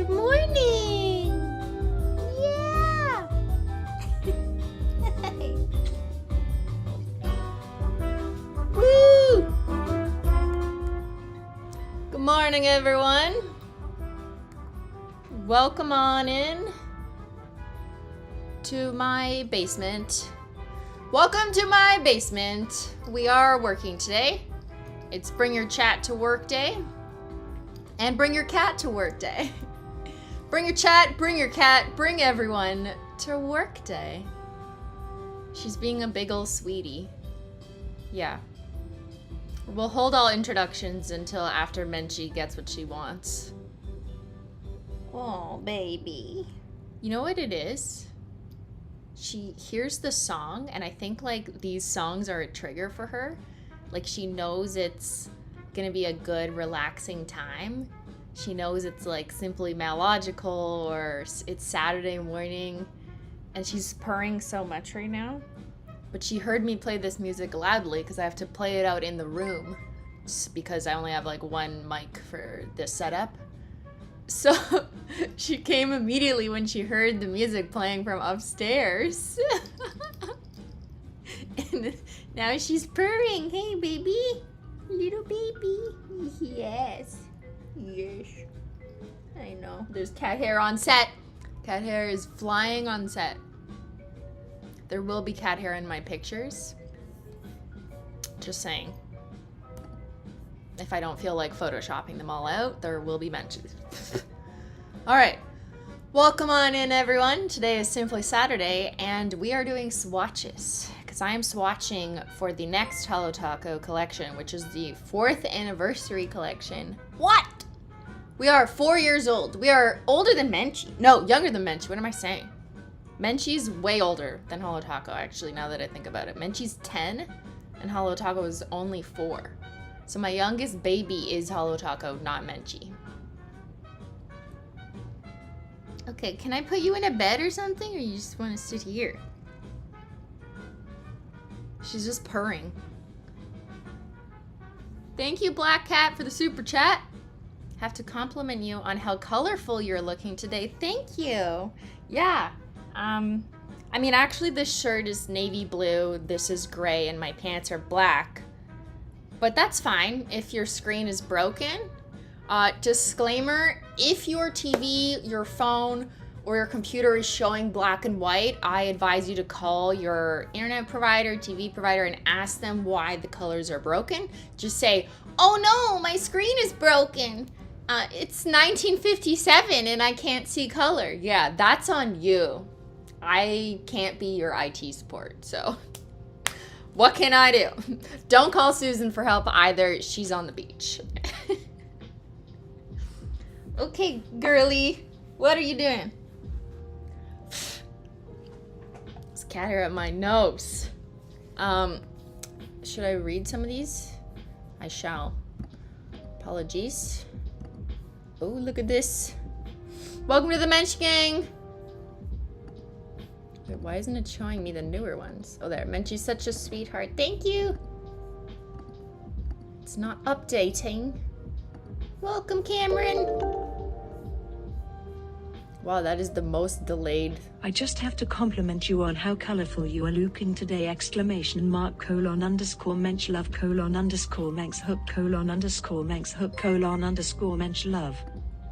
Good morning! Yeah! Woo! Good morning, everyone. Welcome on in to my basement. Welcome to my basement. We are working today. It's bring your chat to work day and bring your cat to work day. Bring your chat, bring your cat, bring everyone to work day. She's being a big ol' sweetie. Yeah. We'll hold all introductions until after Menchie gets what she wants. Oh, baby. You know what it is? She hears the song, and I think like these songs are a trigger for her. Like she knows it's gonna be a good, relaxing time. She knows it's like simply Malogical or it's Saturday morning, and she's purring so much right now. But she heard me play this music loudly because I have to play it out in the room because I only have like one mic for this setup. So she came immediately when she heard the music playing from upstairs. And now she's purring. Hey, baby. Little baby. Yes. Yes. I know. There's cat hair on set. Cat hair is flying on set. There will be cat hair in my pictures. Just saying. If I don't feel like photoshopping them all out, there will be mentions. All right. Welcome on in, everyone. Today is Simply Saturday, and we are doing swatches. Because I am swatching for the next HOLO THERE collection, which is the 4th anniversary collection. What? We are 4 years old. We are older than Menchie. No, younger than Menchie. What am I saying? Menchie's way older than HOLO THERE, actually, now that I think about it. Menchie's 10, and HOLO THERE is only 4. So my youngest baby is HOLO THERE, not Menchie. Okay, can I put you in a bed or something, or you just want to sit here? She's just purring. Thank you, Black Cat, for the super chat. Have to compliment you on how colorful you're looking today. Thank you. Yeah. I mean, actually, this shirt is navy blue. This is gray, and my pants are black. But that's fine if your screen is broken. Disclaimer, if your TV, your phone, or your computer is showing black and white, I advise you to call your internet provider, TV provider, and ask them why the colors are broken. Just say, oh no, my screen is broken. It's 1957 and I can't see color. Yeah, that's on you. I can't be your IT support, so what can I do? Don't call Susan for help either. She's on the beach. Okay, girly, what are you doing? There's cat hair up my nose. Should I read some of these? I shall. Apologies. Oh, look at this. Welcome to the Menchie gang. Wait, why isn't it showing me the newer ones? Oh, there. Menchie's such a sweetheart. Thank you. It's not updating. Welcome, Cameron. Wow, that is the most delayed. I just have to compliment you on how colorful you are looking today! ! !_mench love !_menx hook !_menx hook !_mench love.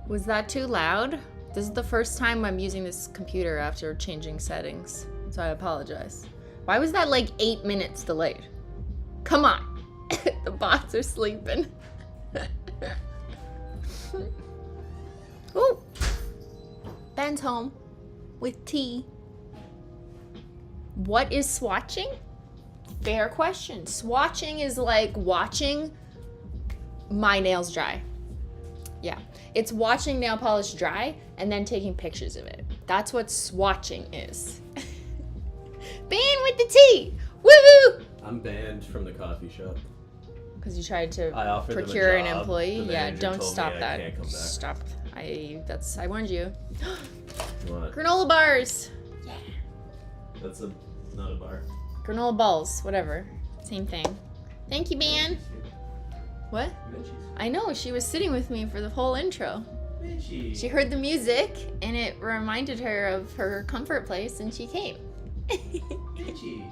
Was that too loud? This is the first time I'm using this computer after changing settings, so I apologize. Why was that like 8 minutes delayed? Come on. The bots are sleeping. Ooh. Ben's home with tea. What is swatching? Fair question. Swatching is like watching my nails dry. Yeah, it's watching nail polish dry and then taking pictures of it. That's what swatching is. Beyyyn with the tea. Woo-hoo! I'm banned from the coffee shop. Because you tried to procure procure an employee. Yeah, don't stop that. I can't come back. Stop. I warned you. What? Granola bars. Yeah. That's not a bar. Granola balls, whatever. Same thing. Thank you, Beyyyn. What? Menchie's. I know, she was sitting with me for the whole intro. Menchie. She heard the music and it reminded her of her comfort place and she came. Menchie.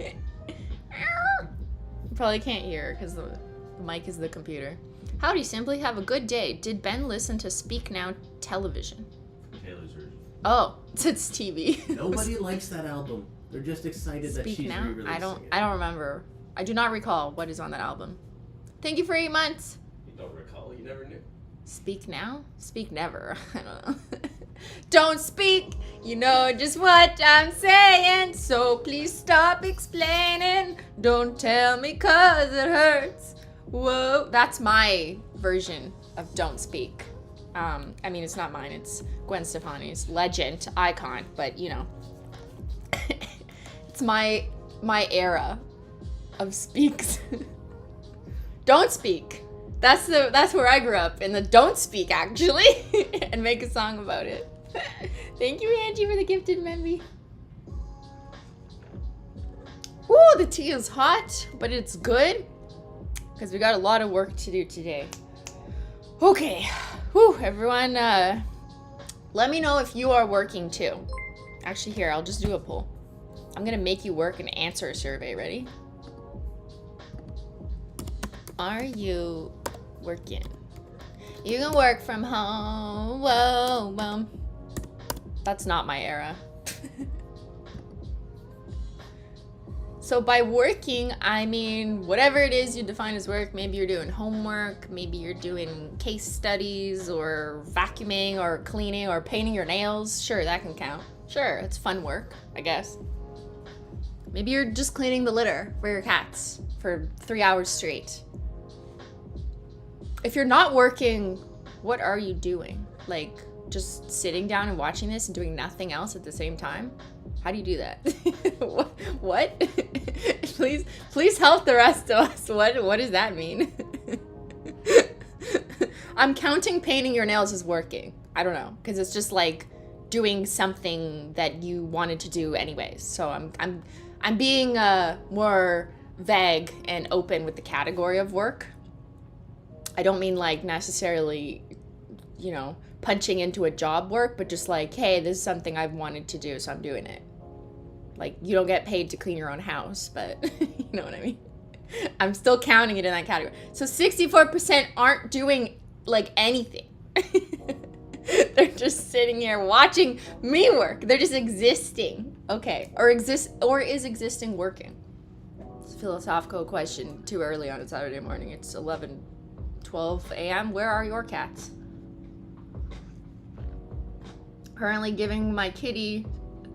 You probably can't hear because the mic is the computer. Howdy, simply have a good day. Did Ben listen to Speak Now television? Taylor's version. Oh, it's TV. Nobody likes that album. They're just excited that Speak she's Now? re-releasing it. I don't remember. I do not recall what is on that album. Thank you for 8 months. You don't recall? You never knew? Speak now? Speak never. I don't know. Don't speak. You know just what I'm saying. So please stop explaining. Don't tell me 'cause it hurts. Whoa. That's my version of Don't Speak. I mean, it's not mine. It's Gwen Stefani's legend, icon. But, you know. It's my era of speaks. Don't speak. That's where I grew up, in the Don't Speak, actually, and make a song about it. Thank you, Angie, for the gifted Memby. Woo, the tea is hot, but it's good because we got a lot of work to do today. Okay, whew, everyone, let me know if you are working too. Actually, here, I'll just do a poll. I'm gonna make you work and answer a survey. Ready? Are you working? You can work from home. Whoa, whoa. That's not my era. So by working, I mean whatever it is you define as work. Maybe you're doing homework, maybe you're doing case studies, or vacuuming, or cleaning, or painting your nails. Sure, that can count. Sure, it's fun work, I guess. Maybe you're just cleaning the litter for your cats for 3 hours straight. If you're not working, what are you doing? Like, just sitting down and watching this and doing nothing else at the same time? How do you do that? What? Please help the rest of us. What does that mean? I'm counting painting your nails as working. I don't know, because it's just like doing something that you wanted to do anyways. So I'm being more vague and open with the category of work. I don't mean like necessarily, you know, punching into a job work, but just like, hey, this is something I've wanted to do, so I'm doing it. Like, you don't get paid to clean your own house, but you know what I mean? I'm still counting it in that category. So 64% aren't doing like anything. They're just sitting here watching me work. They're just existing. Okay. Or is existing working? It's a philosophical question. Too early on a Saturday morning. It's 11:12 a.m. Where are your cats? Currently giving my kitty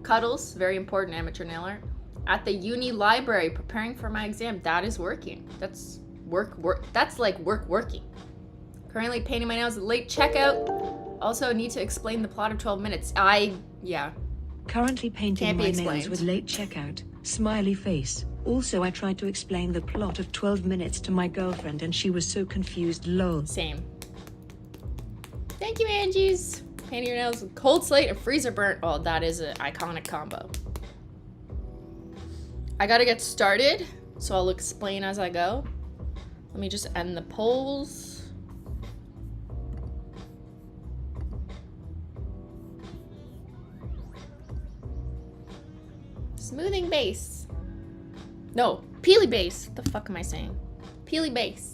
cuddles. Very important amateur nail art. At the uni library, preparing for my exam. That is working. That's work. That's like working. Currently painting my nails at late checkout. Also need to explain the plot of 12 minutes. Yeah. Currently painting Can't be my explained. nails with late checkout, smiley face. Also, I tried to explain the plot of 12 minutes to my girlfriend and she was so confused, lol. Same. Thank you, Angie's. Painting your nails with cold slate and freezer burnt. Oh, that is an iconic combo. I gotta get started, so I'll explain as I go. Let me just end the polls. Smoothing base. No, peely base. What the fuck am I saying? Peely base.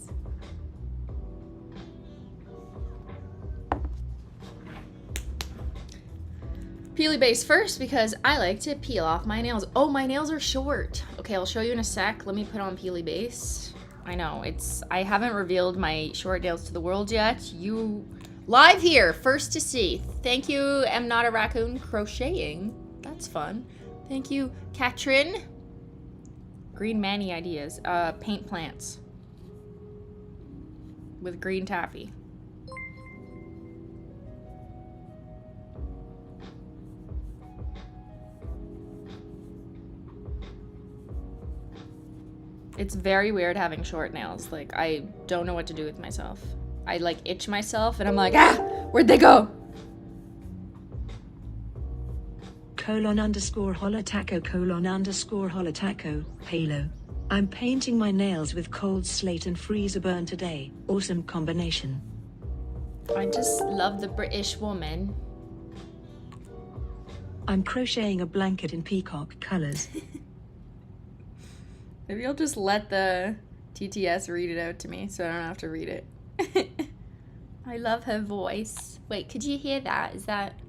Peely base first because I like to peel off my nails. Oh, my nails are short. Okay, I'll show you in a sec. Let me put on peely base. I know, I haven't revealed my short nails to the world yet. You live here, first to see. Thank you, am not a raccoon crocheting. That's fun. Thank you, Katrin. Green Manny ideas. Paint plants with green taffy. It's very weird having short nails. Like, I don't know what to do with myself. I like itch myself and I'm like, ah, where'd they go? __holotaco Halo. I'm painting my nails with cold slate and freezer burn today. Awesome combination. I just love the British woman. I'm crocheting a blanket in peacock colors. Maybe I'll just let the TTS read it out to me so I don't have to read it. I love her voice. Wait, could you hear that? Is that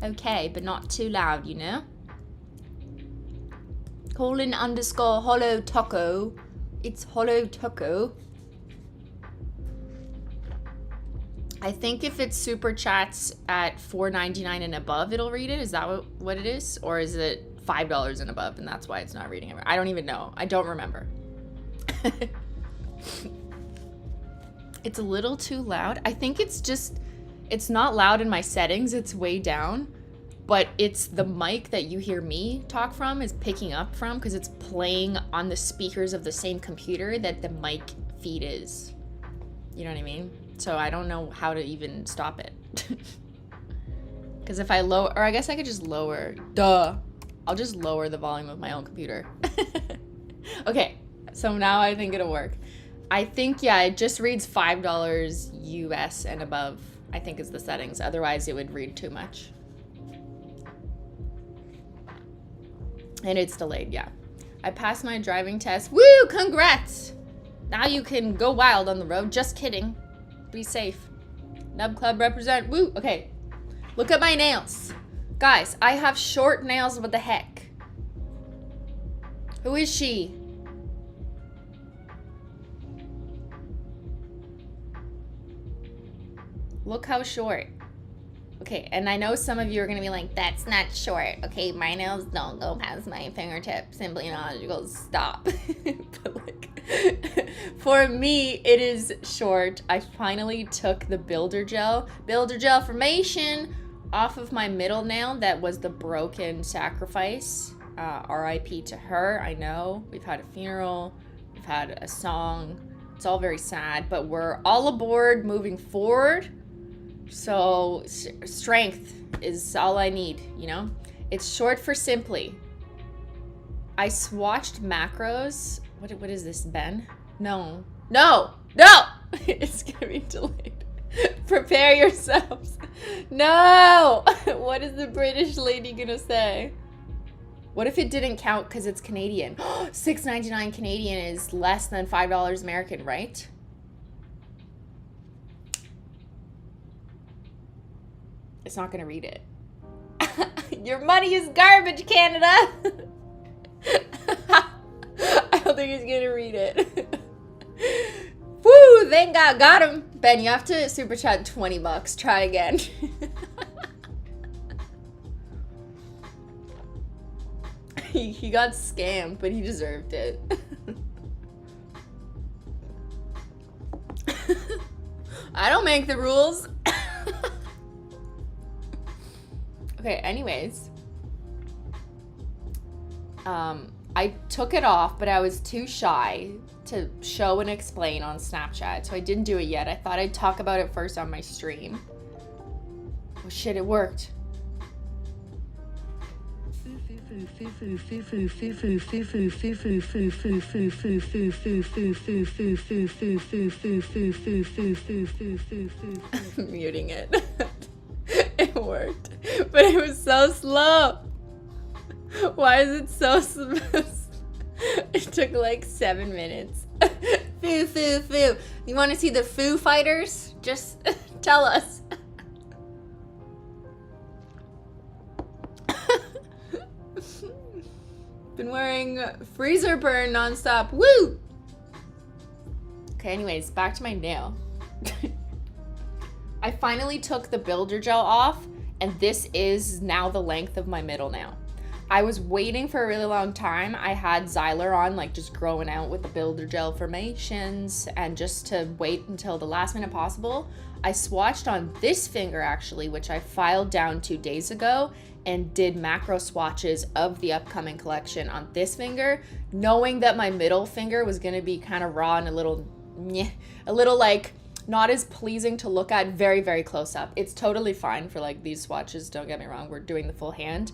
okay, but not too loud, you know? Colin _ Holo Taco. It's Holo Taco. I think if it's super chats at $4.99 and above, it'll read it. Is that what it is? Or is it $5 and above and that's why it's not reading it? I don't even know. I don't remember. It's a little too loud. I think it's not loud in my settings. It's way down. But it's the mic that you hear me talk from is picking up from because it's playing on the speakers of the same computer that the mic feed is. You know what I mean? So I don't know how to even stop it. Because if I lower, or I guess I could just lower, I'll just lower the volume of my own computer. Okay, so now I think it'll work. I think, yeah, it just reads $5 US and above, I think is the settings. Otherwise it would read too much. And it's delayed, yeah. I passed my driving test. Woo, congrats! Now you can go wild on the road. Just kidding. Be safe. Nub Club represent. Woo. Okay. Look at my nails. Guys, I have short nails. What the heck? Who is she? Look how short. Okay, and I know some of you are going to be like, that's not short. Okay, my nails don't go past my fingertips. Simply illogical. Stop. But like, for me, it is short. I finally took the builder gel formation off of my middle nail. That was the broken sacrifice. RIP to her. I know we've had a funeral. We've had a song. It's all very sad, but we're all aboard moving forward. So strength is all I need, you know? It's short for simply. I swatched macros. What is this, Ben? No. It's gonna be delayed. Prepare yourselves. No. What is the British lady gonna say? What if it didn't count because it's Canadian? $6.99 Canadian is less than $5 American, right? It's not gonna read it. Your money is garbage, Canada. I don't think he's gonna read it. Woo, thank God, got him. Ben, you have to super chat $20. Try again. He got scammed, but he deserved it. I don't make the rules. Okay, anyways. I took it off, but I was too shy to show and explain on Snapchat, so I didn't do it yet. I thought I'd talk about it first on my stream. Oh shit, it worked. I'm muting it. It worked, but it was so slow. Why is it so slow? It took like 7 minutes. Foo. You want to see the Foo Fighters? Just tell us. Been wearing freezer burn nonstop. Woo! Okay, anyways, back to my nail. I finally took the builder gel off, and this is now the length of my middle nail. I was waiting for a really long time. I had Xyler on, like just growing out with the builder gel formations, and just to wait until the last minute possible, I swatched on this finger actually, which I filed down 2 days ago, and did macro swatches of the upcoming collection on this finger, knowing that my middle finger was gonna be kind of raw and a little like not as pleasing to look at very, very close up. It's totally fine for like these swatches, don't get me wrong, we're doing the full hand.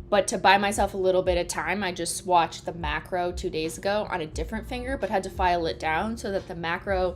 But to buy myself a little bit of time, I just swatched the macro 2 days ago on a different finger, but had to file it down so that the macro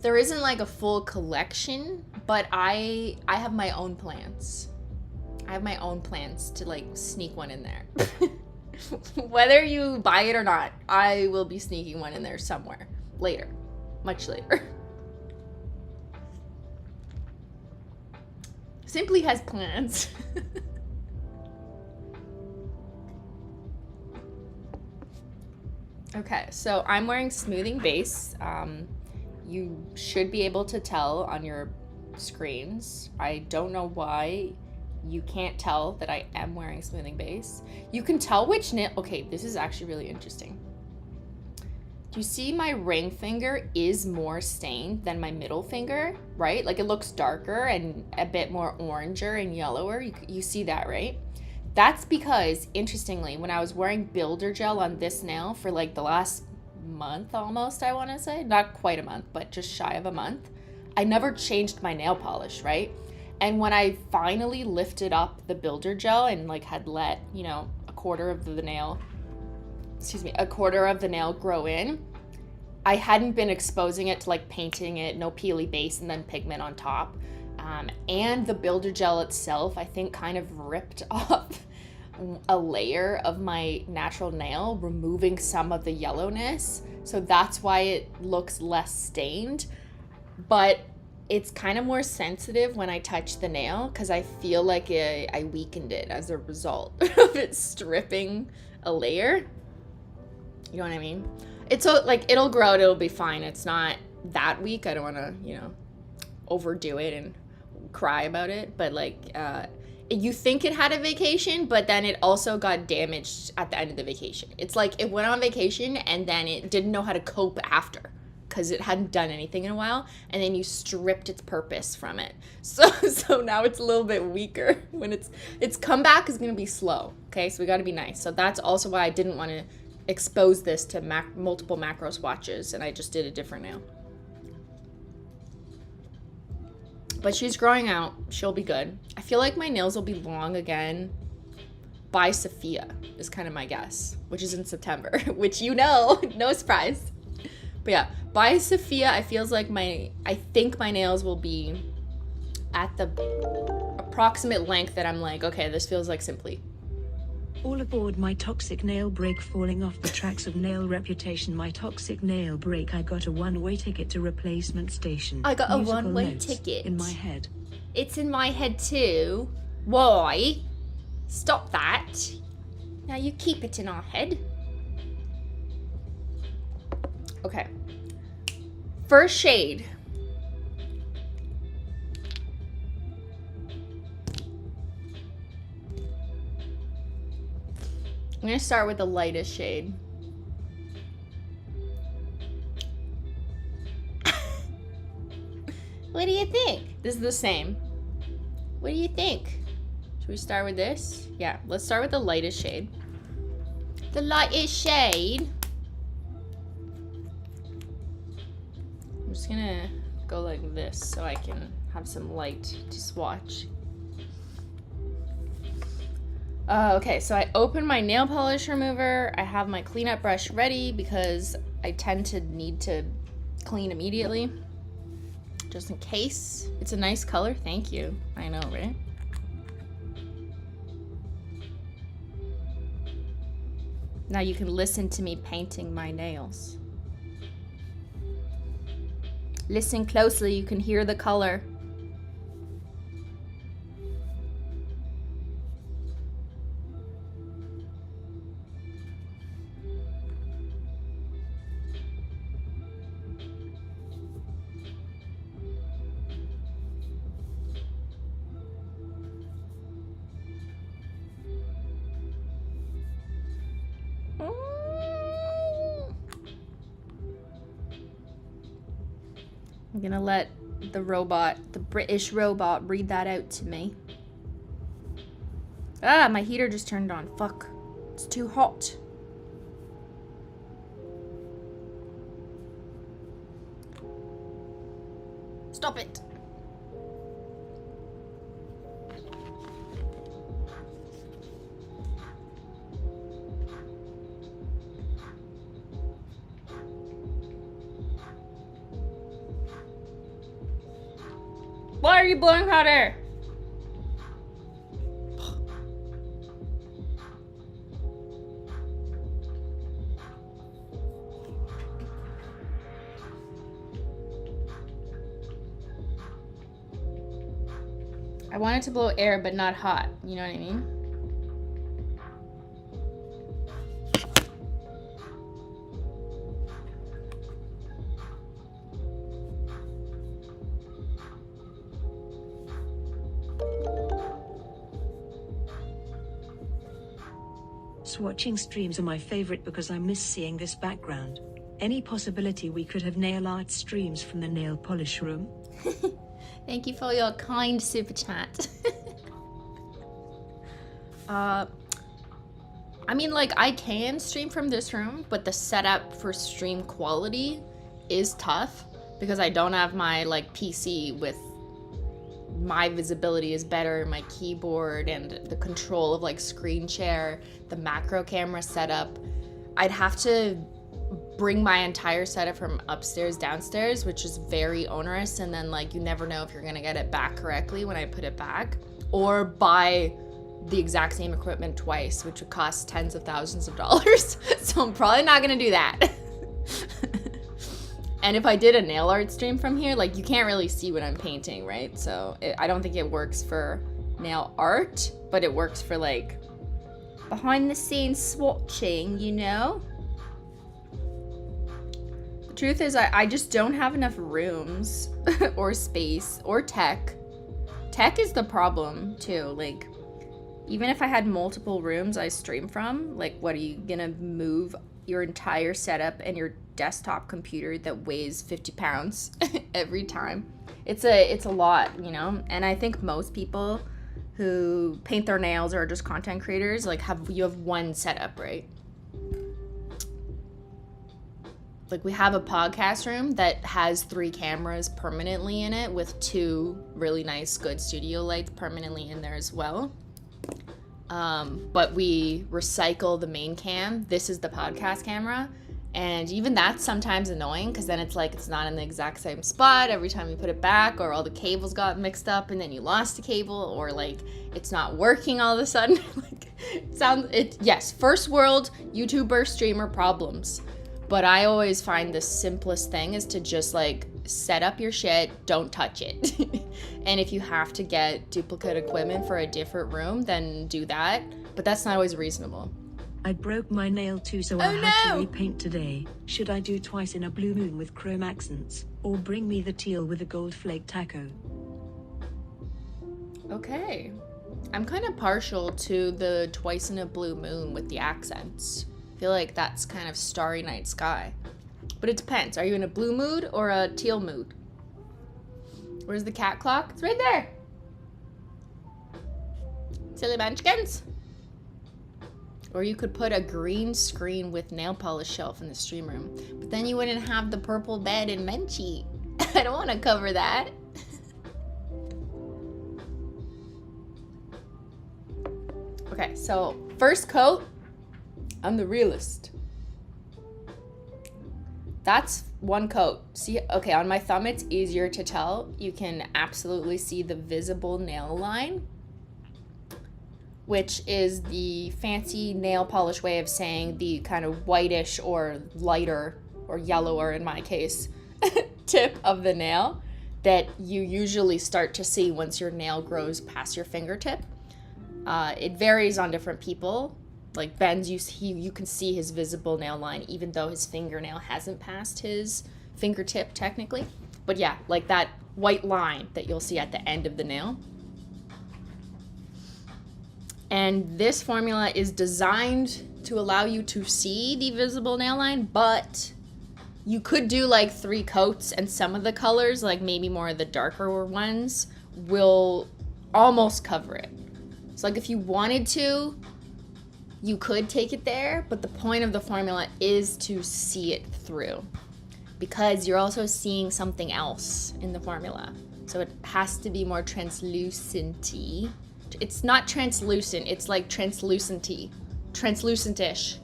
There isn't like a full collection, but I have my own plans. I have my own plans to like sneak one in there. Whether you buy it or not, I will be sneaking one in there somewhere later, much later. Simply has plans. Okay, so I'm wearing smoothing base. You should be able to tell on your screens. I don't know why you can't tell that I am wearing smoothing base. You can tell which nail. Okay, this is actually really interesting. Do you see my ring finger is more stained than my middle finger, right? Like it looks darker and a bit more oranger and yellower. You see that, right? That's because, interestingly, when I was wearing builder gel on this nail for like the last month almost, I want to say, not quite a month, but just shy of a month, I never changed my nail polish, right? And when I finally lifted up the builder gel and like had let, you know, a quarter of the nail grow in, I hadn't been exposing it to like painting it, no peely base and then pigment on top. And the builder gel itself, I think, kind of ripped off a layer of my natural nail, removing some of the yellowness. So that's why it looks less stained. But it's kind of more sensitive when I touch the nail because I feel like I weakened it as a result of it stripping a layer. You know what I mean? It's so like it'll grow out, it'll be fine. It's not that weak. I don't want to, you know, overdo it and cry about it. But like, you think it had a vacation, but then it also got damaged at the end of the vacation. It's like it went on vacation and then it didn't know how to cope after because it hadn't done anything in a while, and then you stripped its purpose from it. So now it's a little bit weaker. When its comeback is going to be slow. Okay, so we got to be nice. So that's also why I didn't want to expose this to multiple macro swatches, and I just did a different nail. But she's growing out. She'll be good. I feel like my nails will be long again by Sophia is kind of my guess, which is in September, which you know, no surprise. But yeah, by Sophia, I think my nails will be at the approximate length that I'm like, okay, this feels like Simply. All aboard my toxic nail break, falling off the tracks of nail reputation. My toxic nail break. I got a one-way ticket to replacement station. I got a Musical one-way notes ticket. in my head. It's in my head too. Why? Stop that. Now you keep it in our head. Okay. First shade. I'm gonna start with the lightest shade. What do you think? This is the same. What do you think? Should we start with this? Yeah, let's start with the lightest shade. The lightest shade. I'm just gonna go like this so I can have some light to swatch. Okay, so I open my nail polish remover. I have my cleanup brush ready because I tend to need to clean immediately, just in case. It's a nice color, thank you. I know, right? Now you can listen to me painting my nails. Listen closely, you can hear the color. I'm gonna let the robot, the British robot, read that out to me. Ah, my heater just turned on. Fuck. It's too hot. Stop it. Why are you blowing hot air? I want it to blow air, but not hot. You know what I mean? Swatching streams are my favorite because I miss seeing this background. Any possibility we could have nail art streams from the nail polish room? Thank you for your kind super chat. I mean, like, I can stream from this room, but the setup for stream quality is tough because I don't have my, like, PC with my visibility is better, my keyboard and the control of, like, screen share, the macro camera setup. I'd have to bring my entire setup from upstairs downstairs, which is very onerous, and then, like, you never know if you're gonna get it back correctly when I put it back, or buy the exact same equipment twice, which would cost tens of thousands of dollars. So I'm probably not gonna do that. And if I did a nail art stream from here, like, you can't really see what I'm painting, right? So I don't think it works for nail art, but it works for, like, behind the scenes swatching, you know? The truth is, I just don't have enough rooms or space or tech. Tech is the problem too. Like, even if I had multiple rooms I stream from, like, what are you gonna move your entire setup and your desktop computer that weighs 50 pounds every time? It's a lot, you know? And I think most people who paint their nails or are just content creators, like, you have one setup, right? Like, we have a podcast room that has 3 cameras permanently in it with 2 really nice, good studio lights permanently in there as well. But we recycle the main cam. This is the podcast camera. And even that's sometimes annoying because then it's like it's not in the exact same spot every time you put it back, or all the cables got mixed up and then you lost a cable, or like it's not working all of a sudden. Like, yes, first world YouTuber streamer problems. But I always find the simplest thing is to just, like, set up your shit, don't touch it. And if you have to get duplicate equipment for a different room, then do that. But that's not always reasonable. I broke my nail too, so I had to repaint today. Should I do twice in a blue moon with chrome accents, or bring me the teal with a gold flake taco? Okay. I'm kind of partial to the twice in a blue moon with the accents. I feel like that's kind of starry night sky. But it depends. Are you in a blue mood or a teal mood? Where's the cat clock? It's right there. Silly munchkins. Or you could put a green screen with nail polish shelf in the stream room. But then you wouldn't have the purple bed in Menchie. I don't want to cover that. Okay, so first coat. I'm the realist. That's one coat. See, okay, on my thumb it's easier to tell. You can absolutely see the visible nail line, which is the fancy nail polish way of saying the kind of whitish or lighter or yellower in my case tip of the nail that you usually start to see once your nail grows past your fingertip. It varies on different people. Like Ben's, you can see his visible nail line even though his fingernail hasn't passed his fingertip technically. But yeah, like that white line that you'll see at the end of the nail. And this formula is designed to allow you to see the visible nail line, but you could do like 3 coats and some of the colors, like maybe more of the darker ones, will almost cover it. So like if you wanted to, you could take it there, but the point of the formula is to see it through because you're also seeing something else in the formula. So it has to be more translucent-y. It's not translucent, it's like translucent-y, translucent-ish.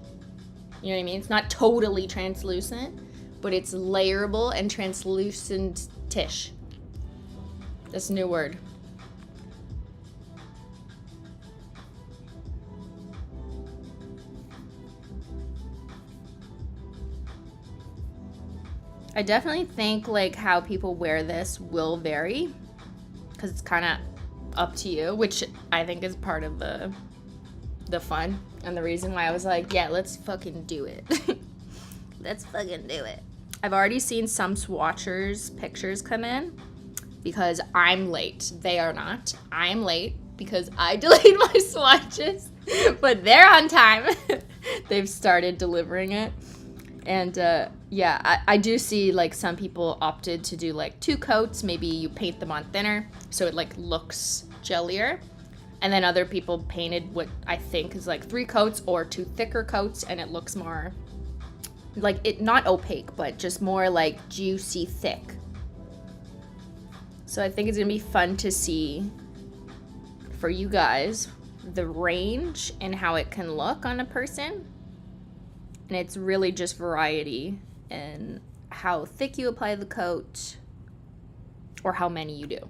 You know what I mean? It's not totally translucent, but it's layerable and translucent-ish. That's a new word. I definitely think like how people wear this will vary because it's kind of up to you, which I think is part of the fun and the reason why I was like, yeah, let's fucking do it. Let's fucking do it. I've already seen some swatchers pictures come in because I'm late. They are not. I'm late because I delayed my swatches, but they're on time. They've started delivering it. And yeah, I do see like some people opted to do like 2 coats. Maybe you paint them on thinner so it like looks jellier. And then other people painted what I think is like 3 coats or 2 thicker coats, and it looks more like it, not opaque, but just more like juicy thick. So I think it's gonna be fun to see for you guys the range and how it can look on a person. And it's really just variety in how thick you apply the coat or how many you do.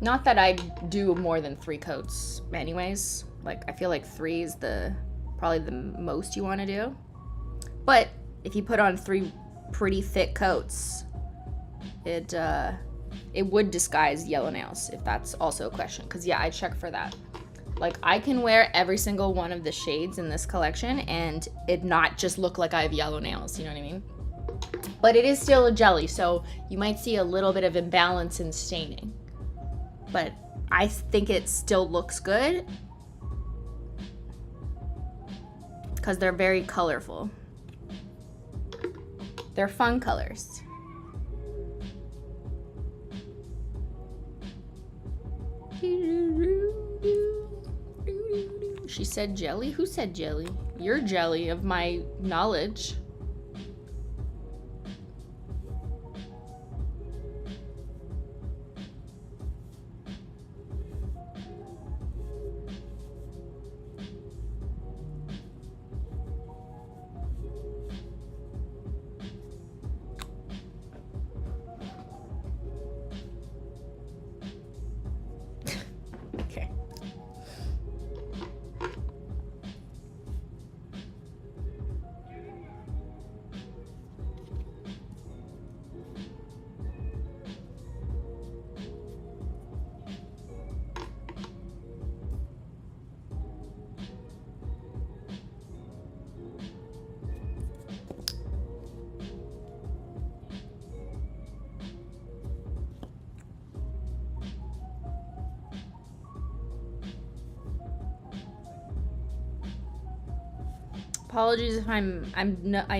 Not that I do more than 3 coats anyways. Like I feel like 3 is probably the most you want to do. But if you put on 3 pretty thick coats, it would disguise yellow nails, if that's also a question. Because yeah, I check for that. Like I can wear every single one of the shades in this collection and it not just look like I have yellow nails, you know what I mean? But it is still a jelly, so you might see a little bit of imbalance in staining. But I think it still looks good because they're very colorful. They're fun colors. She said jelly? Who said jelly? You're jelly of my knowledge. Okay. Apologies if I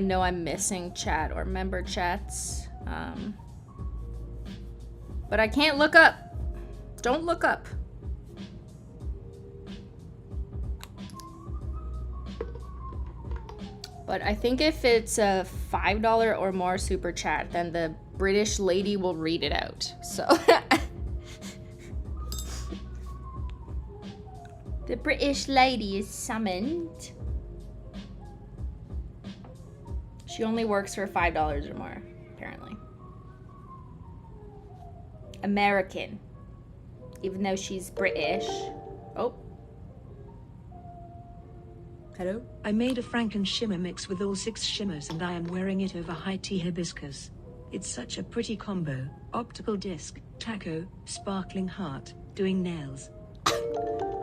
know I'm missing chat or member chats, but I can't look up. Don't look up. But I think if it's a $5 or more super chat, then the British lady will read it out. So the British lady is summoned. She only works for $5 or more, apparently. American. Even though she's British. Oh. Hello? I made a Franken shimmer mix with all 6 shimmers and I am wearing it over high tea hibiscus. It's such a pretty combo. Optical disc, taco, sparkling heart, doing nails.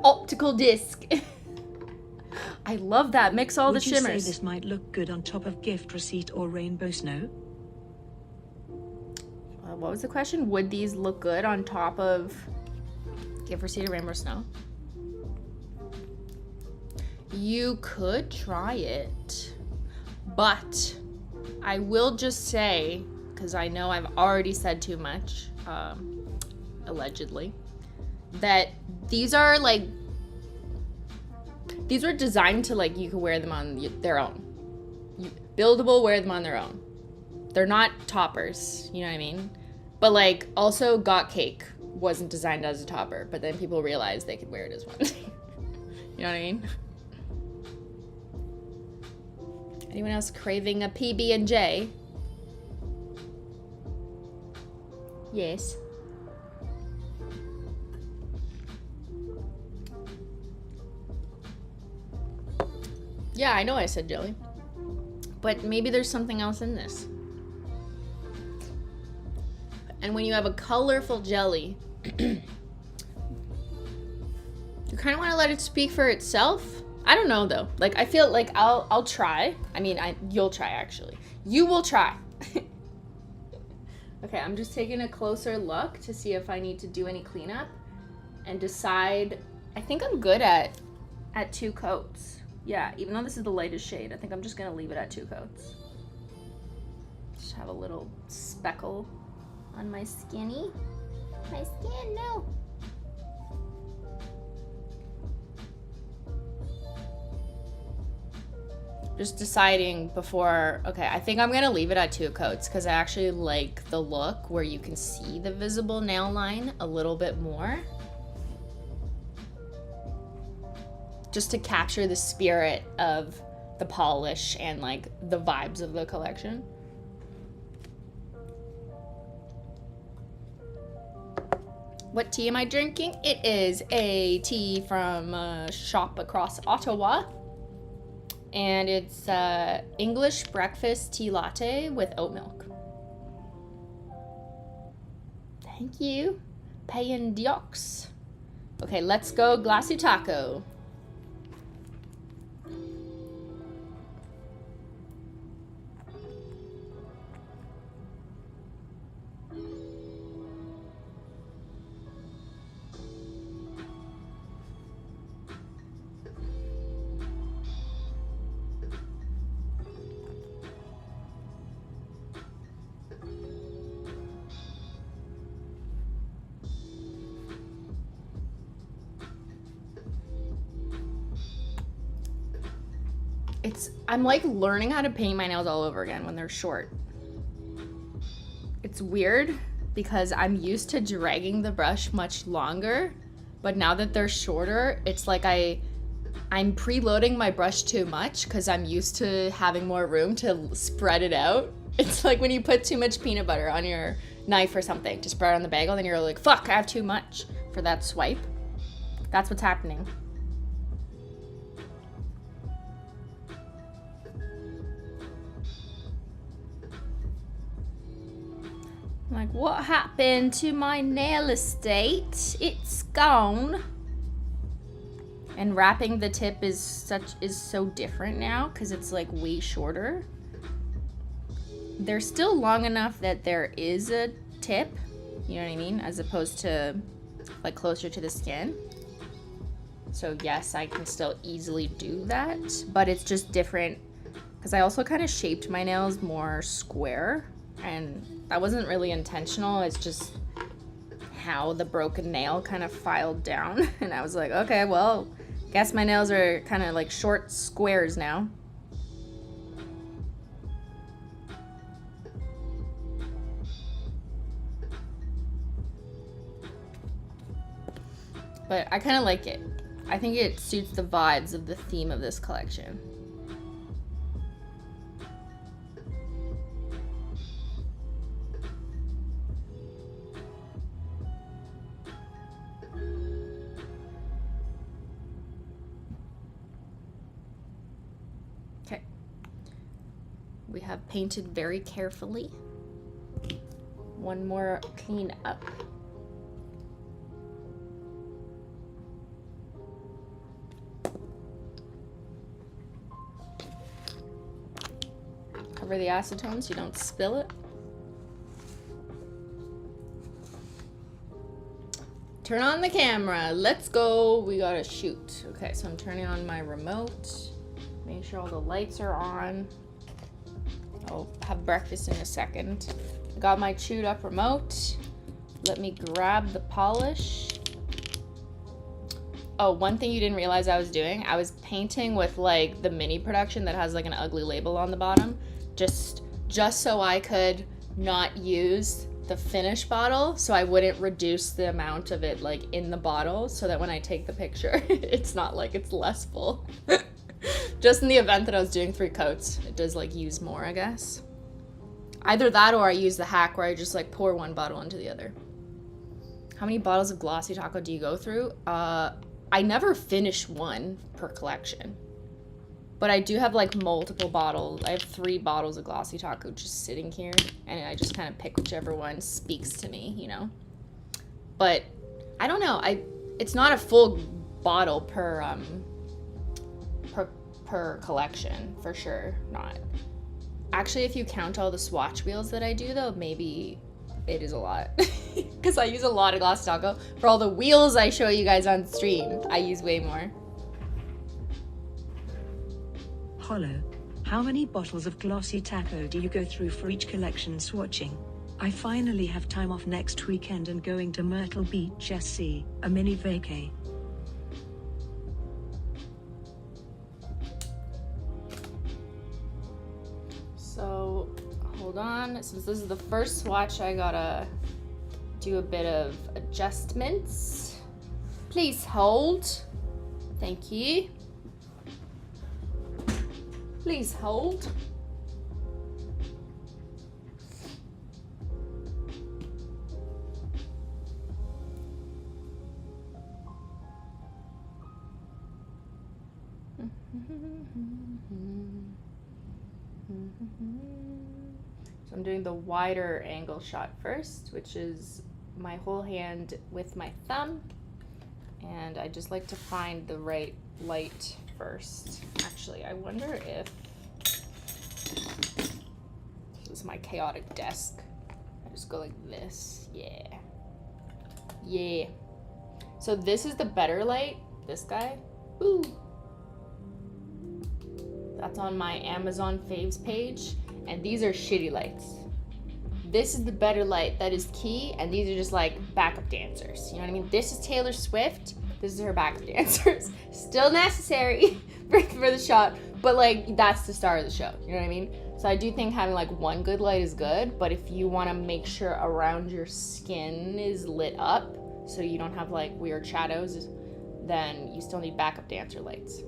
Optical disc. I love that. Mix all the shimmers. Would you say this might look good on top of gift receipt or rainbow snow? What was the question? Would these look good on top of gift receipt or rainbow snow? You could try it, but I will just say, because I know I've already said too much, allegedly, that these are like, these were designed to like, you can wear them on their own. Buildable, wear them on their own. They're not toppers, you know what I mean? But like, also Got Cake wasn't designed as a topper, but then people realized they could wear it as one. You know what I mean? Anyone else craving a PB&J? Yes. Yeah, I know I said jelly. But maybe there's something else in this. And when you have a colorful jelly, you kind of want to let it speak for itself. I don't know though. Like I feel like I'll try. I mean, you'll try actually. You will try. Okay, I'm just taking a closer look to see if I need to do any cleanup and decide. I think I'm good at 2 coats. Yeah, even though this is the lightest shade, I think I'm just gonna leave it at 2 coats. Just have a little speckle on my skinny. My skin, no. Just deciding before, okay, I think I'm gonna leave it at 2 coats because I actually like the look where you can see the visible nail line a little bit more. Just to capture the spirit of the polish and like the vibes of the collection. What tea am I drinking? It is a tea from a shop across Ottawa. And it's English breakfast tea latte with oat milk. Thank you. Beyyyn Diox. Okay, let's go glassy taco. I'm like learning how to paint my nails all over again when they're short. It's weird because I'm used to dragging the brush much longer, but now that they're shorter, it's like I'm preloading my brush too much because I'm used to having more room to spread it out. It's like when you put too much peanut butter on your knife or something to spread on the bagel, then you're like, fuck, I have too much for that swipe. That's what's happening. Like, what happened to my nail estate? It's gone. And wrapping the tip is so different now because it's like way shorter. They're still long enough that there is a tip, you know what I mean? As opposed to like closer to the skin. So yes, I can still easily do that, but it's just different because I also kind of shaped my nails more square. And that wasn't really intentional. It's just how the broken nail kind of filed down. And I was like, okay, well, guess my nails are kind of like short squares now. But I kind of like it. I think it suits the vibes of the theme of this collection. We have painted very carefully. One more clean up. Cover the acetone so you don't spill it. Turn on the camera. Let's go. We gotta shoot. Okay, so I'm turning on my remote. Make sure all the lights are on. I'll have breakfast in a second. Got my chewed up remote. Let me grab the polish. Oh, one thing you didn't realize I was doing, I was painting with like the mini production that has like an ugly label on the bottom, just so I could not use the finish bottle, so I wouldn't reduce the amount of it like in the bottle, so that when I take the picture, it's not like it's less full. Just in the event that I was doing 3 coats, it does like use more, I guess. Either that or I use the hack where I just like pour one bottle into the other. How many bottles of Glossy Taco do you go through? I never finish one per collection. But I do have like multiple bottles. I have 3 bottles of Glossy Taco just sitting here, and I just kind of pick whichever one speaks to me, you know. But I don't know. It's not a full bottle per collection, for sure not. Actually, if you count all the swatch wheels that I do, though, maybe it is a lot. Because I use a lot of Glossy Taco. For all the wheels I show you guys on stream, I use way more. Holo, how many bottles of Glossy Taco do you go through for each collection swatching? I finally have time off next weekend and going to Myrtle Beach SC, a mini vacay. So, hold on. Since this is the first swatch, I gotta do a bit of adjustments. Please hold. Thank you. Please hold. So I'm doing the wider angle shot first, which is my whole hand with my thumb. And I just like to find the right light first. Actually, I wonder if this is my chaotic desk. I just go like this. Yeah. Yeah. So this is the better light. This guy. Ooh. That's on my Amazon faves page. And these are shitty lights. This is the better light that is key, and these are just like backup dancers. You know what I mean? This is Taylor Swift. This is her backup dancers. Still necessary for the shot, but like that's the star of the show. You know what I mean? So I do think having like one good light is good, but if you want to make sure around your skin is lit up so you don't have like weird shadows, then you still need backup dancer lights.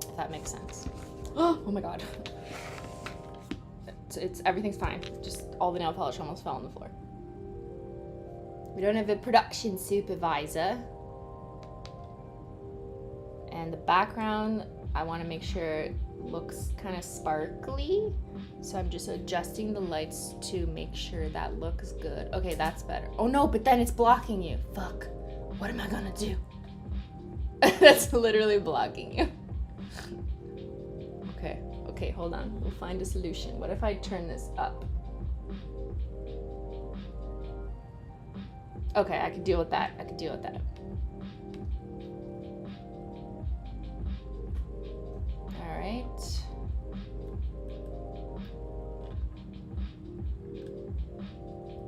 If that makes sense. Oh my god. It's everything's fine. Just all the nail polish almost fell on the floor. We don't have a production supervisor. And the background, I want to make sure it looks kind of sparkly. So I'm just adjusting the lights to make sure that looks good. Okay, that's better. Oh no, but then it's blocking you. Fuck. What am I gonna do? That's literally blocking you. Okay, hold on. We'll find a solution. What if I turn this up? Okay, I could deal with that. All right.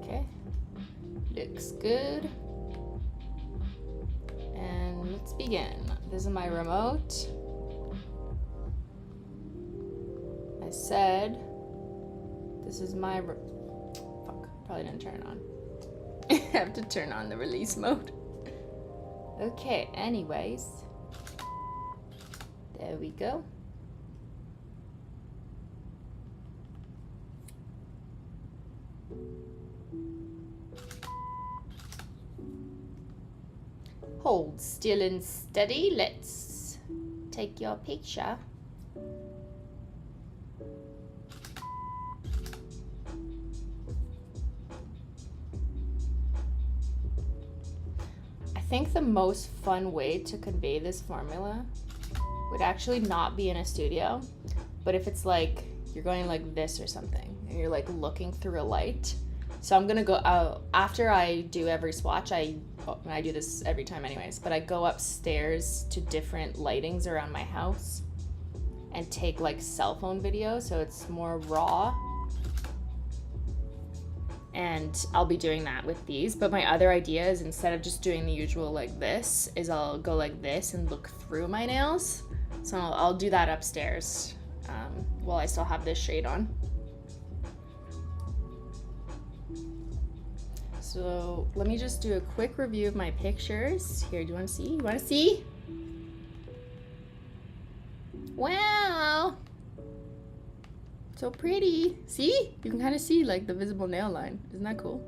Okay. Looks good. And let's begin. This is my remote. I said, this is my, fuck, probably didn't turn it on. I have to turn on the release mode. Okay, anyways. There we go. Hold still and steady. Let's take your picture. I think the most fun way to convey this formula would actually not be in a studio, but if it's like you're going like this or something and you're like looking through a light. So I'm gonna go after I do every swatch. I do this every time anyways, but I go upstairs to different lightings around my house and take like cell phone video, so it's more raw. And I'll be doing that with these, but my other idea is instead of just doing the usual like this, is I'll go like this and look through my nails. So I'll do that upstairs while I still have this shade on. So let me just do a quick review of my pictures. Here, do you want to see? You want to see? Wow. So pretty. See? You can kind of see like the visible nail line. Isn't that cool?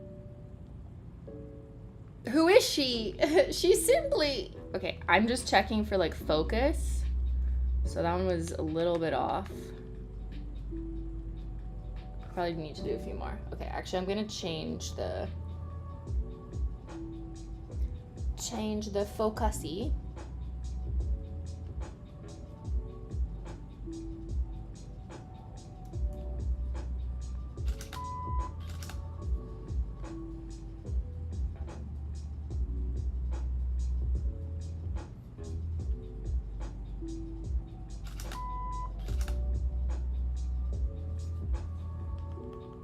Who is she? She's simply... Okay, I'm just checking for like focus. So that one was a little bit off. Probably need to do a few more. Okay, actually I'm gonna change the focusy.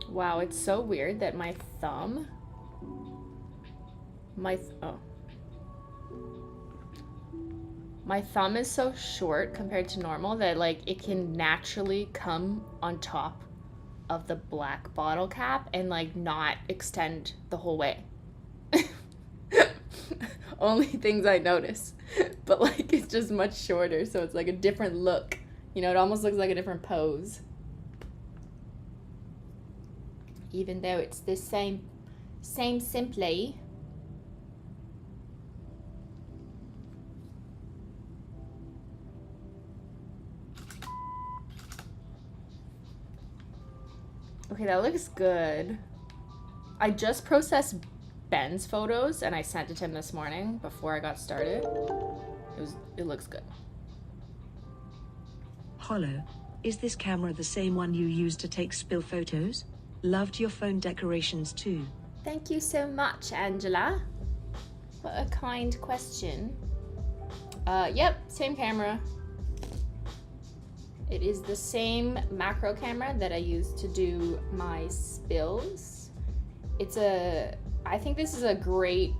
Wow, it's so weird that my thumb, my thumb is so short compared to normal that like it can naturally come on top of the black bottle cap and like not extend the whole way. Only things I notice, but like it's just much shorter, so it's like a different look. You know, it almost looks like a different pose. Even though it's the same simply. Okay, that looks good. I just processed Ben's photos and I sent it to him this morning before I got started. It looks good. Holo, is this camera the same one you used to take spill photos? Loved your phone decorations too. Thank you so much, Angela. What a kind question. Yep, same camera. It is the same macro camera that I use to do my spills. I think this is a great,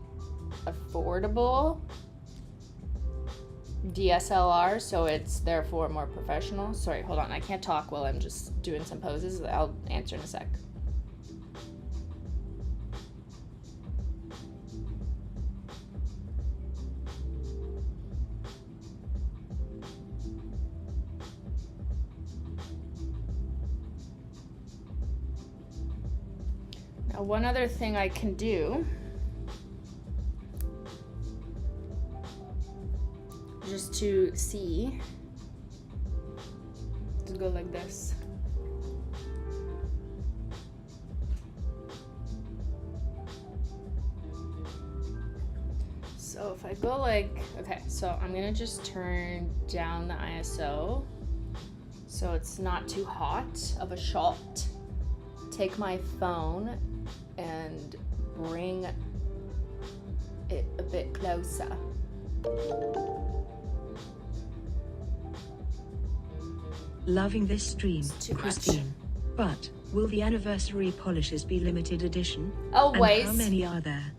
affordable DSLR, so it's therefore more professional. Sorry, hold on, I can't talk while I'm just doing some poses. I'll answer in a sec. Now, one other thing I can do, just to see, just go like this. So if I go like, okay, so I'm gonna just turn down the ISO so it's not too hot of a shot. Take my phone and bring it a bit closer. Loving this stream, It's too Christine. But will the anniversary polishes be limited edition? Always. And how many are there?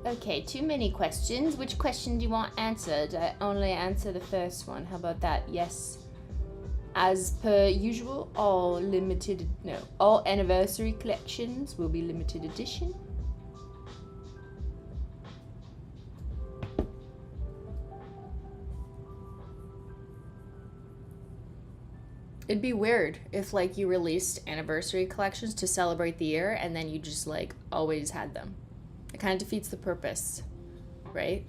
Okay, too many questions. Which question do you want answered? I only answer the first one. How about that? Yes. As per usual, all anniversary collections will be limited edition. It'd be weird if like you released anniversary collections to celebrate the year and then you just like always had them. It kind of defeats the purpose, right?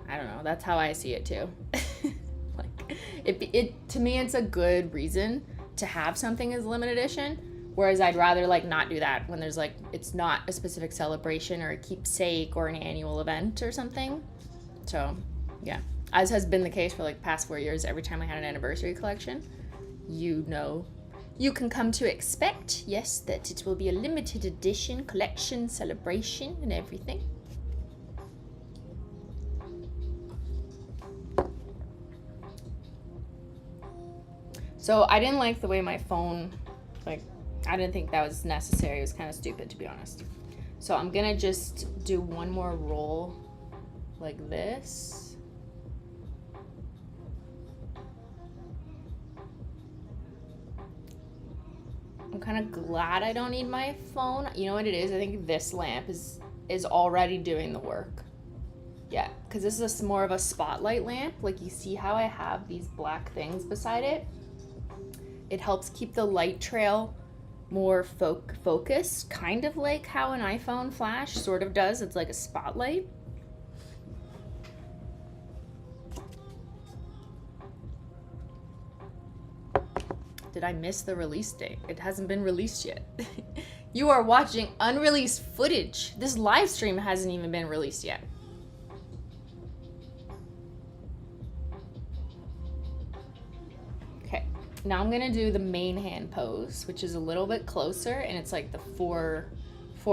I don't know. That's how I see it too. Like it to me, it's a good reason to have something as limited edition. Whereas I'd rather like not do that when there's like it's not a specific celebration or a keepsake or an annual event or something. So yeah, as has been the case for like past 4 years, every time I had an anniversary collection, you know, you can come to expect, yes, that it will be a limited edition collection celebration and everything. So I didn't like the way my phone, like, I didn't think that was necessary. It was kind of stupid, to be honest. So I'm gonna just do one more roll like this. I'm kind of glad I don't need my phone. You know what it is? I think this lamp is already doing the work. Yeah, because this is more of a spotlight lamp. Like you see how I have these black things beside it? It helps keep the light trail more focused, kind of like how an iPhone flash sort of does. It's like a spotlight. Did I miss the release date? It hasn't been released yet. You are watching unreleased footage. This live stream hasn't even been released yet. Okay, now I'm gonna do the main hand pose, which is a little bit closer, and it's like the four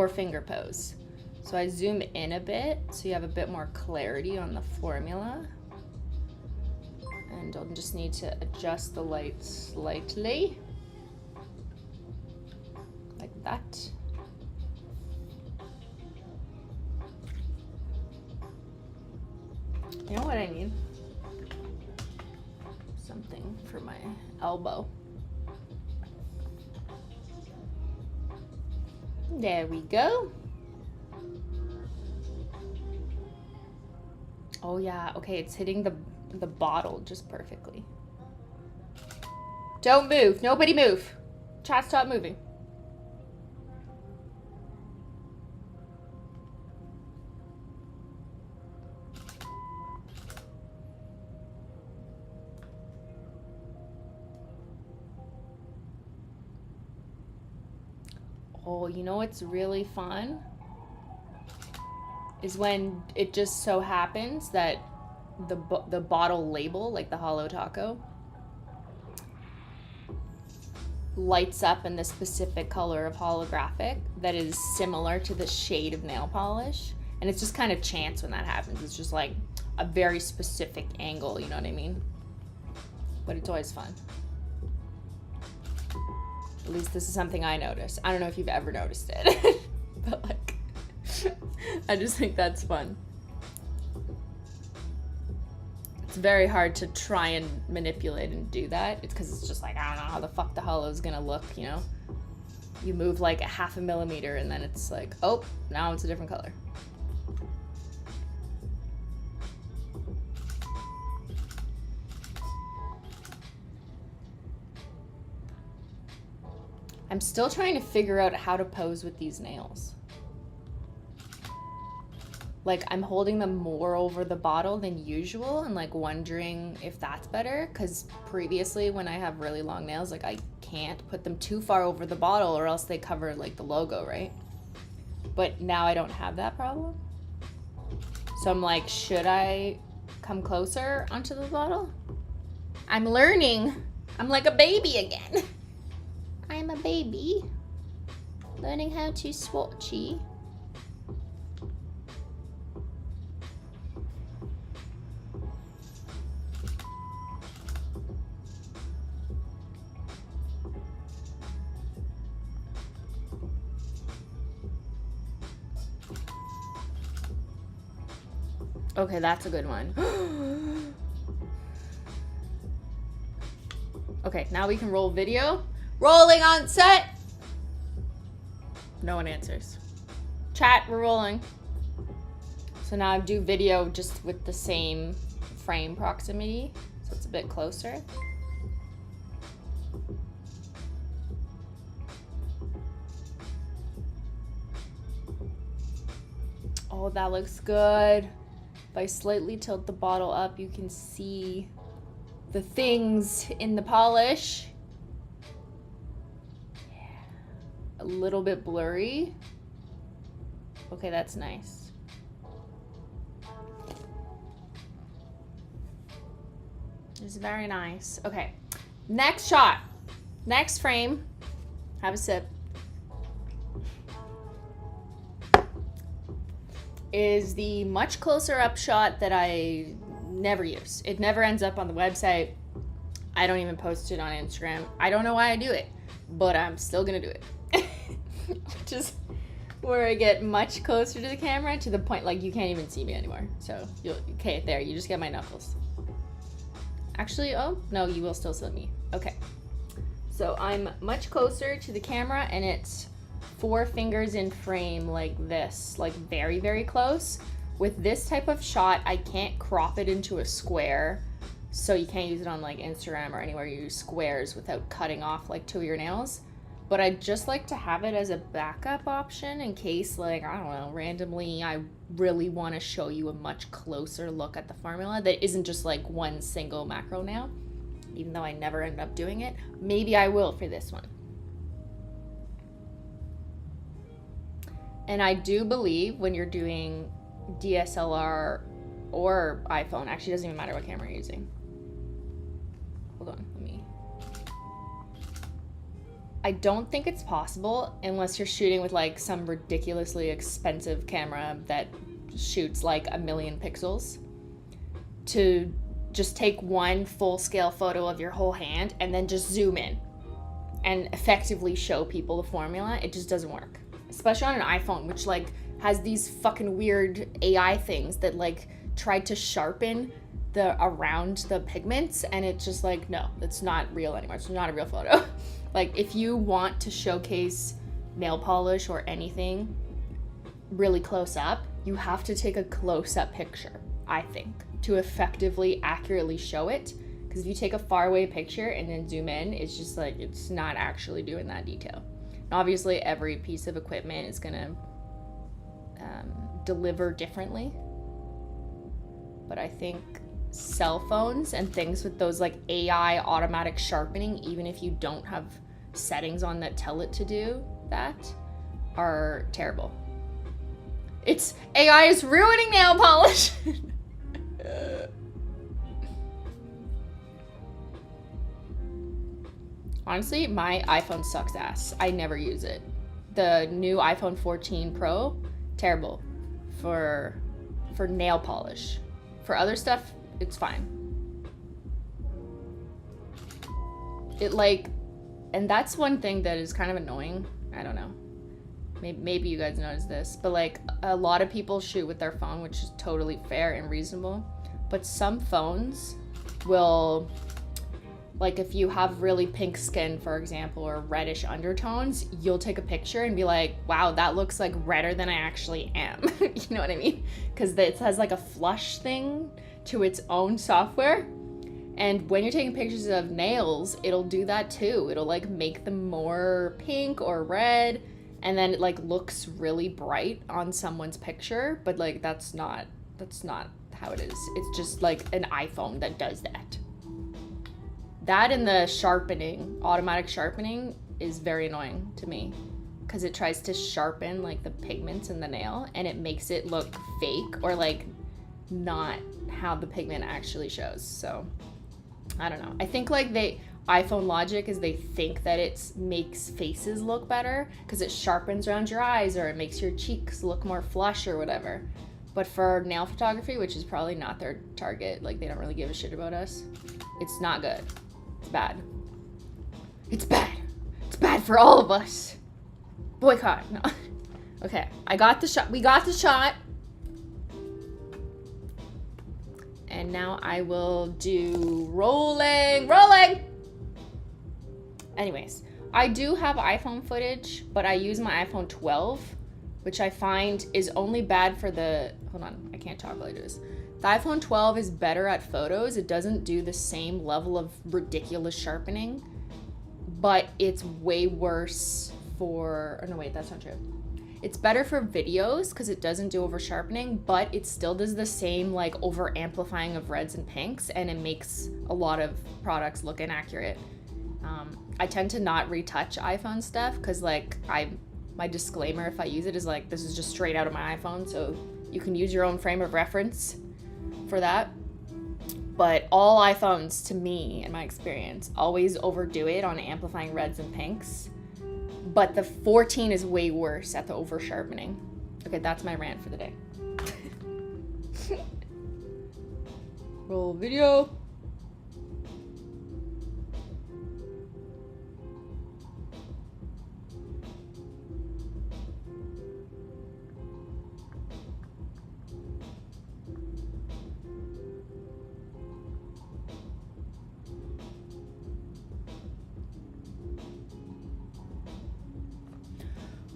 finger pose. So I zoom in a bit so you have a bit more clarity on the formula. And I'll just need to adjust the light slightly. Like that. You know what I need? Something for my elbow. There we go. Oh yeah, okay, it's hitting the bottle just perfectly. Don't move, nobody move. Chat, stop moving. Oh, you know what's really fun? Is when it just so happens that the bottle label, like the Holo Taco, lights up in the specific color of holographic that is similar to the shade of nail polish. And it's just kind of chance when that happens. It's just like a very specific angle, you know what I mean? But it's always fun. At least this is something I notice. I don't know if you've ever noticed it, but like, I just think that's fun. It's very hard to try and manipulate and do that. It's because it's just like, I don't know how the fuck the holo is gonna look, you know? You move like a 0.5 millimeter and then it's like, oh, now it's a different color. I'm still trying to figure out how to pose with these nails. Like, I'm holding them more over the bottle than usual and like wondering if that's better, because previously when I have really long nails, like I can't put them too far over the bottle or else they cover like the logo, right? But now I don't have that problem. So I'm like, should I come closer onto the bottle? I'm learning. I'm like a baby again. I'm a baby learning how to swatchy. Okay, that's a good one. Okay, now we can roll video. Rolling on set. No one answers. Chat, we're rolling. So now I do video just with the same frame proximity, so it's a bit closer. Oh, that looks good. If I slightly tilt the bottle up, you can see the things in the polish. A little bit blurry. Okay, that's nice. It's very nice. Okay, next shot. Next frame. Have a sip. Is the much closer up shot that I never use. It never ends up on the website. I don't even post it on Instagram. I don't know why I do it, but I'm still gonna do it. Which is where I get much closer to the camera to the point like you can't even see me anymore. So okay, there, you just get my knuckles. Actually, oh no, you will still see me. Okay, so I'm much closer to the camera and it's 4 fingers in frame like this, like very, very close. With this type of shot, I can't crop it into a square, so you can't use it on like Instagram or anywhere you use squares without cutting off like 2 of your nails. But I'd just like to have it as a backup option in case, like, I don't know, randomly I really want to show you a much closer look at the formula that isn't just like one single macro nail. even though I never end up doing it. Maybe I will for this one. And I do believe when you're doing DSLR or iPhone, actually doesn't even matter what camera you're using. Hold on, I don't think it's possible unless you're shooting with like some ridiculously expensive camera that shoots like 1 million pixels, to just take one full scale photo of your whole hand and then just zoom in and effectively show people the formula. It just doesn't work, especially on an iPhone, which like has these fucking weird AI things that like tried to sharpen the around the pigments, and it's just like, no, it's not real anymore. It's not a real photo. Like, if you want to showcase nail polish or anything really close up, you have to take a close-up picture, I think, to effectively, accurately show it. Because if you take a far-away picture and then zoom in, it's just like, it's not actually doing that detail. And obviously, every piece of equipment is going to deliver differently. But I think cell phones and things with those like AI automatic sharpening, even if you don't have settings on that tell it to do that, are terrible. It's AI is ruining nail polish. Honestly, my iPhone sucks ass. I never use it. The new iPhone 14 Pro, terrible for nail polish. For other stuff, it's fine. It like, and that's one thing that is kind of annoying. I don't know. Maybe you guys notice this, but like a lot of people shoot with their phone, which is totally fair and reasonable. But some phones will, like if you have really pink skin, for example, or reddish undertones, you'll take a picture and be like, wow, that looks like redder than I actually am. You know what I mean? Because it has like a flush thing to its own software. And when you're taking pictures of nails, it'll do that too. It'll like make them more pink or red, and then it like looks really bright on someone's picture, but like that's not how it is. It's just like an iPhone that does that. That and the sharpening, automatic sharpening, is very annoying to me because it tries to sharpen like the pigments in the nail and it makes it look fake or like not how the pigment actually shows. So I don't know. I think like iPhone logic is they think that it makes faces look better because it sharpens around your eyes or it makes your cheeks look more flush or whatever. But for nail photography, which is probably not their target, like they don't really give a shit about us, it's not good. It's bad. It's bad. It's bad for all of us. Boycott. No. Okay, I got the shot. We got the shot. And now I will do rolling. Anyways, I do have iPhone footage, but I use my iPhone 12, which I find is only bad for the, hold on, I can't talk while I do this. The iPhone 12 is better at photos. It doesn't do the same level of ridiculous sharpening, but it's way worse for, oh no wait, that's not true. It's better for videos because it doesn't do over sharpening, but it still does the same like over amplifying of reds and pinks, and it makes a lot of products look inaccurate. I tend to not retouch iPhone stuff because like my disclaimer if I use it is like, this is just straight out of my iPhone, so you can use your own frame of reference for that. But all iPhones, to me, in my experience, always overdo it on amplifying reds and pinks. But the 14 is way worse at the over sharpening. Okay, that's my rant for the day. Roll video.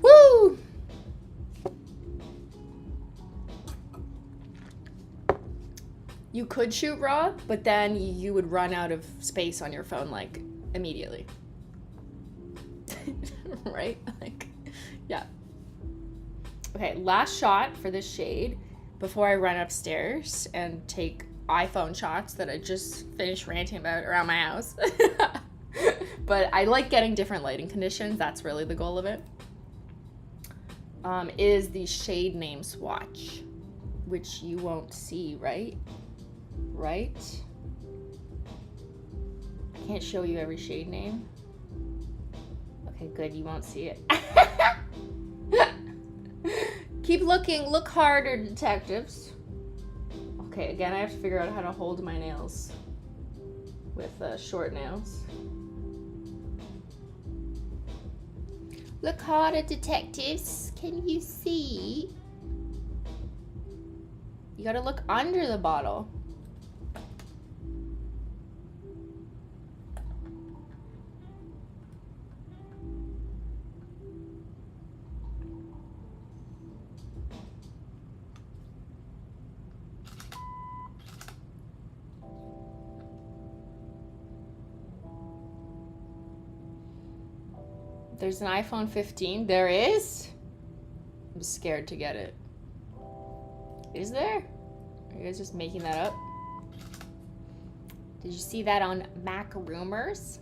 Woo! You could shoot RAW, but then you would run out of space on your phone like immediately. Right? Like, yeah. Okay, last shot for this shade before I run upstairs and take iPhone shots that I just finished ranting about around my house. But I like getting different lighting conditions. That's really the goal of it. Is the shade name swatch, which you won't see, right? Right? I can't show you every shade name. Okay, good, you won't see it. Keep looking, look harder, detectives. Okay, again, I have to figure out how to hold my nails with short nails. Look harder, detectives. Can you see? You gotta look under the bottle. There's an iPhone 15. There is? I'm scared to get it. Is there? Are you guys just making that up? Did you see that on Mac Rumors?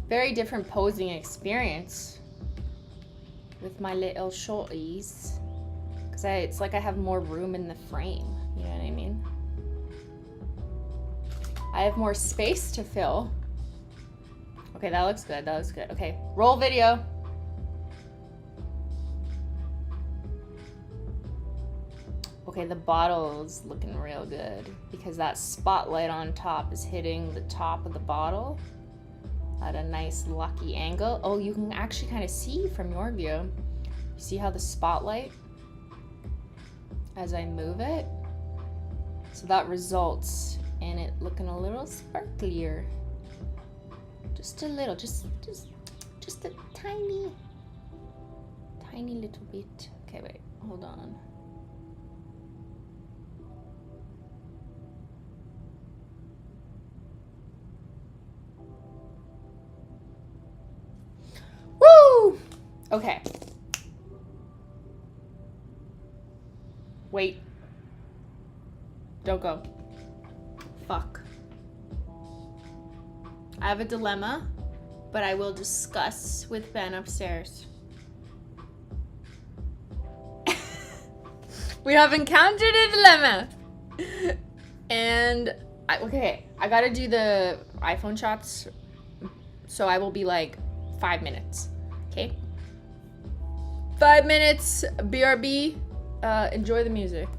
Very different posing experience with my little shorties. Because it's like I have more room in the frame. You know what I mean? I have more space to fill. Okay, that looks good. That looks good. Okay, roll video. Okay, the bottle's looking real good because that spotlight on top is hitting the top of the bottle at a nice lucky angle. Oh, you can actually kind of see from your view. You see how the spotlight, as I move it, so that results in it looking a little sparklier. Just a little, just a tiny little bit. Okay, wait, hold on. Woo! Okay. Wait. Don't go. Fuck. I have a dilemma, but I will discuss with Ben upstairs. We have encountered a dilemma. And, okay, I gotta do the iPhone shots, so I will be like 5 minutes, okay? 5 minutes, BRB, enjoy the music.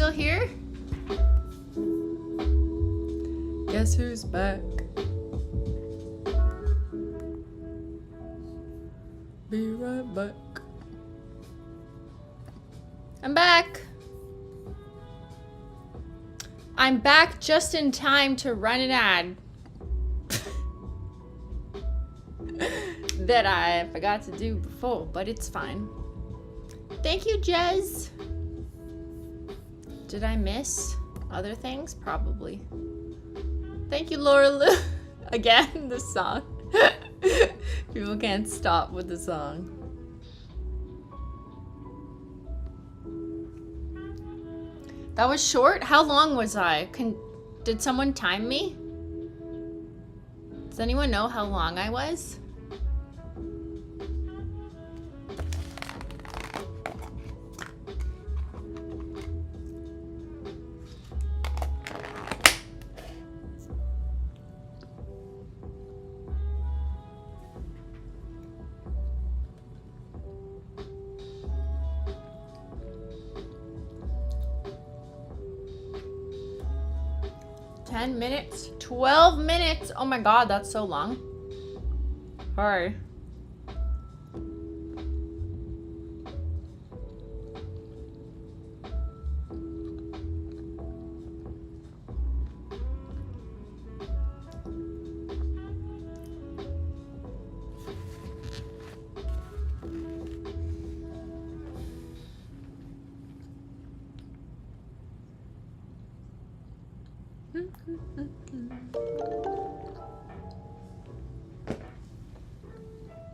still here? Guess who's back? Be right back. I'm back. I'm back just in time to run an ad that I forgot to do before, but it's fine. Thank you, Jez. Did I miss other things? Probably. Thank you, Laura Lou. Again, the song. People can't stop with the song. That was short? How long was I? Did someone time me? Does anyone know how long I was? Minutes, 12 minutes. Oh my god, that's so long. Sorry.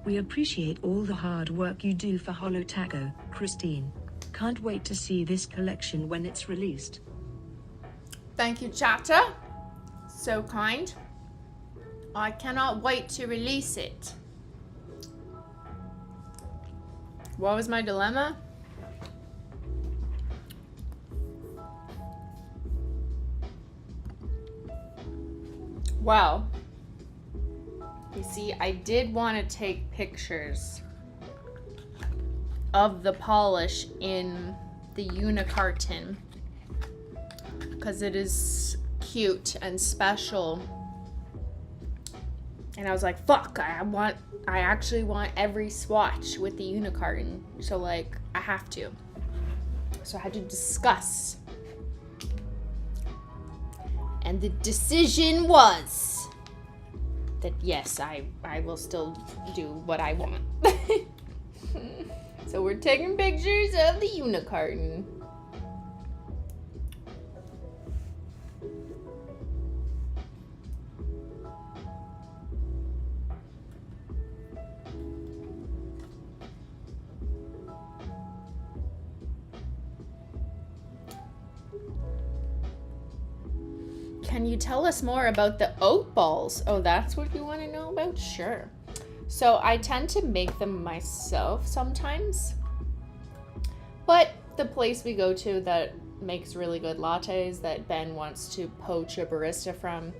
We appreciate all the hard work you do for Holo Taco, Christine. Can't wait to see this collection when it's released. Thank you, Chatter. So kind. I cannot wait to release it. What was my dilemma? Wow. You see, I did want to take pictures of the polish in the unicarton because it is cute and special. And I was like, fuck, I actually want every swatch with the unicarton. So like, I have to. So I had to discuss. And the decision was that yes, I will still do what I want. So we're taking pictures of the unicarton. Can you tell us more about the oat balls? Oh, that's what you want to know about? Sure. So I tend to make them myself sometimes. But the place we go to that makes really good lattes that Ben wants to poach a barista from,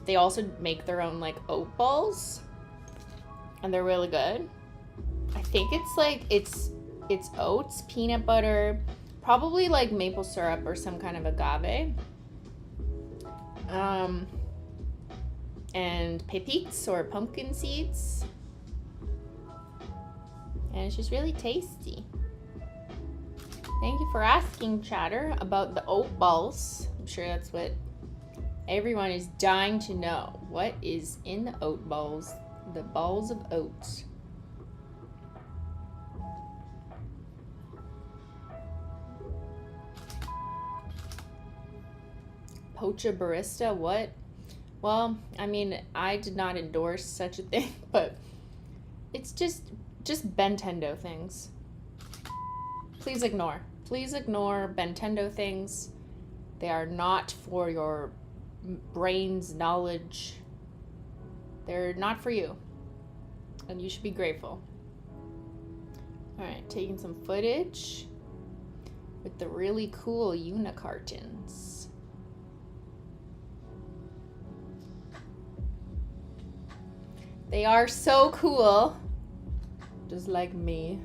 they also make their own like oat balls. And they're really good. I think it's like, it's oats, peanut butter, probably like maple syrup or some kind of agave. And pépites or pumpkin seeds. And it's just really tasty. Thank you for asking, Chatter, about the oat balls. I'm sure that's what everyone is dying to know. What is in the oat balls? The balls of oats. Poach a barista? What? Well, I mean, I did not endorse such a thing, but it's just Bentendo things. Please ignore. Please ignore Bentendo things. They are not for your brain's knowledge. They're not for you. And you should be grateful. Alright, taking some footage with the really cool unicartons. They are so cool. Just like me.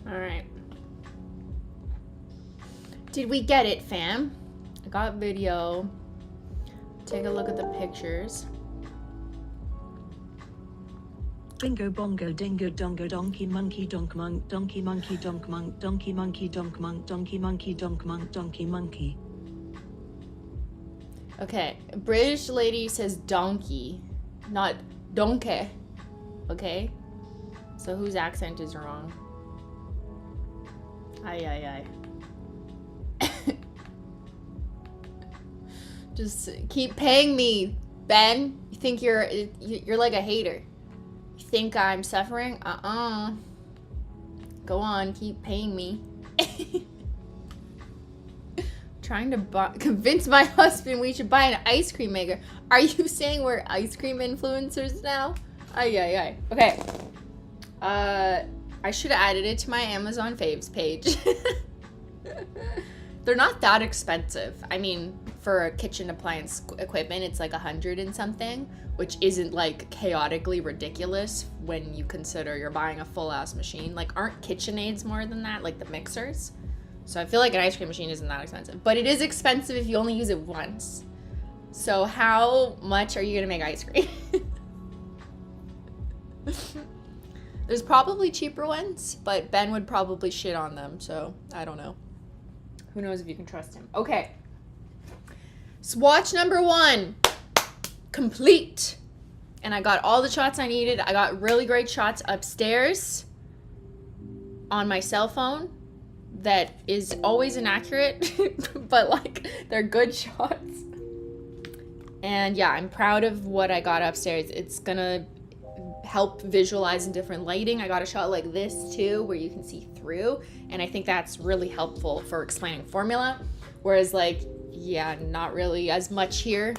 Alright. Did we get it, fam? I got video. Take a look at the pictures. Bingo bongo dingo dongo donkey monkey donk monk donkey monkey donk monk donkey monkey donk monk donkey monkey donk monk donkey monkey. Okay, British lady says donkey, not donkey. Okay? So whose accent is wrong? Aye. Just keep paying me, Ben. You think you're like a hater. You think I'm suffering? Go on, keep paying me. Trying to convince my husband we should buy an ice cream maker. Are you saying we're ice cream influencers now? Aye. Okay. I should have added it to my Amazon faves page. They're not that expensive. I mean, for a kitchen appliance equipment, it's like 100 and something, which isn't like chaotically ridiculous when you consider you're buying a full ass machine. Like, aren't KitchenAids more than that? Like the mixers? So I feel like an ice cream machine isn't that expensive, but it is expensive if you only use it once. So how much are you gonna make ice cream? There's probably cheaper ones, but Ben would probably shit on them, so I don't know. Who knows if you can trust him. Okay. Swatch number 1. Complete. And I got all the shots I needed. I got really great shots upstairs on my cell phone that is always inaccurate, but like they're good shots. And yeah, I'm proud of what I got upstairs. It's gonna help visualize in different lighting. I got a shot like this too, where you can see through, and I think that's really helpful for explaining formula. Whereas like, yeah, not really as much here.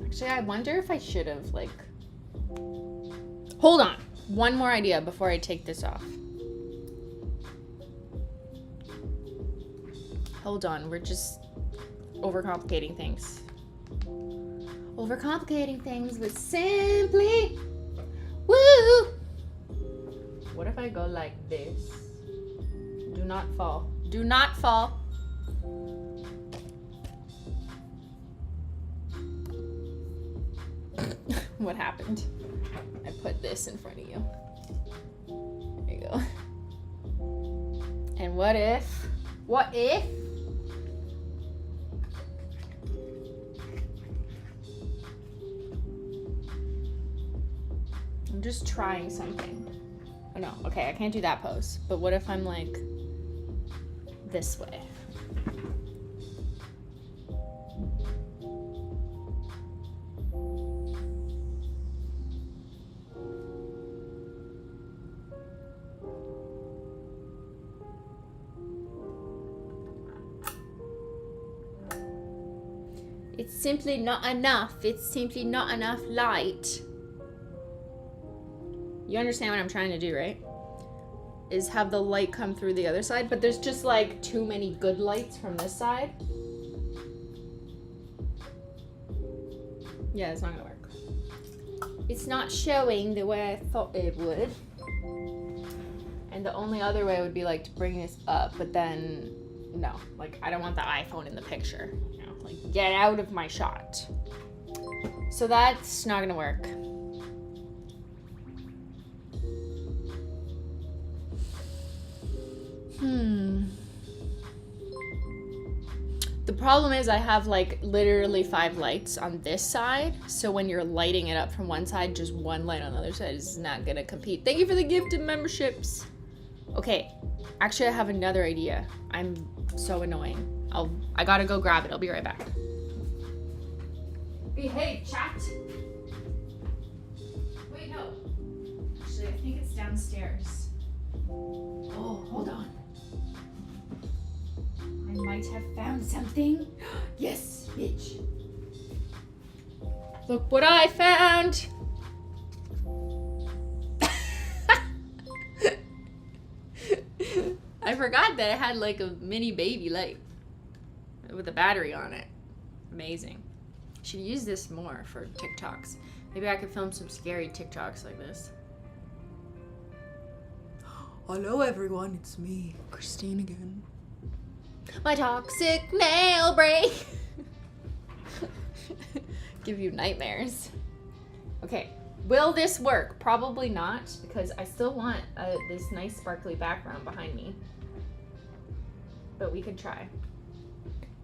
Actually, I wonder if I should have like, hold on, one more idea before I take this off. Hold on, we're just overcomplicating things. Overcomplicating things with simply woo. What if I go like this? Do not fall. Do not fall. What happened? I put this in front of you. There you go. And what if? I'm just trying something. Oh no, okay, I can't do that pose. But what if I'm like this way? It's simply not enough. It's simply not enough light. You understand what I'm trying to do, right? Is have the light come through the other side, but there's just like too many good lights from this side. Yeah, it's not gonna work. It's not showing the way I thought it would. And the only other way would be like to bring this up, but then no, like I don't want the iPhone in the picture. You know, like get out of my shot. So that's not gonna work. The problem is I have like literally 5 lights on this side. So when you're lighting it up from one side, just one light on the other side is not gonna compete. Thank you for the gift of memberships. Okay, actually I have another idea. I'm so annoying. I gotta go grab it. I'll be right back. Behave, chat. Wait, no. Actually, I think it's downstairs. Oh, hold on. I might have found something. Yes, bitch. Look what I found. I forgot that it had like a mini baby light with a battery on it. Amazing. Should use this more for TikToks. Maybe I could film some scary TikToks like this. Hello everyone, it's me, Christine again. My toxic nail break. Give you nightmares. Okay, will this work? Probably not, because I still want this nice sparkly background behind me. But we could try.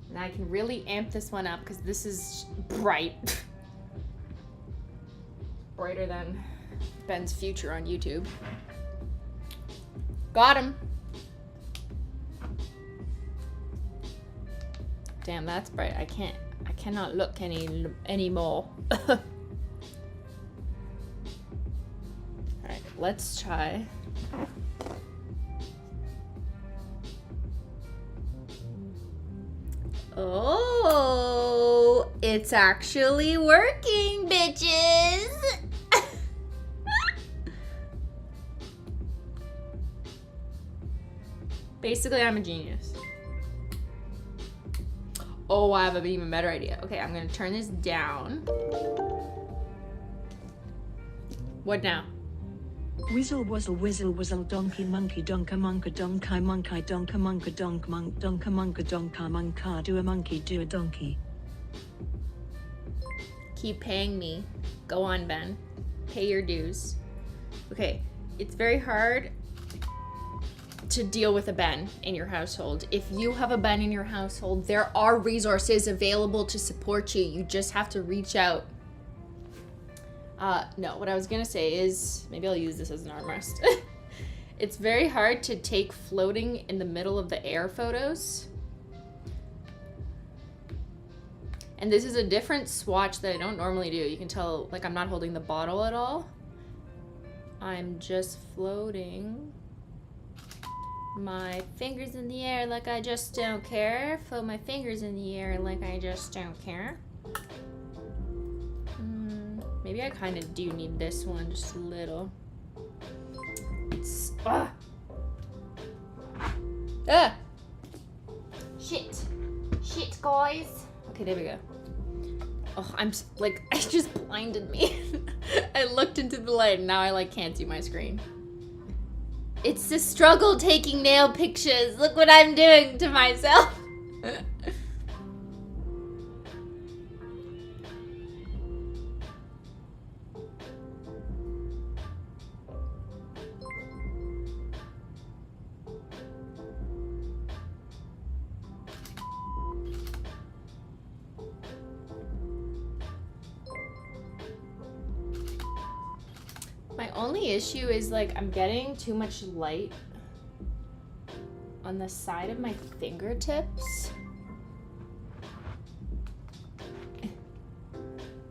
And I can really amp this one up because this is bright. Brighter than Ben's future on YouTube. Got him. Damn, that's bright. I cannot look anymore. Alright, let's try. Oh, it's actually working, bitches. Basically, I'm a genius. Oh, I have an even better idea. Okay, I'm gonna turn this down. What now? Whizzle wuzzle whizzle whizzle donkey monkey donka monka donkai monkai donka monka donk monk donka monka donka monka do a monkey do a donkey. Keep paying me. Go on, Ben. Pay your dues. Okay, it's very hard to deal with a Ben in your household. If you have a Ben in your household, there are resources available to support you. You just have to reach out. No, what I was gonna say is, maybe I'll use this as an armrest. It's very hard to take floating in the middle of the air photos. And this is a different swatch that I don't normally do. You can tell, like, I'm not holding the bottle at all. I'm just floating my fingers in the air like I just don't care. Float my fingers in the air like I just don't care. Maybe I kind of do need this one just a little. It's, Shit, guys. Okay, there we go. Oh, I'm like, it just blinded me. I looked into the light and now I like can't see my screen. It's a struggle taking nail pictures. Look what I'm doing to myself. My only issue is, like, I'm getting too much light on the side of my fingertips.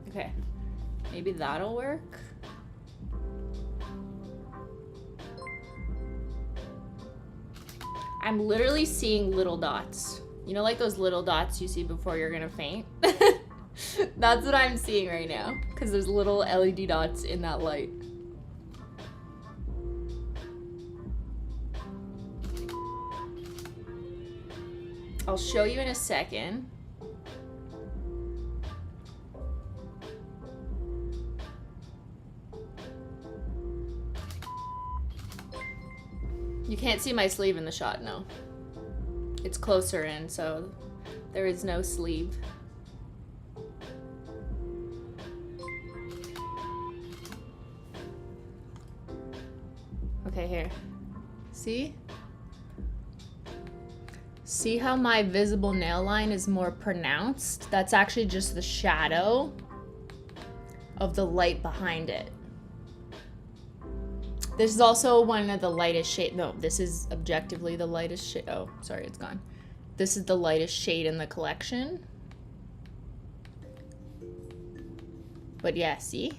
Okay, maybe that'll work. I'm literally seeing little dots. You know, like those little dots you see before you're gonna faint? That's what I'm seeing right now, because there's little LED dots in that light. I'll show you in a second. You can't see my sleeve in the shot, no. It's closer in, so there is no sleeve. Okay, here. See? See how my visible nail line is more pronounced? That's actually just the shadow of the light behind it. This is also one of the lightest shade. No, this is objectively the lightest shade. Oh, sorry, it's gone. This is the lightest shade in the collection. But yeah, see?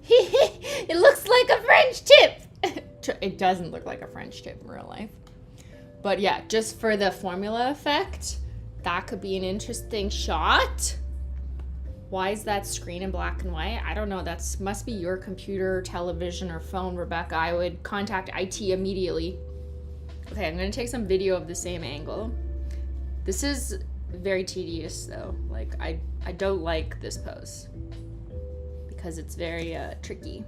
It looks like a French tip. It doesn't look like a French tip in real life. But yeah, just for the formula effect, that could be an interesting shot. Why is that screen in black and white? I don't know. That must be your computer, television, or phone, Rebecca. I would contact IT immediately. Okay, I'm gonna take some video of the same angle. This is very tedious though. Like, I don't like this pose because it's very tricky.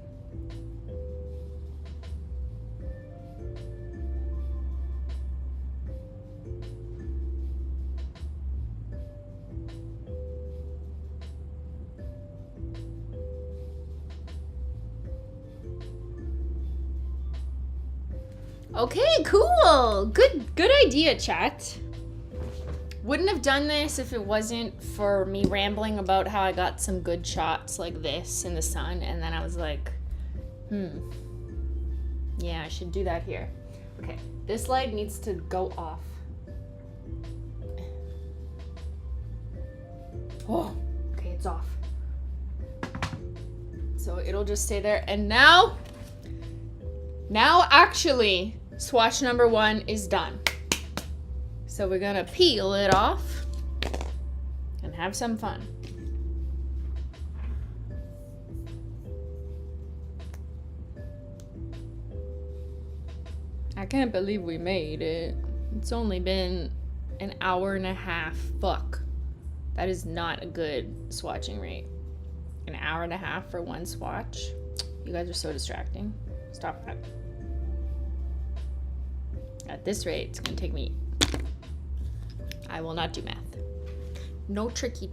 Okay, cool. Good idea, chat. Wouldn't have done this if it wasn't for me rambling about how I got some good shots like this in the sun, and then I was like, yeah, I should do that here. Okay, this light needs to go off. Oh, okay, it's off. So it'll just stay there. And now actually, swatch number 1 is done. So we're gonna peel it off and have some fun. I can't believe we made it. It's only been an hour and a half. Fuck. That is not a good swatching rate. An hour and a half for one swatch. You guys are so distracting. Stop that. At this rate, it's gonna take me... I will not do math. No tricky.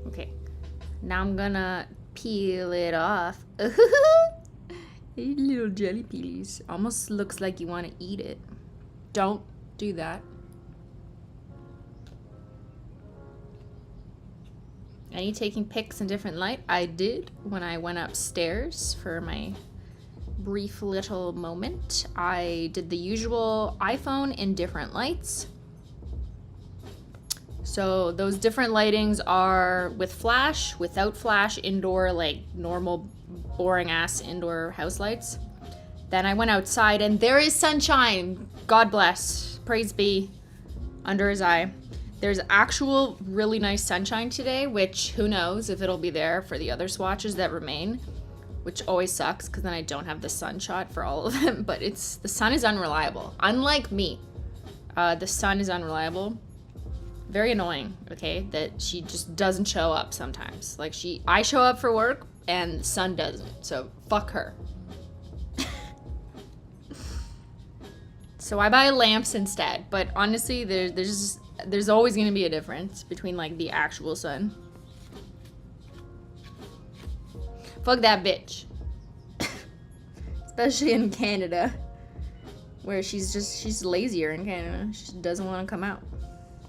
Okay. Now I'm gonna peel it off. Hey, little jelly peelies. Almost looks like you want to eat it. Don't do that. Any taking pics in different light? I did when I went upstairs for my brief little moment. I did the usual iPhone in different lights. So those different lightings are with flash, without flash, indoor, like normal boring ass indoor house lights. Then I went outside and there is sunshine. God bless. Praise be under his eye. There's actual really nice sunshine today, which who knows if it'll be there for the other swatches that remain, which always sucks because then I don't have the sun shot for all of them. But the sun is unreliable. Unlike me, the sun is unreliable. Very annoying, okay, that she just doesn't show up sometimes. Like I show up for work and the sun doesn't, so fuck her. So I buy lamps instead, but honestly, there's always gonna be a difference between like the actual sun. Fuck that bitch. Especially in Canada, where she's lazier in Canada. She doesn't want to come out.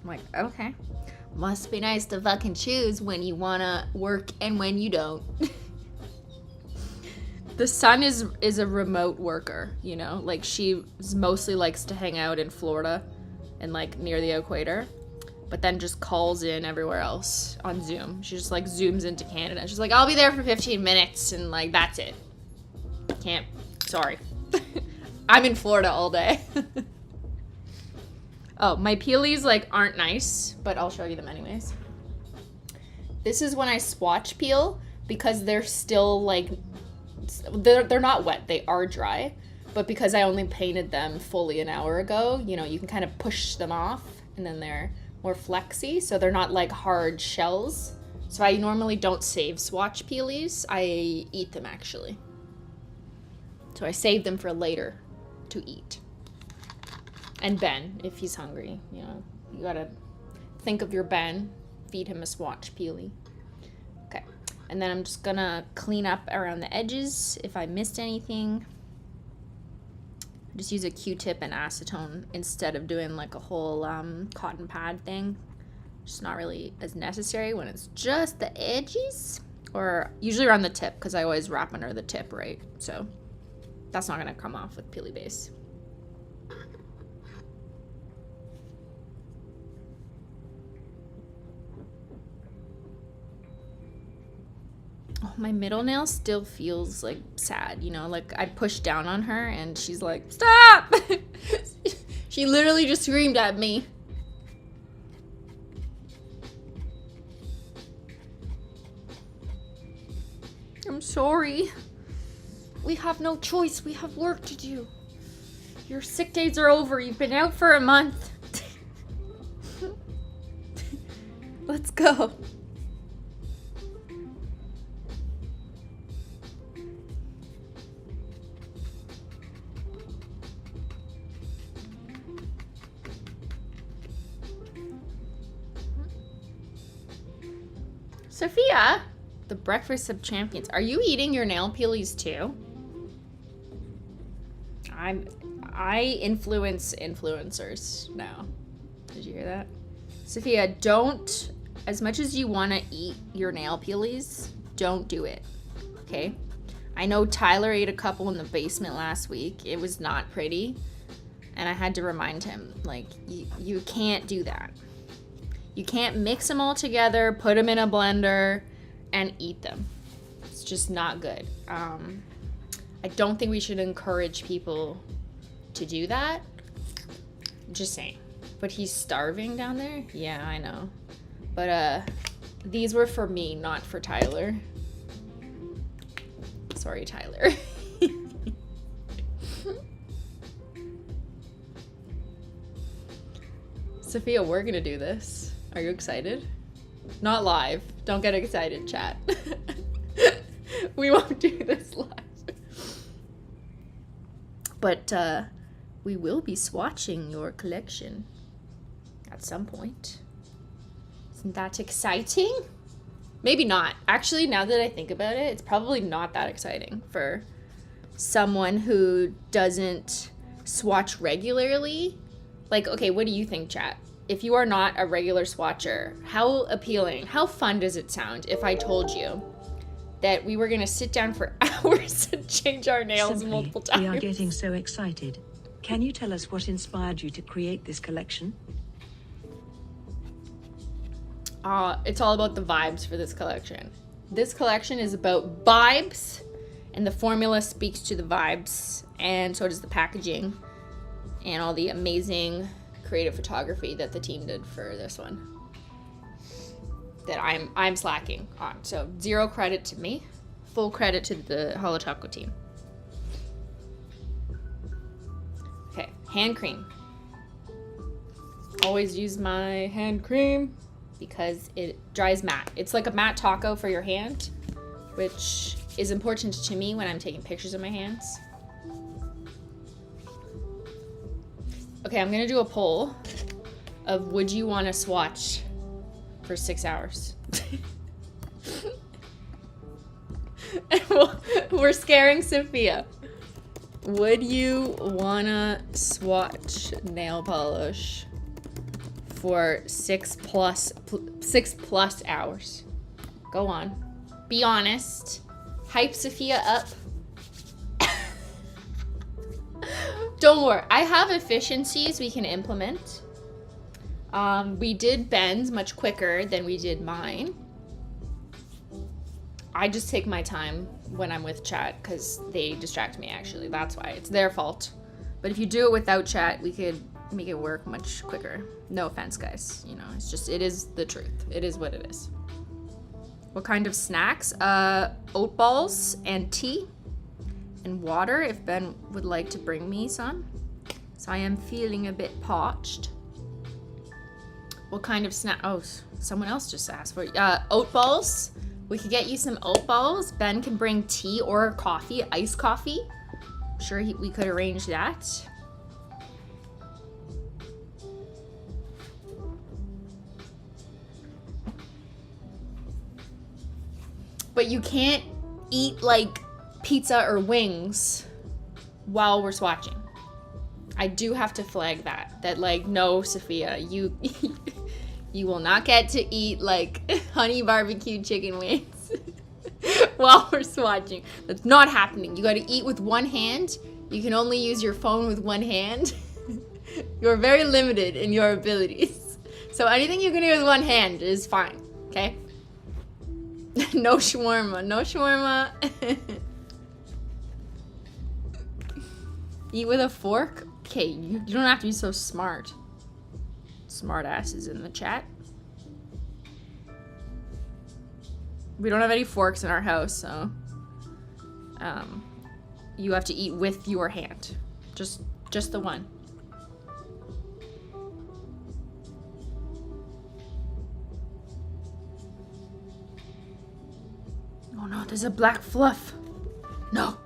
I'm like, okay. Must be nice to fucking choose when you wanna work and when you don't. The sun is a remote worker, you know? Like she mostly likes to hang out in Florida and like near the equator, but then just calls in everywhere else on Zoom. She just like zooms into Canada. She's like, I'll be there for 15 minutes and like, that's it. Can't, sorry. I'm in Florida all day. Oh, my peelies like aren't nice, but I'll show you them anyways. This is when I swatch peel because they're still like, they're not wet, they are dry, but because I only painted them fully an hour ago, you know, you can kind of push them off and then they're more flexy, so they're not like hard shells. So I normally don't save swatch peelies, I eat them actually. So I save them for later to eat. And Ben, if he's hungry, you know, you gotta think of your Ben, feed him a swatch peely. Okay, and then I'm just gonna clean up around the edges if I missed anything. Just use a Q-tip and acetone instead of doing like a whole cotton pad thing. Just not really as necessary when it's just the edges, or usually around the tip because I always wrap under the tip, right? So that's not gonna come off with peely base. Oh, my middle nail still feels like sad, you know, like I pushed down on her and she's like, stop! She literally just screamed at me. I'm sorry. We have no choice. We have work to do. Your sick days are over. You've been out for a month. Let's go. Sophia, the breakfast of champions. Are you eating your nail peelies too? I influence influencers now. Did you hear that? Sophia, don't, as much as you want to eat your nail peelies, don't do it. Okay? I know Tyler ate a couple in the basement last week. It was not pretty. And I had to remind him, like, you can't do that. You can't mix them all together, put them in a blender, and eat them. It's just not good. I don't think we should encourage people to do that. Just saying. But he's starving down there? Yeah, I know. But these were for me, not for Tyler. Sorry, Tyler. Sophia, we're gonna do this. Are you excited? Not live. Don't get excited, chat. We won't do this live. But we will be swatching your collection at some point. Isn't that exciting? Maybe not. Actually, now that I think about it, it's probably not that exciting for someone who doesn't swatch regularly. Like, okay, what do you think, chat? If you are not a regular swatcher, how appealing, how fun does it sound if I told you that we were gonna sit down for hours and change our nails Simply, multiple times? we are getting so excited. Can you tell us what inspired you to create this collection? It's all about the vibes for this collection. This collection is about vibes, and the formula speaks to the vibes, and so does the packaging and all the amazing creative photography that the team did for this one that I'm slacking on. So 0 credit to me, full credit to the Holo Taco team. Okay, hand cream. Always use my hand cream because it dries matte. It's like a matte taco for your hand, which is important to me when I'm taking pictures of my hands. Okay, I'm gonna do a poll of would you want to swatch for 6 hours? We're scaring Sophia. Would you wanna swatch nail polish for 6 plus hours? Go on. Be honest. Hype Sophia up. Don't worry. I have efficiencies we can implement. We did Beyyyn's much quicker than we did mine. I just take my time when I'm with chat because they distract me, actually. That's why. It's their fault. But if you do it without chat, we could make it work much quicker. No offense, guys. You know, it's just, it is the truth. It is what it is. What kind of snacks? Oat balls and tea and water if Ben would like to bring me some. So I am feeling a bit parched. What kind of snack? Oh, someone else just asked for oat balls. We could get you some oat balls. Ben can bring tea or coffee, iced coffee. I'm sure we could arrange that. But you can't eat like pizza or wings while we're swatching. I do have to flag that like, no, Sophia, you you will not get to eat like honey barbecue chicken wings while we're swatching. That's not happening. You got to eat with one hand. You can only use your phone with one hand. You're very limited in your abilities. So anything you can do with one hand is fine, okay? No shawarma, no shawarma. Eat with a fork? Okay, you don't have to be so smart. Smart asses in the chat. We don't have any forks in our house, so you have to eat with your hand. Just the one. Oh no, there's a black fluff. No.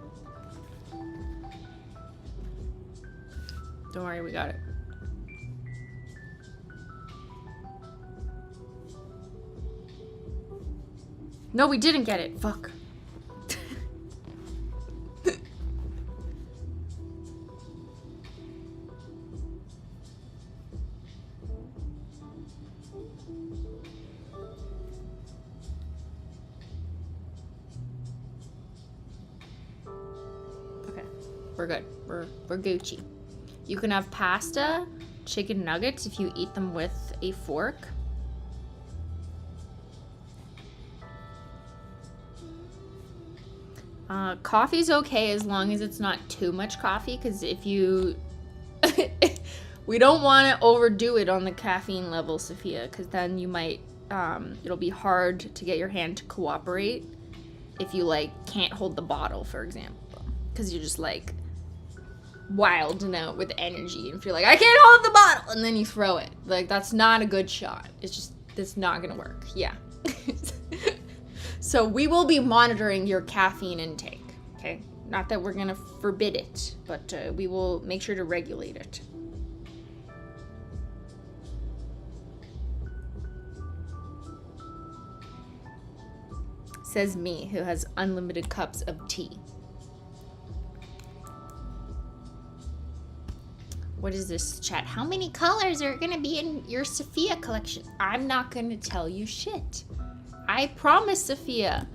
Don't worry, we got it. No, we didn't get it. Fuck. we're good. We're Gucci. You can have pasta, chicken nuggets if you eat them with a fork. Coffee's okay as long as it's not too much coffee, because if you... we don't want to overdo it on the caffeine level, Sophia, because then you might... it'll be hard to get your hand to cooperate if you, like, can't hold the bottle, for example. Because you're just, like, wilding out with energy. And if you're like, I can't hold the bottle! And then you throw it. Like, that's not a good shot. It's not gonna work. Yeah. So we will be monitoring your caffeine intake, okay? Not that we're gonna forbid it, but we will make sure to regulate it. Says me, who has unlimited cups of tea. What is this, chat? How many colors are gonna be in your Sophia collection? I'm not gonna tell you shit. I promise, Sophia.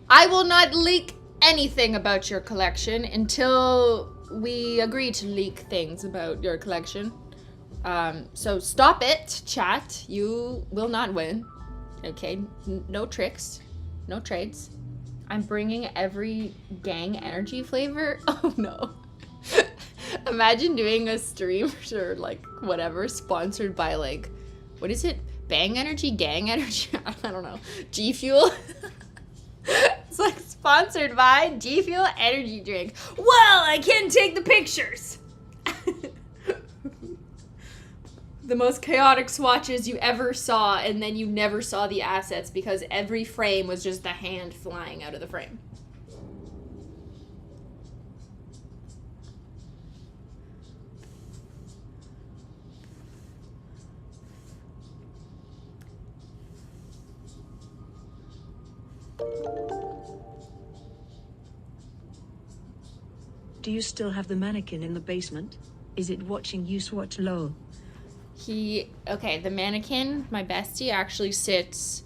I will not leak anything about your collection until we agree to leak things about your collection. So stop it, chat. You will not win. Okay? No tricks. No trades. I'm bringing every gang energy flavor. Oh no. Imagine doing a stream or like whatever sponsored by like, what is it? Bang Energy? Gang Energy? I don't know. G Fuel? It's like sponsored by G Fuel Energy Drink. Well, I can take the pictures. The most chaotic swatches you ever saw, and then you never saw the assets because every frame was just the hand flying out of the frame. Do you still have the mannequin in the basement? Is it watching you swatch lol? Okay, the mannequin, my bestie, actually sits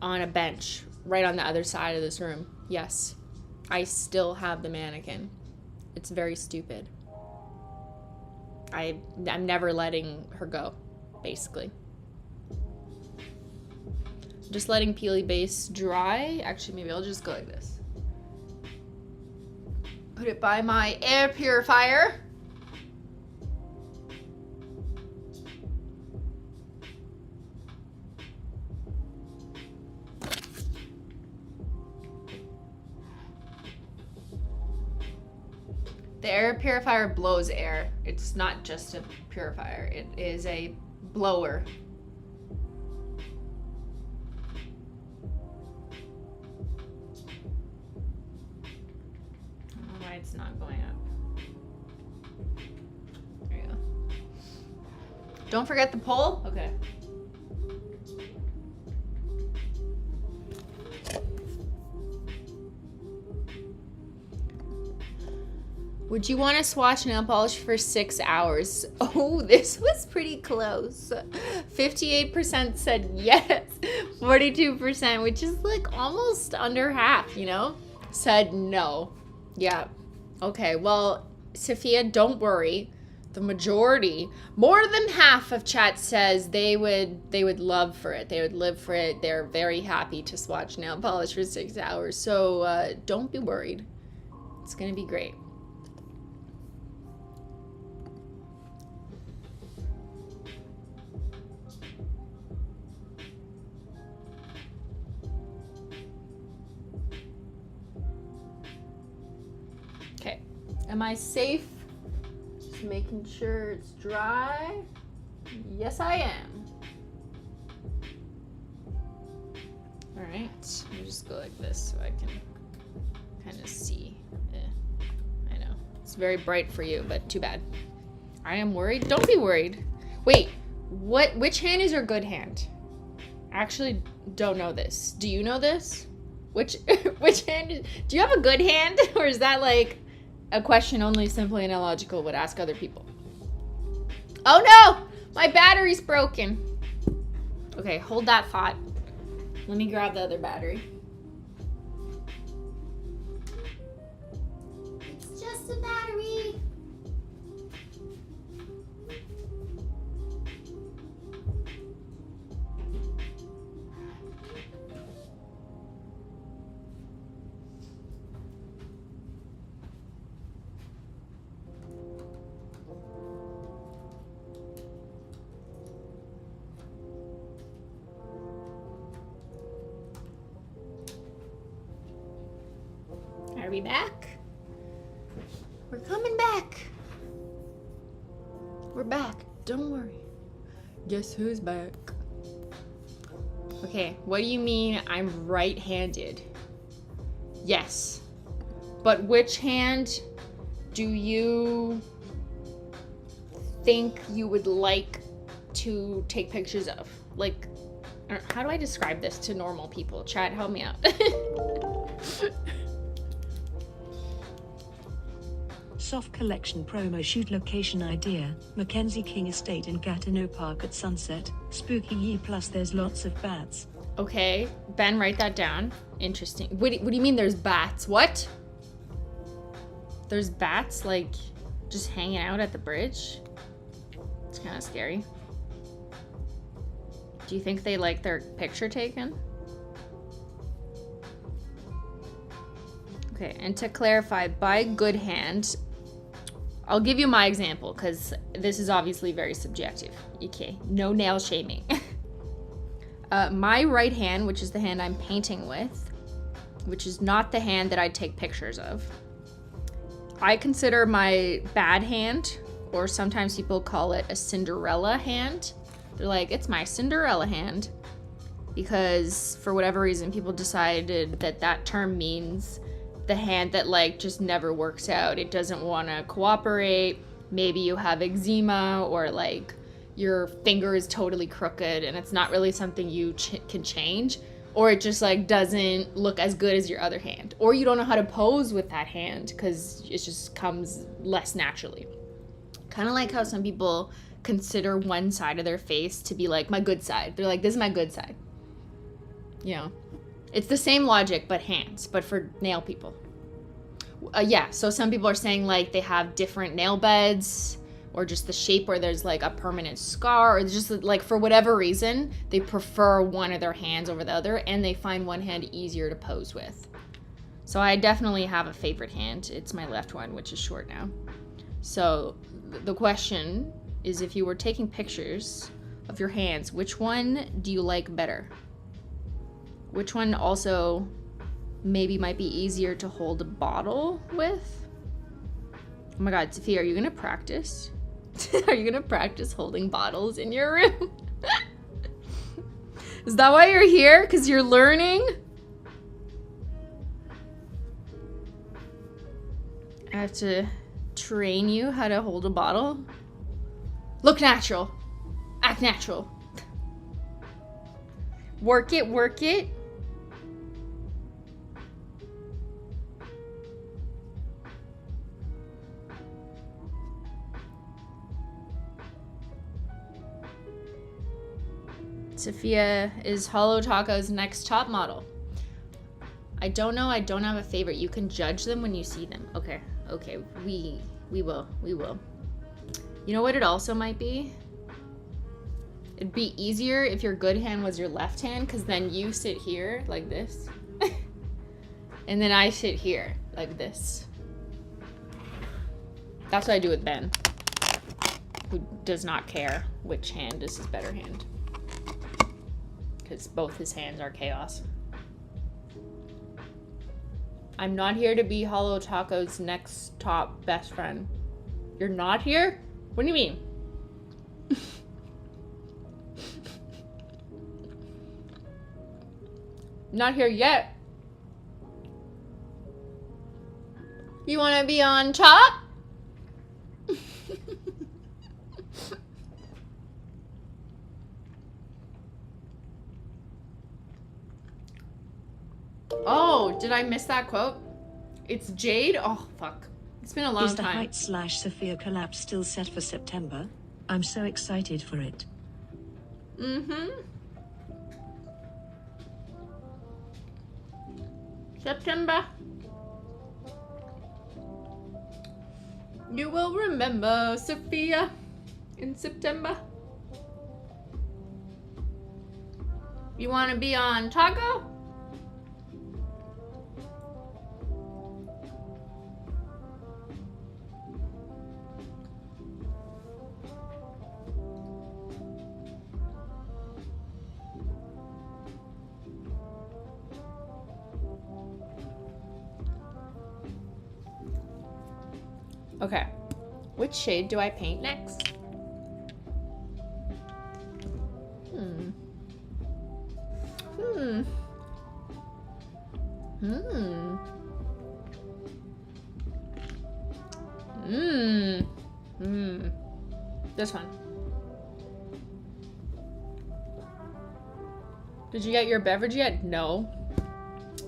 on a bench right on the other side of this room. Yes, I still have the mannequin. It's very stupid. I'm never letting her go, basically. Just letting Peely Base dry. Actually, maybe I'll just go like this. Put it by my air purifier. The air purifier blows air. It's not just a purifier. It is a blower. I don't know why it's not going up. There you go. Don't forget the poll. Okay. Would you want to swatch nail polish for 6 hours? Oh, this was pretty close. 58% said yes. 42%, which is like almost under half, you know, said no. Yeah. Okay, well, Sophia, don't worry. The majority, more than half of chat says they would love for it. They would live for it. They're very happy to swatch nail polish for 6 hours. So don't be worried. It's going to be great. Okay, am I safe? Just making sure it's dry. Yes, I am. All right, let me just go like this so I can kind of see. I know, it's very bright for you, but too bad. I am worried. Don't be worried. Wait, which hand is your good hand? I actually don't know this. Do you know this? Which hand do you have a good hand? Or is that like a question only Simply and Illogical would ask other people? Oh no! My battery's broken. Okay, hold that thought. Let me grab the other battery. It's just a battery. Are we back? We're coming back. We're back. Don't worry. Guess who's back? Okay, what do you mean I'm right-handed? Yes. But which hand do you think you would like to take pictures of? Like, how do I describe this to normal people? Chat, help me out. Soft collection promo shoot location idea, Mackenzie King Estate in Gatineau Park at sunset, spooky ye plus there's lots of bats. Okay, Ben, write that down. Interesting. What do you mean there's bats? What? There's bats, like, just hanging out at the bridge? It's kind of scary. Do you think they like their picture taken? Okay, and to clarify, by good hand, I'll give you my example because this is obviously very subjective. Okay, no nail shaming. My right hand, which is the hand I'm painting with, which is not the hand that I take pictures of, I consider my bad hand, or sometimes people call it a Cinderella hand. They're like, it's my Cinderella hand, because for whatever reason, people decided that that term means the hand that like just never works out. It doesn't want to cooperate. Maybe you have eczema, or like your finger is totally crooked and it's not really something you can change, or it just like doesn't look as good as your other hand, or you don't know how to pose with that hand because it just comes less naturally. Kind of like how some people consider one side of their face to be like my good side. They're like, this is my good side. You know, it's the same logic, but hands, but for nail people. Yeah, so some people are saying like they have different nail beds, or just the shape where there's like a permanent scar, or just like for whatever reason, they prefer one of their hands over the other, and they find one hand easier to pose with. So I definitely have a favorite hand. It's my left one, which is short now. So the question is, if you were taking pictures of your hands, which one do you like better? Which one also maybe might be easier to hold a bottle with? Oh my God, Sophia, are you gonna practice? Are you gonna practice holding bottles in your room? Is that why you're here? Because you're learning? I have to train you how to hold a bottle. Look natural. Act natural. Work it, work it. Sophia is Holo Taco's next top model. I don't know. I don't have a favorite. You can judge them when you see them. Okay. Okay. We will. We will. You know what it also might be? It'd be easier if your good hand was your left hand, because then you sit here like this. And then I sit here like this. That's what I do with Ben, who does not care which hand is his better hand, because both his hands are chaos. I'm not here to be Holo Taco's next top best friend. You're not here? What do you mean? Not here yet. You want to be on top? Oh, did I miss that quote? It's Jade? Oh, fuck. It's been a long time. Is the Heights/Sophia collab still set for September? I'm so excited for it. Mm-hmm. September. You will remember Sophia in September. You want to be on Taco? Okay. Which shade do I paint next? This one. Did you get your beverage yet? No.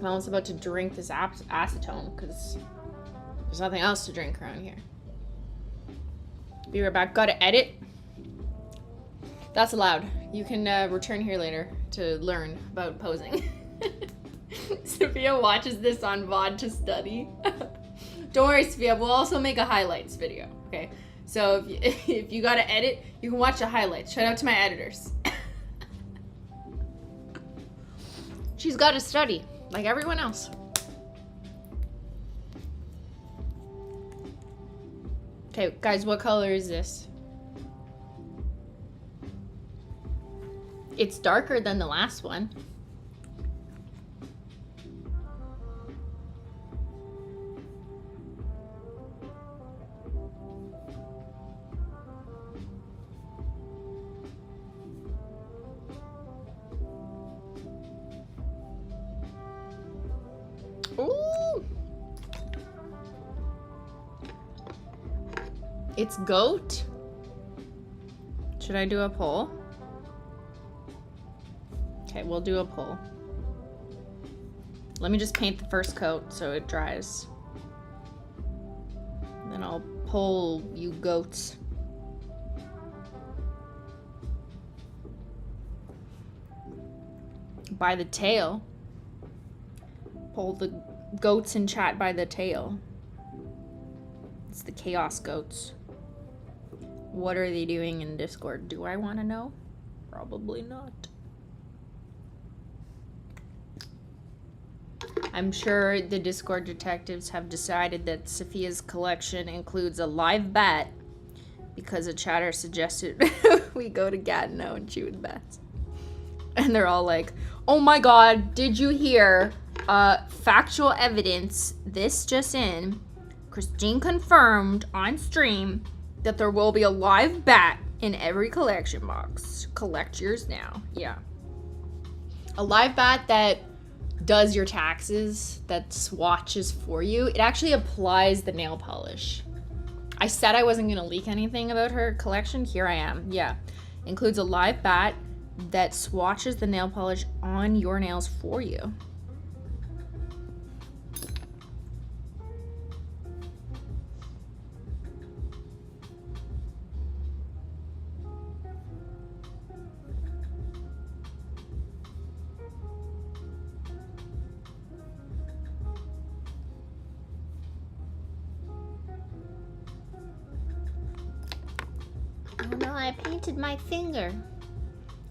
Mom's about to drink this acetone because there's nothing else to drink around here. Be right back. Gotta edit. That's allowed. You can return here later to learn about posing. Sophia watches this on VOD to study. Don't worry, Sophia. We'll also make a highlights video. Okay. So if you gotta edit, you can watch the highlights. Shout out to my editors. She's gotta study, like everyone else. Okay, guys, what color is this? It's darker than the last one. Ooh. It's goat. Should I do a poll? Okay, we'll do a poll. Let me just paint the first coat so it dries. Then I'll poll you goats. By the tail. Pull the goats in chat by the tail. It's the chaos goats. What are they doing in Discord? Do I want to know? Probably not. I'm sure the Discord detectives have decided that Sophia's collection includes a live bat because a chatter suggested we go to Gatineau and shoot with bats. And they're all like, oh my god, did you hear? Factual evidence, this just in. Christine confirmed on stream that there will be a live bat in every collection box. Collect yours now. Yeah. A live bat that does your taxes, that swatches for you. It actually applies the nail polish. I said I wasn't gonna leak anything about her collection. Here I am. Yeah. Includes a live bat that swatches the nail polish on your nails for you. Oh no, I painted my finger.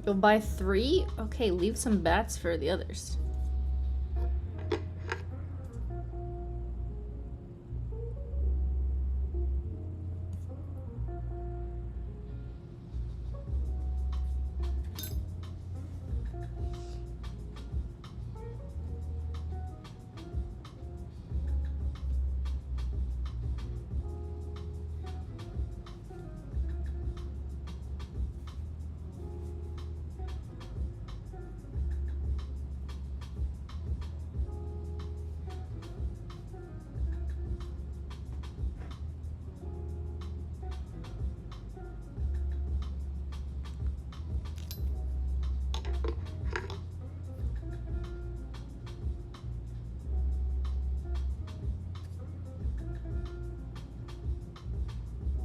You'll buy 3? Okay, leave some bats for the others.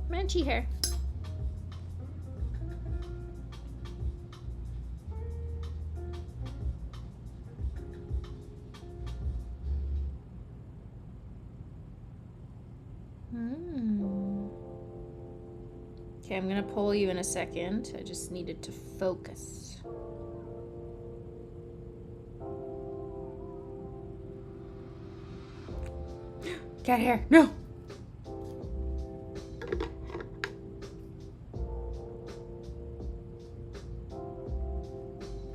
Menchie hair. Okay, I'm gonna pull you in a second. I just needed to focus. Cat hair, no!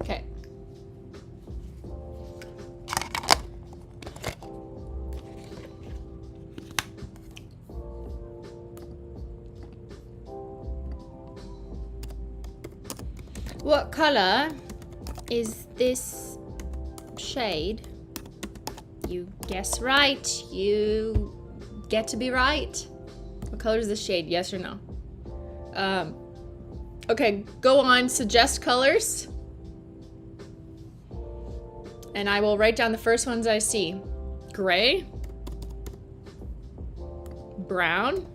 Okay. What color is this shade? You guess right. You get to be right. What color is this shade? Yes or no? Okay, go on, suggest colors. And I will write down the first ones I see. Gray. Brown.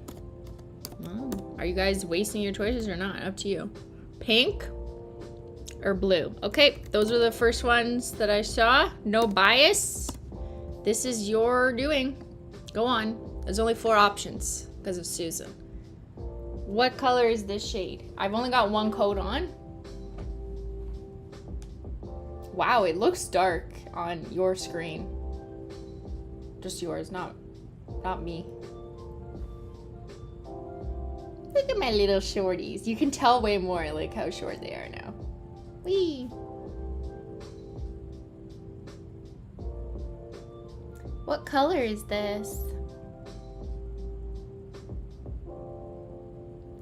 Oh, are you guys wasting your choices or not? Up to you. Pink or blue. Okay, those are the first ones that I saw. No bias. This is your doing. Go on. There's only 4 options because of Susan. What color is this shade? I've only got one coat on. Wow, it looks dark on your screen. Just yours, not me. Look at my little shorties. You can tell way more like how short they are now. Whee! What color is this?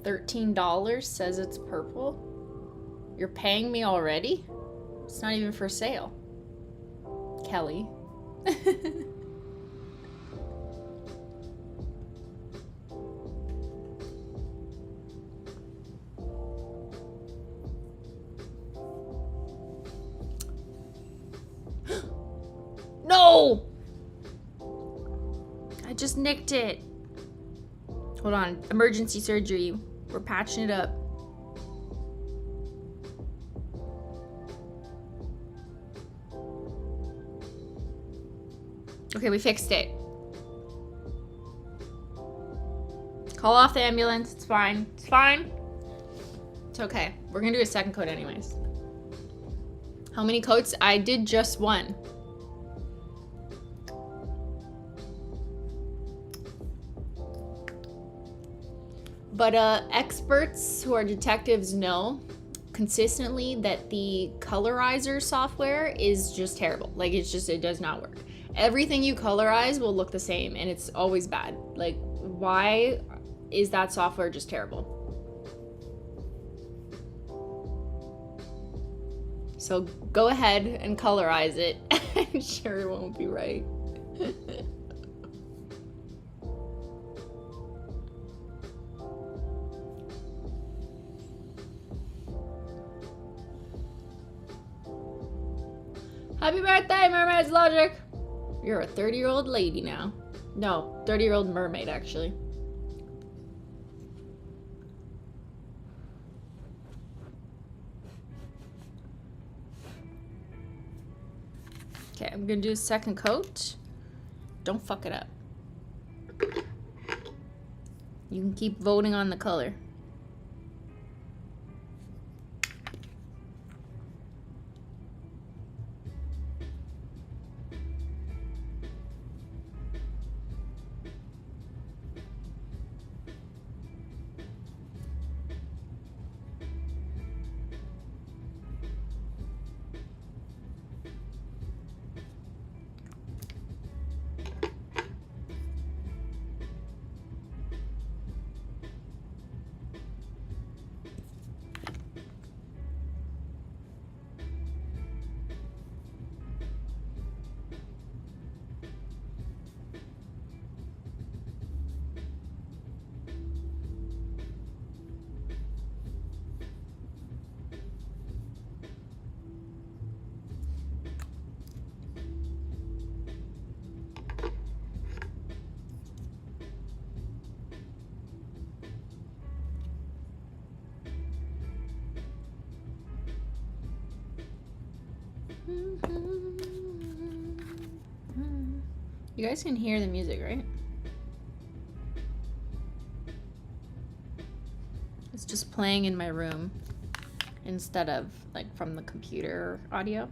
$13 says it's purple. You're paying me already? It's not even for sale. Kelly. No! I just nicked it. Hold on. Emergency surgery. We're patching it up. Okay, we fixed it. Call off the ambulance. It's fine. It's fine. It's okay. We're gonna do a second coat anyways. How many coats? I did just one. But experts who are detectives know consistently that the colorizer software is just terrible. Like, it's just, it does not work. Everything you colorize will look the same, and it's always bad. Like, why is that software just terrible? So go ahead and colorize it. I'm sure it won't be right. Happy birthday, Mermaid's Logic! You're a 30-year-old lady now. No, 30-year-old mermaid, actually. Okay, I'm gonna do a second coat. Don't fuck it up. You can keep voting on the color. You guys can hear the music, right? It's just playing in my room instead of like from the computer audio.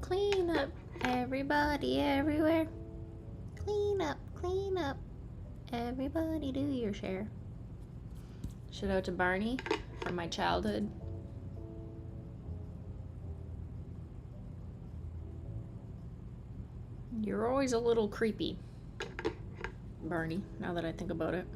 clean up, everybody everywhere. Clean up, everybody do your share. Shout out to Barney from my childhood. You're always a little creepy, Barney, now that I think about it.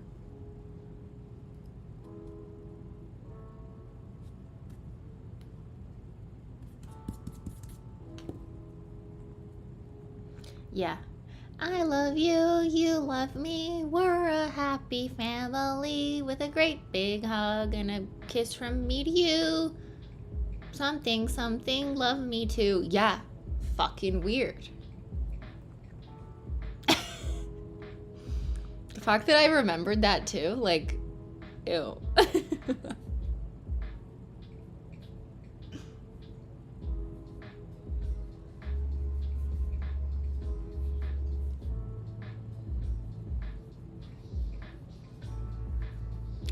Yeah. I love you, you love me, we're a happy family with a great big hug and a kiss from me to you. Something, something, love me too. Yeah, fucking weird. The fact that I remembered that too, like, ew.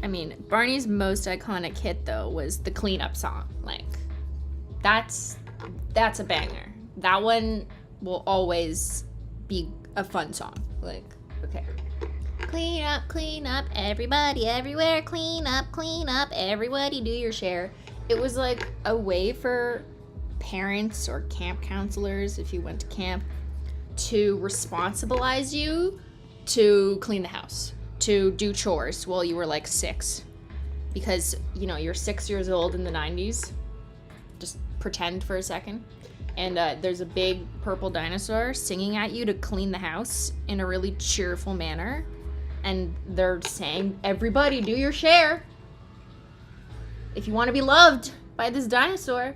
I mean, Barney's most iconic hit though was the cleanup song. Like, that's a banger. That one will always be a fun song. Like, okay. Clean up, everybody everywhere. Clean up, everybody do your share. It was like a way for parents or camp counselors, if you went to camp, to responsibilize you to clean the house, to do chores while you were like 6. Because, you know, you're 6 years old in the 90s. Just pretend for a second. And there's a big purple dinosaur singing at you to clean the house in a really cheerful manner. And they're saying, everybody do your share if you want to be loved by this dinosaur.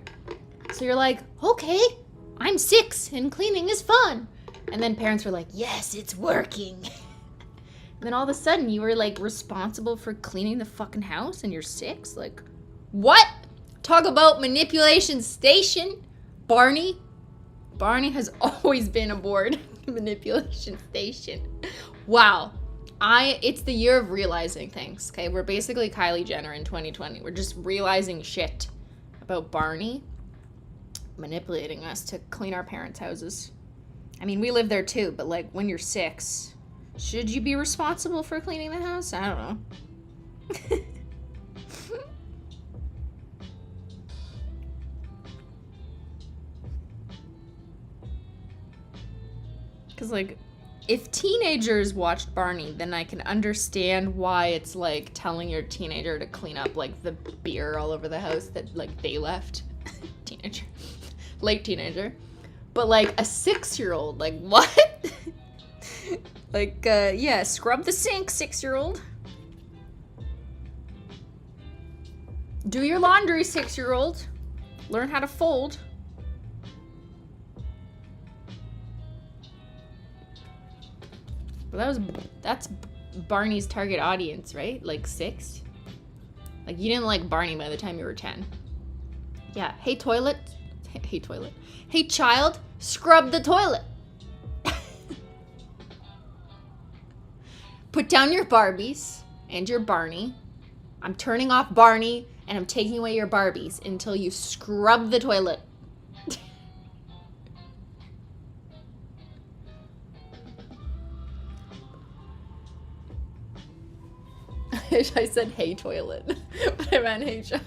So you're like, okay, I'm 6 and cleaning is fun. And then parents were like, yes, it's working. And then all of a sudden you were like responsible for cleaning the fucking house and you're 6? Like, what? Talk about manipulation station, Barney. Barney has always been aboard manipulation station. Wow. It's the year of realizing things, okay? We're basically Kylie Jenner in 2020. We're just realizing shit about Barney manipulating us to clean our parents' houses. I mean, we live there too, but like when you're 6, should you be responsible for cleaning the house? I don't know. Because like, if teenagers watched Barney, then I can understand why it's like telling your teenager to clean up like the beer all over the house that like they left. Teenager. Late teenager. But like a 6-year-old, like what? Like, yeah, scrub the sink, 6-year-old. Do your laundry, 6-year-old. Learn how to fold. Well, that's Barney's target audience, right? Like 6? Like, you didn't like Barney by the time you were 10. Yeah, hey toilet. Hey toilet. Hey child, scrub the toilet. Put down your Barbies and your Barney. I'm turning off Barney and I'm taking away your Barbies until you scrub the toilet. I said hey toilet, but I meant hey child.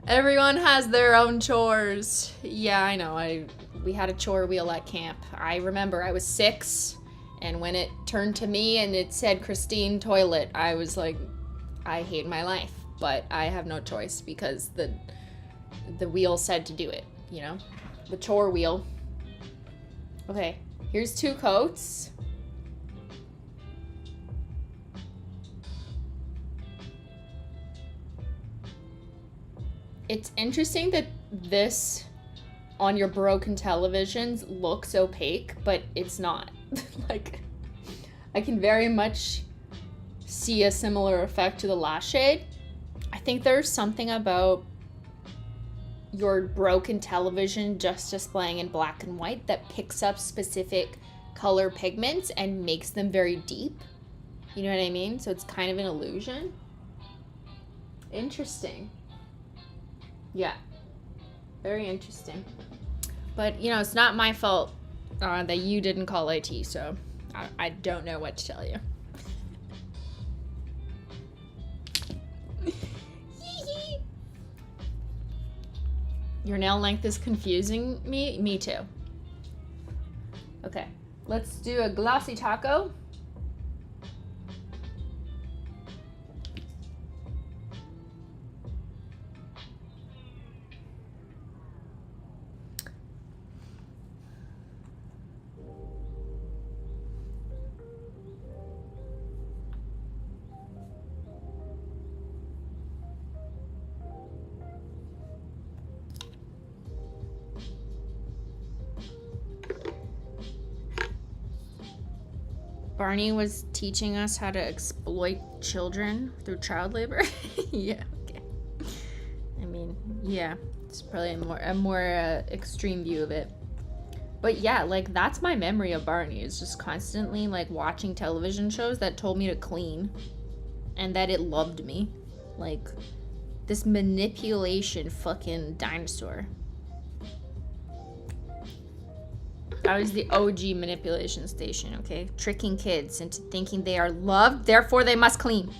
Everyone has their own chores. Yeah, I know. We had a chore wheel at camp. I remember I was 6, and when it turned to me and it said Christine toilet, I was like, I hate my life, but I have no choice because the wheel said to do it, you know? The chore wheel. Okay, here's 2 coats. It's interesting that this on your broken televisions looks opaque, but it's not. Like, I can very much see a similar effect to the last shade. I think there's something about your broken television just displaying in black and white that picks up specific color pigments and makes them very deep. You know what I mean? So it's kind of an illusion. Interesting. Yeah. Very interesting. But, you know, it's not my fault that you didn't call IT, so I don't know what to tell you. Your nail length is confusing me? Me too. Okay, let's do a glossy taco. Barney was teaching us how to exploit children through child labor. Yeah, okay. I mean, yeah, it's probably a more extreme view of it. But yeah, like that's my memory of Barney, is just constantly like watching television shows that told me to clean and that it loved me. Like this manipulation fucking dinosaur. That was the OG manipulation station, okay? Tricking kids into thinking they are loved, therefore they must clean.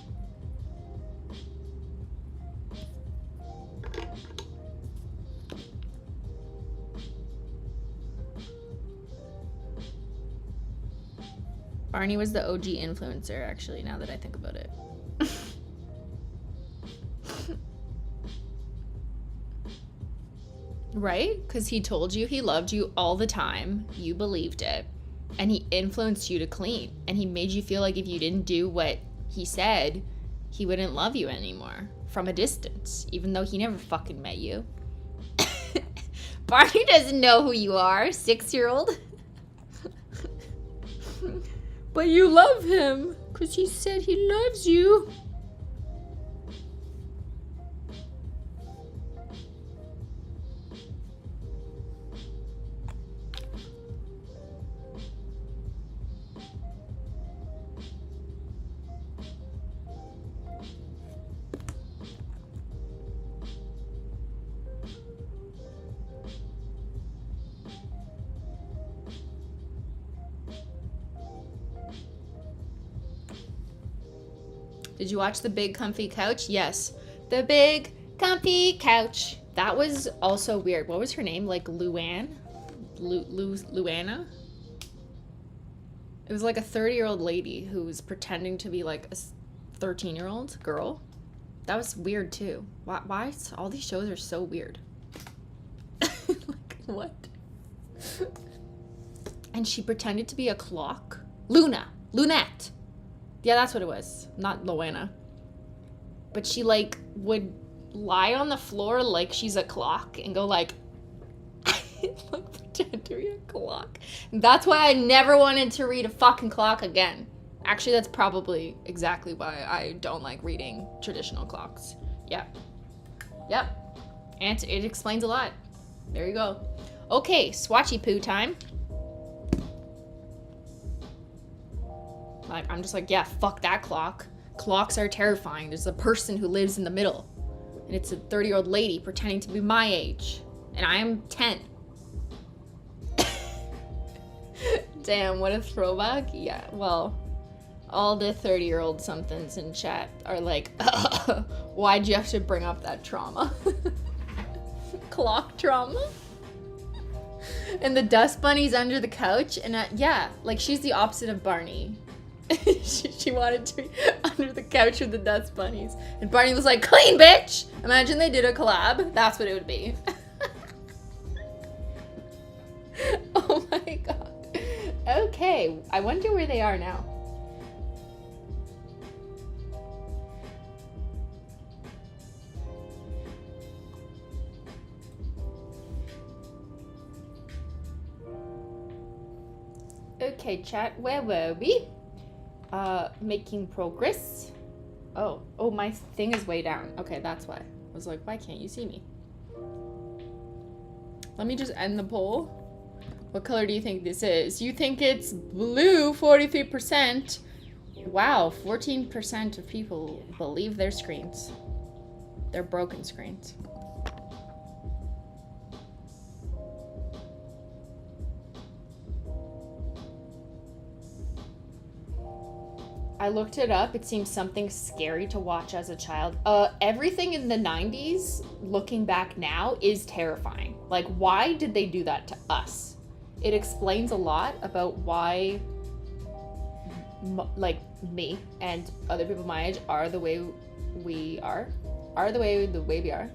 Barney was the OG influencer, actually, now that I think about it. Right? Because he told you he loved you all the time. You believed it. And he influenced you to clean. And he made you feel like if you didn't do what he said, he wouldn't love you anymore. From a distance. Even though he never fucking met you. Barney doesn't know who you are, 6-year-old. But you love him. Because he said he loves you. Did you watch The Big Comfy Couch? Yes. The Big Comfy Couch. That was also weird. What was her name? Like Luann? Luanna? It was like a 30-year-old lady who was pretending to be like a 13-year-old girl. That was weird too. Why all these shows are so weird? Like, what? And she pretended to be a clock? Lunette. Yeah, that's what it was. Not Luanna. But she, like, would lie on the floor like she's a clock and go, like, like, pretend to be a clock. That's why I never wanted to read a fucking clock again. Actually, that's probably exactly why I don't like reading traditional clocks. Yep. And it explains a lot. There you go. Okay, swatchy poo time. Like, I'm just like, yeah, fuck that clock. Clocks are terrifying. There's a person who lives in the middle. And it's a 30-year-old lady pretending to be my age. And I am 10. Damn, what a throwback. Yeah, well, all the 30-year-old somethings in chat are like, why'd you have to bring up that trauma? Clock trauma? And the dust bunny's under the couch. And yeah, like she's the opposite of Barney. she wanted to be under the couch with the dust bunnies. And Barney was like, clean, bitch! Imagine they did a collab. That's what it would be. Oh my god. Okay, I wonder where they are now. Okay, chat, where were we? Making progress. Oh, my thing is way down. Okay, that's why. I was like, why can't you see me? Let me just end the poll. What color do you think this is? You think it's blue, 43%. Wow, 14% of people believe their screens. They're broken screens. I looked it up. It seems something scary to watch as a child. Everything in the 90s, looking back now, is terrifying. Like, why did they do that to us? It explains a lot about why, like, me and other people my age are the way we are. The way we are.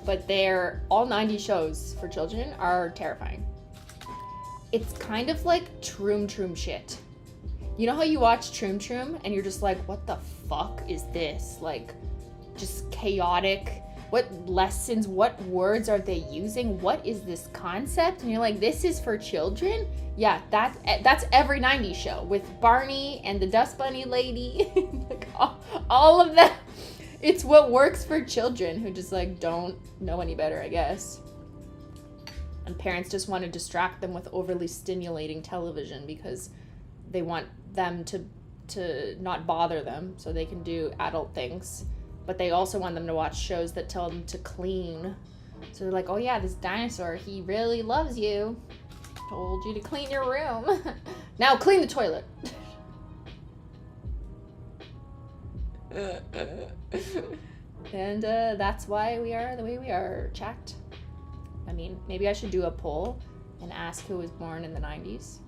But they're all 90 shows for children are terrifying. It's kind of like Troom shit. You know how you watch Troom and you're just like, what the fuck is this? Like, just chaotic. What lessons, what words are they using? What is this concept? And you're like, this is for children? Yeah, that's every 90s show with Barney and the Dust Bunny lady. Like, all of that. It's what works for children who just like don't know any better, I guess. And parents just want to distract them with overly stimulating television because they want them to not bother them so they can do adult things. But they also want them to watch shows that tell them to clean. So they're like, oh yeah, this dinosaur, he really loves you. Told you to clean your room. Now clean the toilet. And that's why we are the way we are, chat. I mean, maybe I should do a poll and ask who was born in the 90s.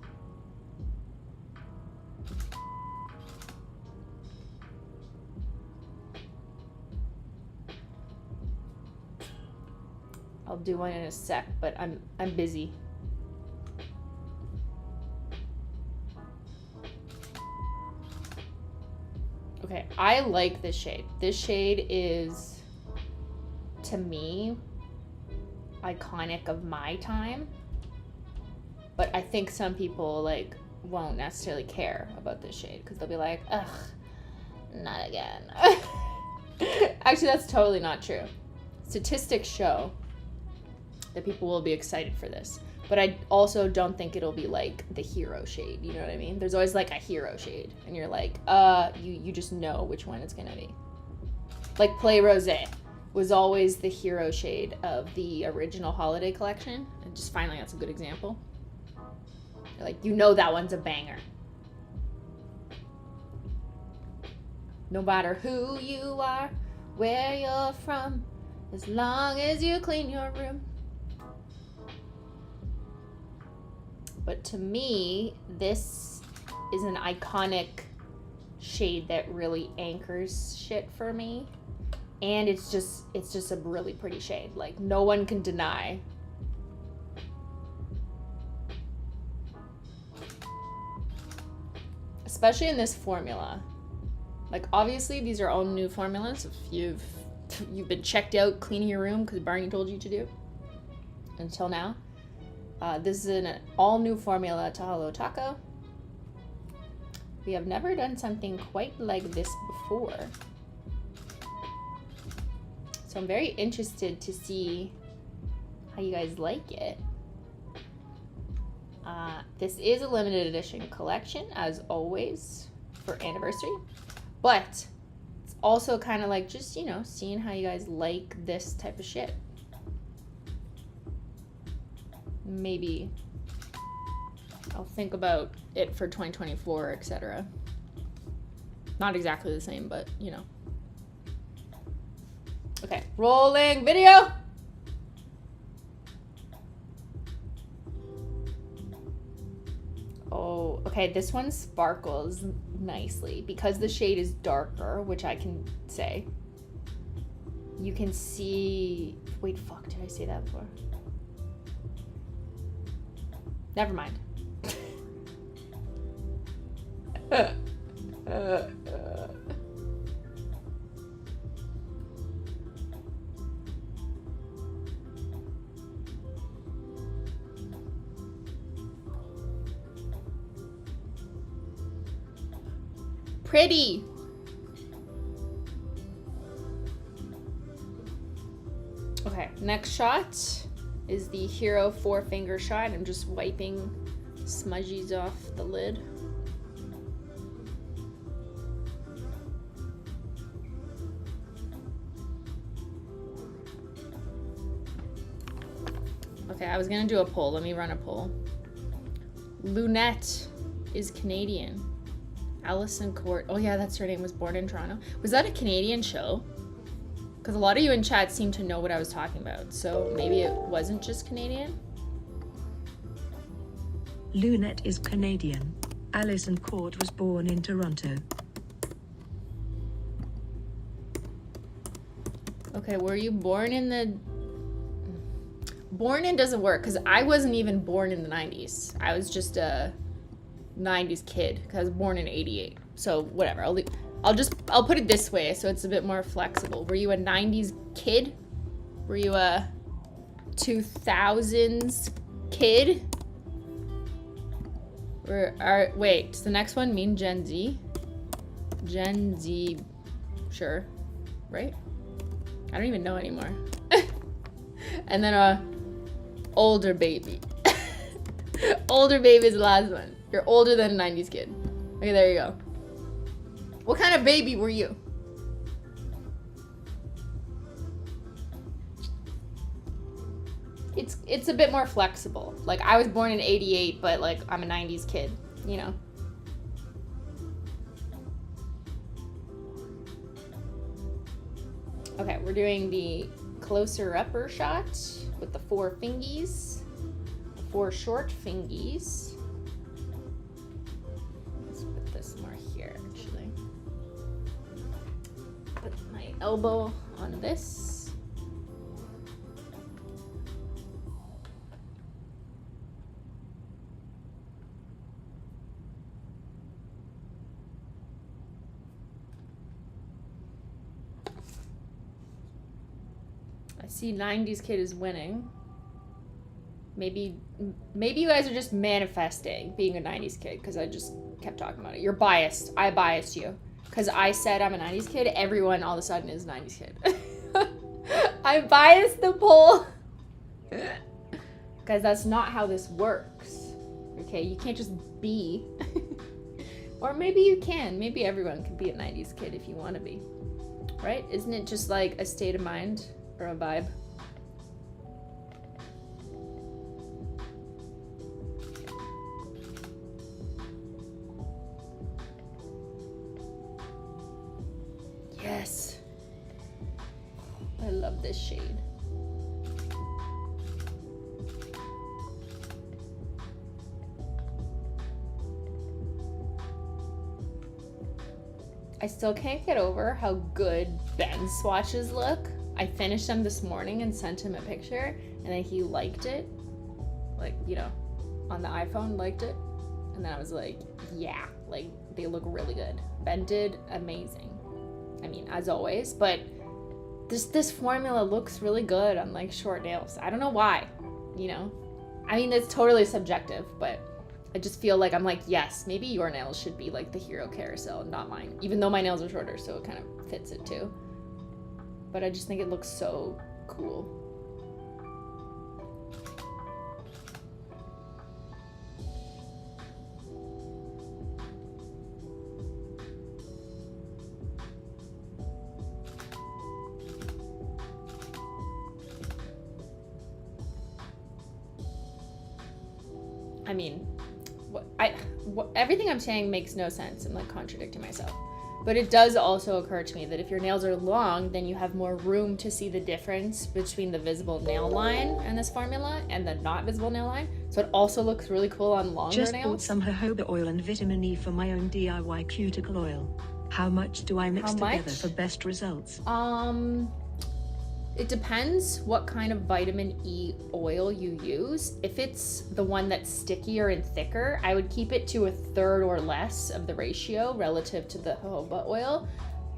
I'll do one in a sec, but I'm busy. Okay, I like this shade. This shade is, to me, iconic of my time. But I think some people, like, won't necessarily care about this shade because they'll be like, ugh, not again. Actually, that's totally not true. Statistics show that people will be excited for this. But I also don't think it'll be like the hero shade, you know what I mean? There's always like a hero shade, and you're like, you just know which one it's gonna be. Like Play Rosé was always the hero shade of the original holiday collection, and just finally that's a good example. You're like, you know that one's a banger. No matter who you are, where you're from, as long as you clean your room. But to me, this is an iconic shade that really anchors shit for me. And it's just a really pretty shade. Like, no one can deny. Especially in this formula. Like, obviously, these are all new formulas. If you've been checked out cleaning your room because Barney told you to do. Until now. This is an all-new formula to Holo Taco. We have never done something quite like this before. So I'm very interested to see how you guys like it. This is a limited edition collection, as always, for anniversary. But it's also kind of like just, you know, seeing how you guys like this type of shit. Maybe I'll think about it for 2024, etc. Not exactly the same, but you know. Okay, rolling video. Oh, okay, this one sparkles nicely because the shade is darker, which I can say. You can see, wait, fuck, did I say that before? Never mind. Pretty. Okay, next shot is the Hero 4-finger shot. I'm just wiping smudgies off the lid. Okay, I was gonna do a poll. Let me run a poll. Lunette is Canadian. Allison Court. Oh yeah, that's her name. Was born in Toronto. Was that a Canadian show? Because a lot of you in chat seem to know what I was talking about. So maybe it wasn't just Canadian. Lunette is Canadian. Alison Court was born in Toronto. Okay, were you born in the... Born in doesn't work, because I wasn't even born in the 90s. I was just a 90s kid, because I was born in 88. So, whatever. I'll put it this way, so it's a bit more flexible. Were you a 90s kid? Were you a 2000s kid? Wait, does the next one mean Gen Z? Gen Z, sure, right? I don't even know anymore. And then a older baby. Older baby is the last one. You're older than a 90s kid. Okay, there you go. What kind of baby were you? It's a bit more flexible. Like, I was born in 88, but like I'm a 90s kid, you know. Okay, we're doing the closer upper shot with the 4 fingies. 4 short fingies. Let's put this more here, actually. Put my elbow on this. I see 90s kid is winning. Maybe you guys are just manifesting being a 90s kid because I just kept talking about it. You're biased. I biased you. Because I said I'm a 90s kid, everyone all of a sudden is a 90s kid. I biased the poll. Guys, that's not how this works. Okay, you can't just be. Or maybe you can. Maybe everyone can be a 90s kid if you want to be. Right? Isn't it just like a state of mind or a vibe? Yes. I love this shade. I still can't get over how good Ben's swatches look. I finished them this morning and sent him a picture, and then he liked it. Like, you know, on the iPhone, liked it. And then I was like, yeah, like, they look really good. Ben did amazing. I mean, as always, but this formula looks really good on, like, short nails. I don't know why, you know? I mean, it's totally subjective, but I just feel like I'm like, yes, maybe your nails should be like the Hero Carousel, not mine. Even though my nails are shorter, so it kind of fits it too. But I just think it looks so cool. I mean, everything I'm saying makes no sense. I'm like contradicting myself. But it does also occur to me that if your nails are long, then you have more room to see the difference between the visible nail line and this formula and the not visible nail line. So it also looks really cool on longer Just nails. bought some jojoba oil and vitamin E for my own DIY cuticle oil. How much do I mix together for best results? It depends what kind of vitamin E oil you use. If it's the one that's stickier and thicker, I would keep it to 1/3 or less of the ratio relative to the jojoba oil.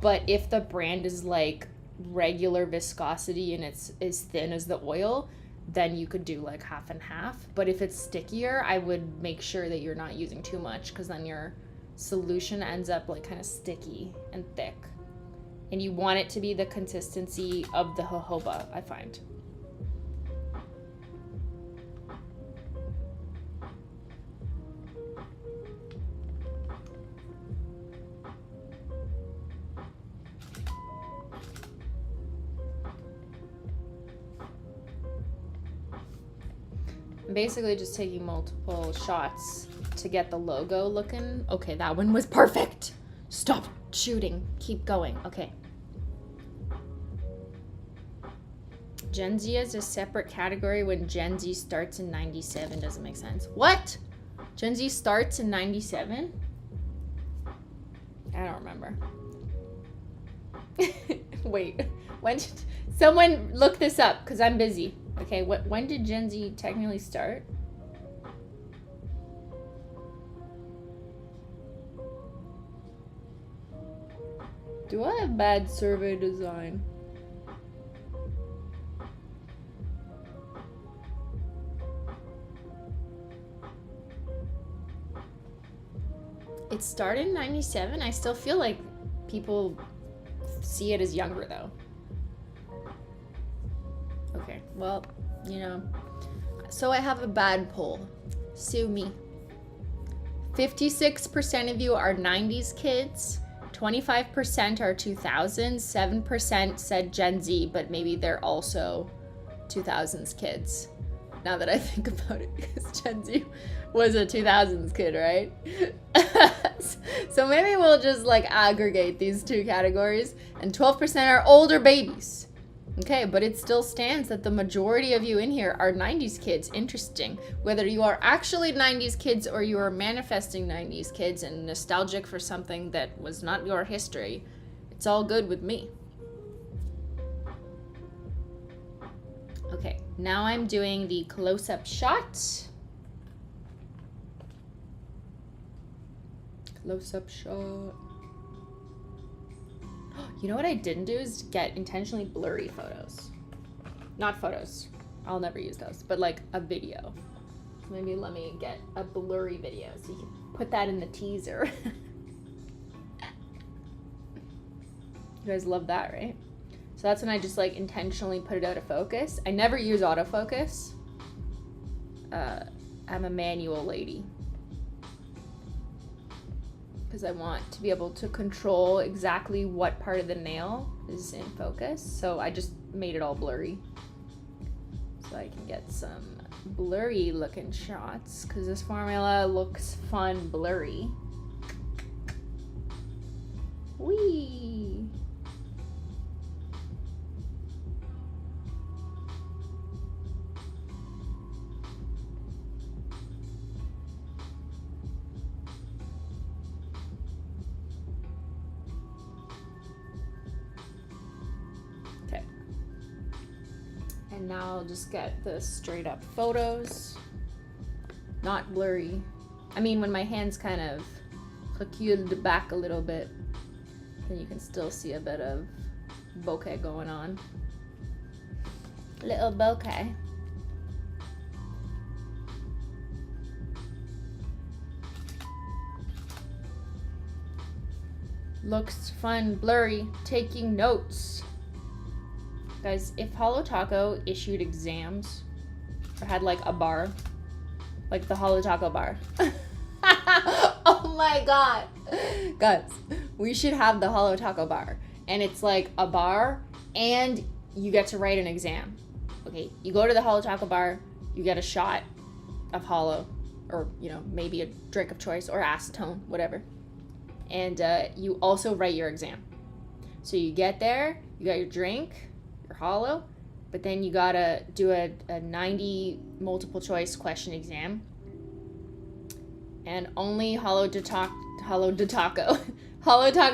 But if the brand is like regular viscosity and it's as thin as the oil, then you could do like half and half. But if it's stickier, I would make sure that you're not using too much, because then your solution ends up like kind of sticky and thick. And you want it to be the consistency of the jojoba, I find. I'm basically just taking multiple shots to get the logo looking. Okay, that one was perfect. Stop shooting. Keep going. Okay. Gen Z is a separate category when Gen Z starts in 97. Doesn't make sense. What? Gen Z starts in 97? I don't remember. Wait. When did someone look this up? Because I'm busy. Okay, when did Gen Z technically start? Do I have bad survey design? It started in 97. I still feel like people see it as younger though. Okay, well, you know. So I have a bad poll. Sue me. 56% of you are 90s kids. 25% are 2000s. 7% said Gen Z, but maybe they're also 2000s kids. Now that I think about it, because Gen Z was a 2000s kid, right? So maybe we'll just like aggregate these two categories, and 12% are older babies. Okay, but it still stands that the majority of you in here are 90s kids. Interesting. Whether you are actually 90s kids or you are manifesting 90s kids and nostalgic for something that was not your history, it's all good with me. Okay, now I'm doing the close-up shot. Close-up shot. You know what I didn't do is get intentionally blurry photos. Not photos. I'll never use those, but like a video. Maybe let me get a blurry video so you can put that in the teaser. You guys love that, right? So that's when I just like intentionally put it out of focus. I never use autofocus. I'm a manual lady. Because I want to be able to control exactly what part of the nail is in focus. So I just made it all blurry. So I can get some blurry looking shots because this formula looks fun blurry. Whee! And now I'll just get the straight up photos, not blurry. I mean, when my hand's kind of reculed back a little bit, then you can still see a bit of bokeh going on. Little bokeh. Looks fun, blurry, taking notes. Guys, if Holo Taco issued exams or had like a bar, like the Holo Taco bar. Oh my god. Guys, we should have the Holo Taco bar. And it's like a bar and you get to write an exam. Okay, you go to the Holo Taco bar, you get a shot of Holo, or you know, maybe a drink of choice or acetone, whatever. And you also write your exam. So you get there, you got your drink, your Holo, but then you gotta do a 90 multiple choice question exam, and only Holo Taco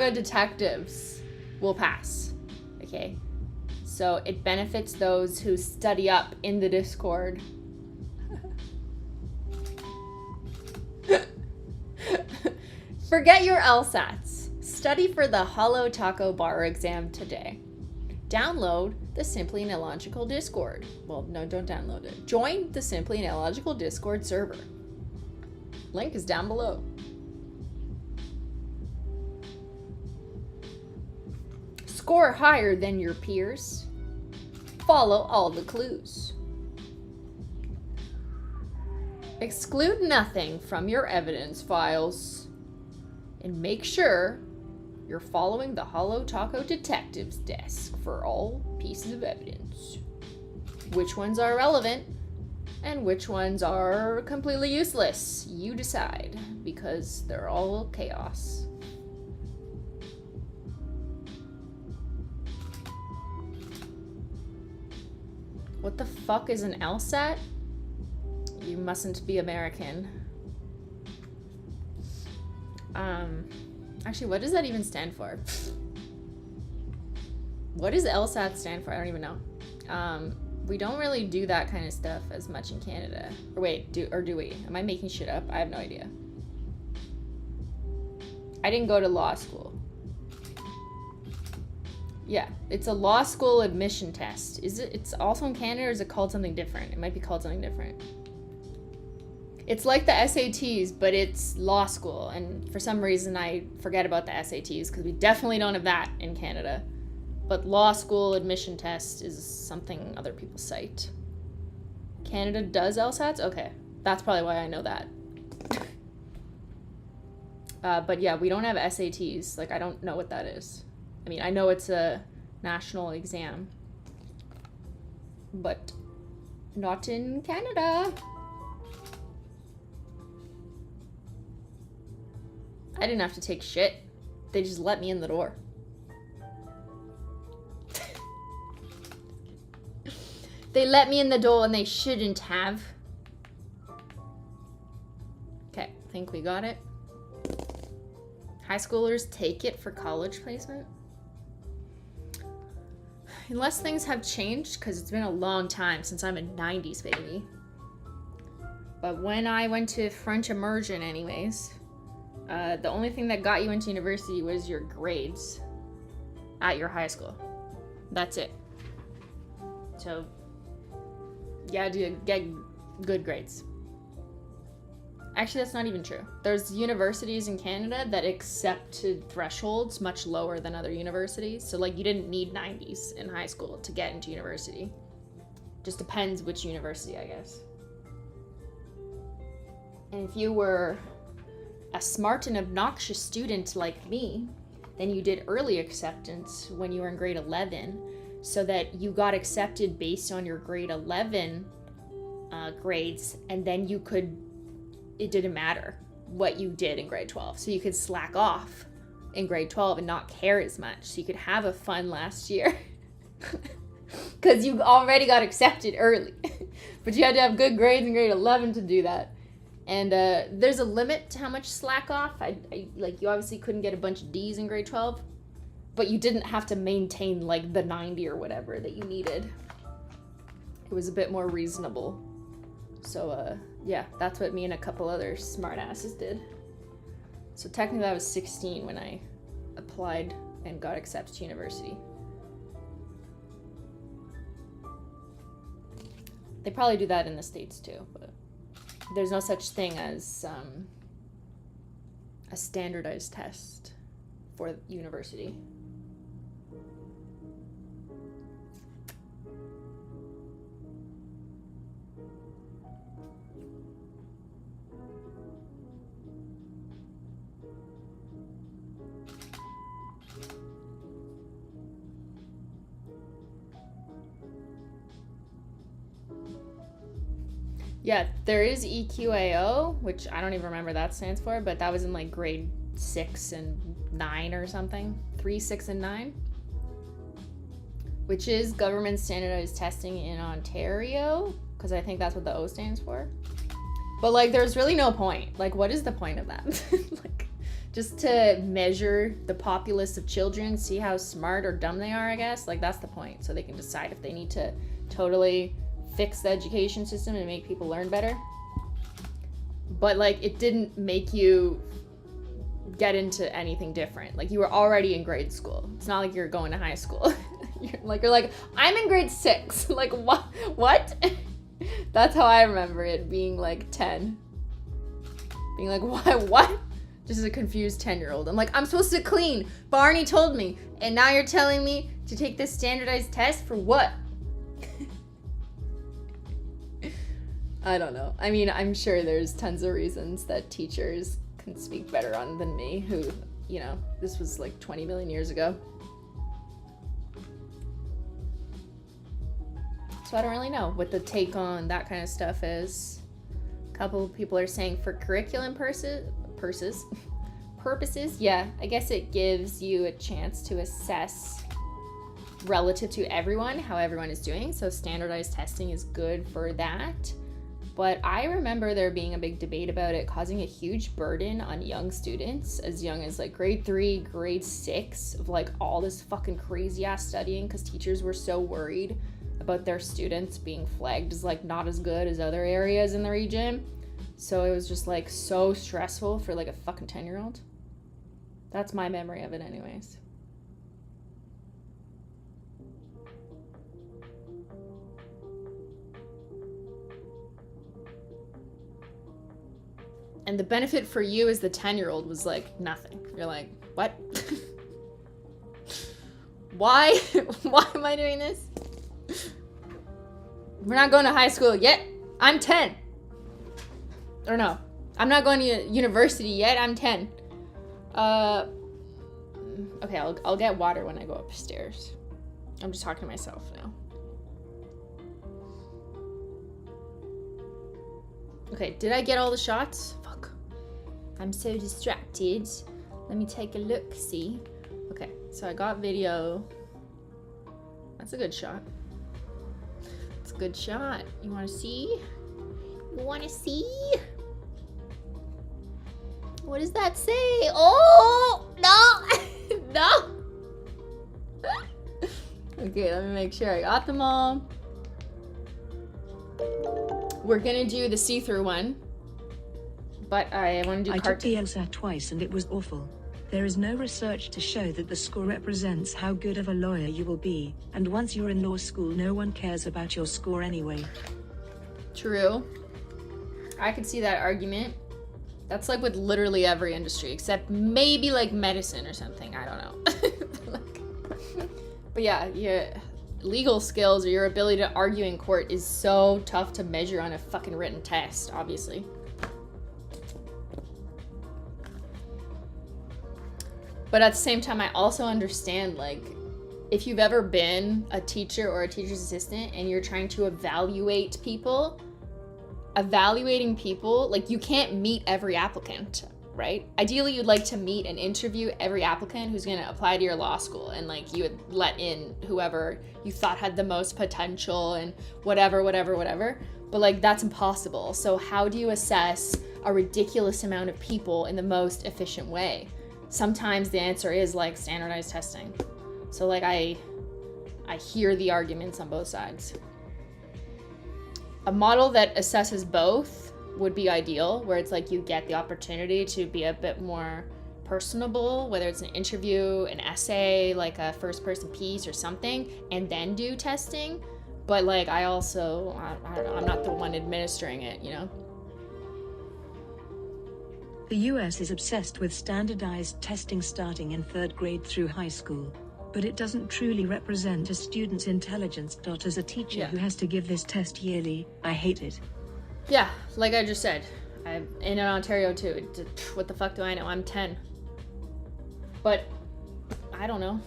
detectives will pass. Okay, so it benefits those who study up in the Discord. Forget your LSATs. Study for the Holo Taco bar exam today. Download the Simply Illogical Discord. Well, no, don't download it. Join the Simply Illogical Discord server. Link is down below. Score higher than your peers. Follow all the clues. Exclude nothing from your evidence files. And make sure you're following the Holo Taco detective's desk for all pieces of evidence. Which ones are relevant? and which ones are completely useless. You decide, because they're all chaos. What the fuck is an LSAT? You mustn't be American. Actually, what does that even stand for? What does LSAT stand for? I don't even know. We don't really do that kind of stuff as much in Canada. Or wait, do we? Am I making shit up? I have no idea. I didn't go to law school. Yeah, it's a law school admission test. Is it? It's also in Canada, or is it called something different? It might be called something different. It's like the SATs, but it's law school. And for some reason, I forget about the SATs because we definitely don't have that in Canada. But law school admission test is something other people cite. Canada does LSATs? Okay, that's probably why I know that. But yeah, we don't have SATs. Like, I don't know what that is. I mean, I know it's a national exam, but not in Canada. I didn't have to take shit. They just let me in the door. They let me in the door and they shouldn't have. Okay, I think we got it. High schoolers take it for college placement. Unless things have changed, because it's been a long time since I'm a 90s baby. But when I went to French immersion anyways, the only thing that got you into university was your grades at your high school. That's it. So, you had to get good grades. Actually, that's not even true. There's universities in Canada that accepted thresholds much lower than other universities. So, like, you didn't need 90s in high school to get into university. Just depends which university, I guess. And if you were a smart and obnoxious student like me, then you did early acceptance when you were in grade 11, so that you got accepted based on your grade 11 grades, and then you could, it didn't matter what you did in grade 12. So you could slack off in grade 12 and not care as much. So you could have a fun last year because you already got accepted early. But you had to have good grades in grade 11 to do that. And there's a limit to how much slack off. Like, you obviously couldn't get a bunch of D's in grade 12, but you didn't have to maintain like the 90 or whatever that you needed. It was a bit more reasonable. So yeah, that's what me and a couple other smartasses did. So technically I was 16 when I applied and got accepted to university. They probably do that in the States too, but there's no such thing as a standardized test for university. Yeah, there is EQAO, which I don't even remember what that stands for, but that was in like grade 6 and 9 or something. 3, 6, and 9. Which is government standardized testing in Ontario, because I think that's what the O stands for. But like, there's really no point. Like, what is the point of that? Like, just to measure the populace of children, see how smart or dumb they are, I guess. Like, that's the point. So they can decide if they need to totally fix the education system and make people learn better. But like, it didn't make you get into anything different. Like, you were already in grade school. It's not like you're going to high school. you're like, I'm in grade 6. Like, what? That's how I remember it, being like 10. Being like, what? Just as a confused 10-year-old. I'm like, I'm supposed to clean. Barney told me. And now you're telling me to take this standardized test for what? I don't know. I mean, I'm sure there's tons of reasons that teachers can speak better on than me, who, you know, this was like 20 million years ago. So I don't really know what the take on that kind of stuff is. A couple of people are saying for curriculum purposes, yeah, I guess it gives you a chance to assess relative to everyone how everyone is doing. So standardized testing is good for that. But I remember there being a big debate about it causing a huge burden on young students as young as like grade 3, grade 6 of like all this fucking crazy ass studying because teachers were so worried about their students being flagged as like not as good as other areas in the region. So it was just like so stressful for like a fucking 10-year-old. That's my memory of it anyways. And the benefit for you as the 10-year-old was like nothing. You're like, what? Why? Why am I doing this? We're not going to high school yet. I'm 10. Or no, I'm not going to university yet. I'm 10. Okay, I'll get water when I go upstairs. I'm just talking to myself now. Okay, did I get all the shots? Fuck. I'm so distracted. Let me take a look, see. Okay, so I got video. That's a good shot. It's a good shot. You wanna see? You wanna see? What does that say? Oh, no, no. Okay, let me make sure I got them all. We're gonna do the see-through one, but I want to do I took the LSAT twice and it was awful. There is no research to show that the score represents how good of a lawyer you will be, and once you're in law school no one cares about your score anyway. True. I could see that argument. That's like with literally every industry, except maybe like medicine or something, I don't know. But yeah, legal skills or your ability to argue in court is so tough to measure on a fucking written test, obviously. But at the same time, I also understand, like, if you've ever been a teacher or a teacher's assistant and you're trying to evaluating people, like, you can't meet every applicant, right? Ideally, you'd like to meet and interview every applicant who's gonna apply to your law school, and like you would let in whoever you thought had the most potential and whatever. But like that's impossible. So how do you assess a ridiculous amount of people in the most efficient way? Sometimes the answer is like standardized testing. So like I hear the arguments on both sides. A model that assesses both would be ideal, where it's like you get the opportunity to be a bit more personable, whether it's an interview, an essay, like a first person piece or something, and then do testing. But like I don't know, I'm not the one administering it, you know? The US is obsessed with standardized testing starting in 3rd grade through high school. But it doesn't truly represent a student's intelligence. As a teacher who has to give this test yearly, I hate it. Yeah, like I just said, I'm in Ontario too. What the fuck do I know? I'm 10. But I don't know.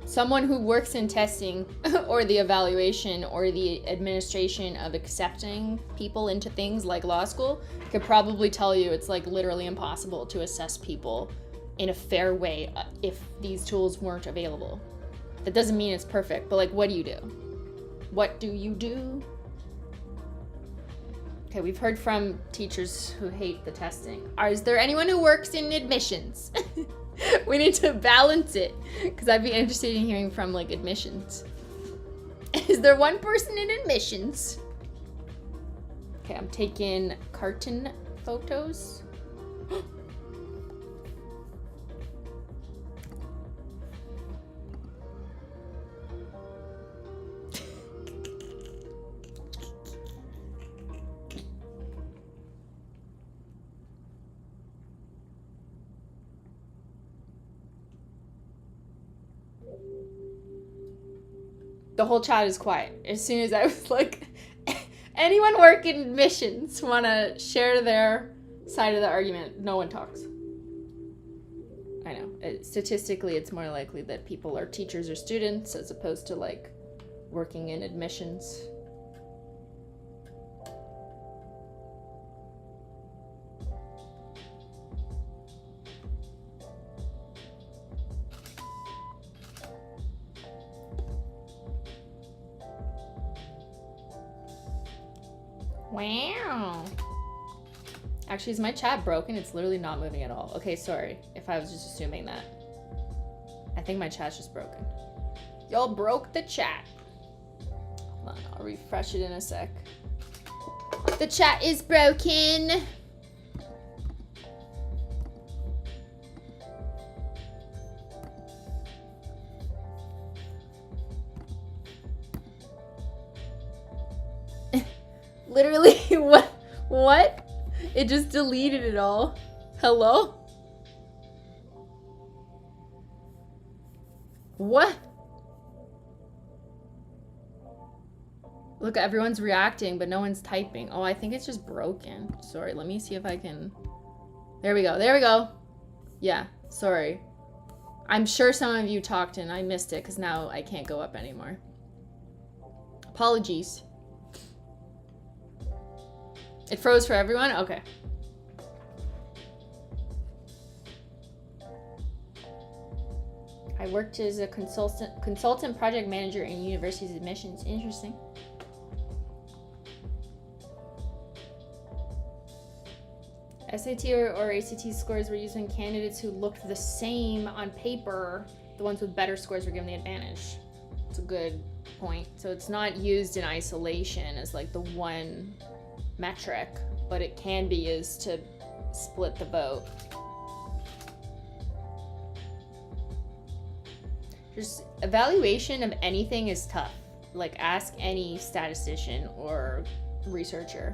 Someone who works in testing or the evaluation or the administration of accepting people into things like law school could probably tell you it's like literally impossible to assess people in a fair way if these tools weren't available. That doesn't mean it's perfect, but like, what do you do? What do you do? Okay, we've heard from teachers who hate the testing. Is there anyone who works in admissions? We need to balance it, because I'd be interested in hearing from like admissions. Is there one person in admissions? Okay, I'm taking carton photos. The whole chat is quiet. As soon as I was like, anyone work in admissions want to share their side of the argument, no one talks. I know. Statistically, it's more likely that people are teachers or students as opposed to like working in admissions. Wow. Actually, is my chat broken? It's literally not moving at all. Okay, sorry if I was just assuming that. I think my chat's just broken. Y'all broke the chat. Hold on, I'll refresh it in a sec. The chat is broken. Literally, what? It just deleted it all. Hello? What? Look, everyone's reacting, but no one's typing. Oh, I think it's just broken. Sorry, let me see if I can... There we go, there we go. Yeah, sorry. I'm sure some of you talked and I missed it because now I can't go up anymore. Apologies. It froze for everyone? Okay. I worked as a consultant project manager in university's admissions. Interesting. SAT or ACT scores were used when candidates who looked the same on paper, the ones with better scores were given the advantage. It's a good point. So it's not used in isolation as like the one metric, but it can be used to split the vote. Just evaluation of anything is tough. Like ask any statistician or researcher.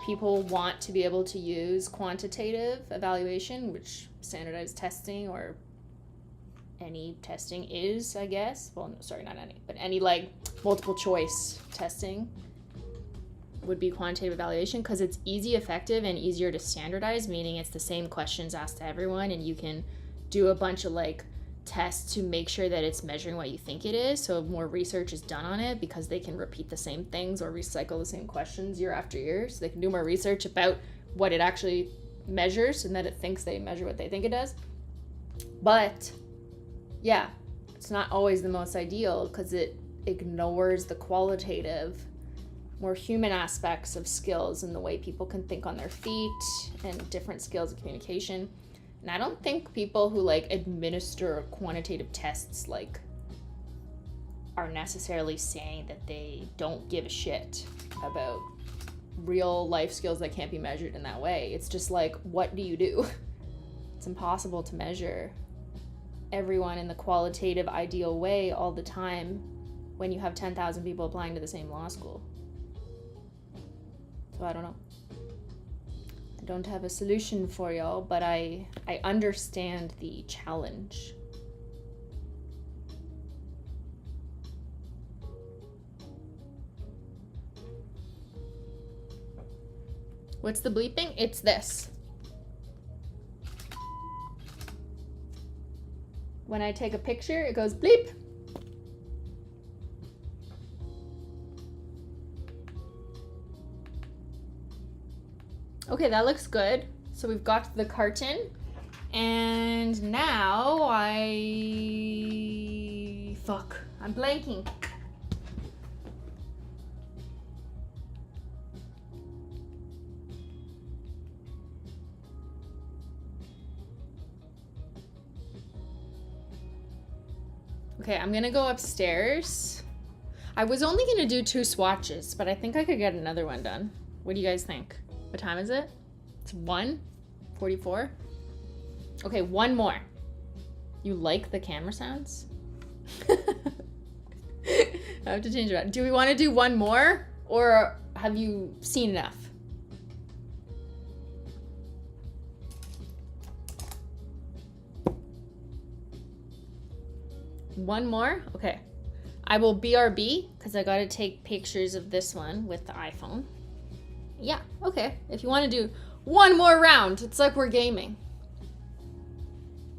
People want to be able to use quantitative evaluation, which standardized testing or any testing is, I guess. Well, no, sorry, not any, but any like multiple choice testing would be quantitative evaluation because it's easy, effective, and easier to standardize, meaning it's the same questions asked to everyone and you can do a bunch of like tests to make sure that it's measuring what you think it is. So more research is done on it because they can repeat the same things or recycle the same questions year after year. So they can do more research about what it actually measures and that it thinks they measure what they think it does. But yeah, it's not always the most ideal because it ignores the qualitative, more human aspects of skills and the way people can think on their feet and different skills of communication. And I don't think people who like administer quantitative tests like are necessarily saying that they don't give a shit about real life skills that can't be measured in that way. It's just like, what do you do? It's impossible to measure everyone in the qualitative ideal way all the time when you have 10,000 people applying to the same law school. So I don't know. I don't have a solution for y'all, but I understand the challenge. What's the bleeping? It's this. When I take a picture, it goes bleep. Okay, that looks good. So we've got the carton. And now I'm blanking. Okay, I'm gonna go upstairs. I was only gonna do 2 swatches, but I think I could get another one done. What do you guys think? What time is it? It's 1:44. Okay, one more. You like the camera sounds? I have to change it. Do we want to do one more, or have you seen enough? One more? Okay. I will BRB because I got to take pictures of this one with the iPhone. Yeah, okay. If you want to do one more round, it's like we're gaming.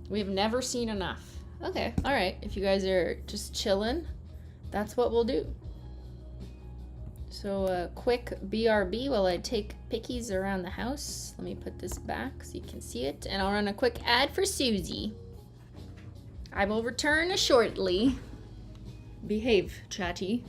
We've never seen enough. Okay, all right. If you guys are just chilling, that's what we'll do. So a quick BRB while I take pickies around the house. Let me put this back so you can see it. And I'll run a quick ad for Susie. I will return shortly. Behave, chatty.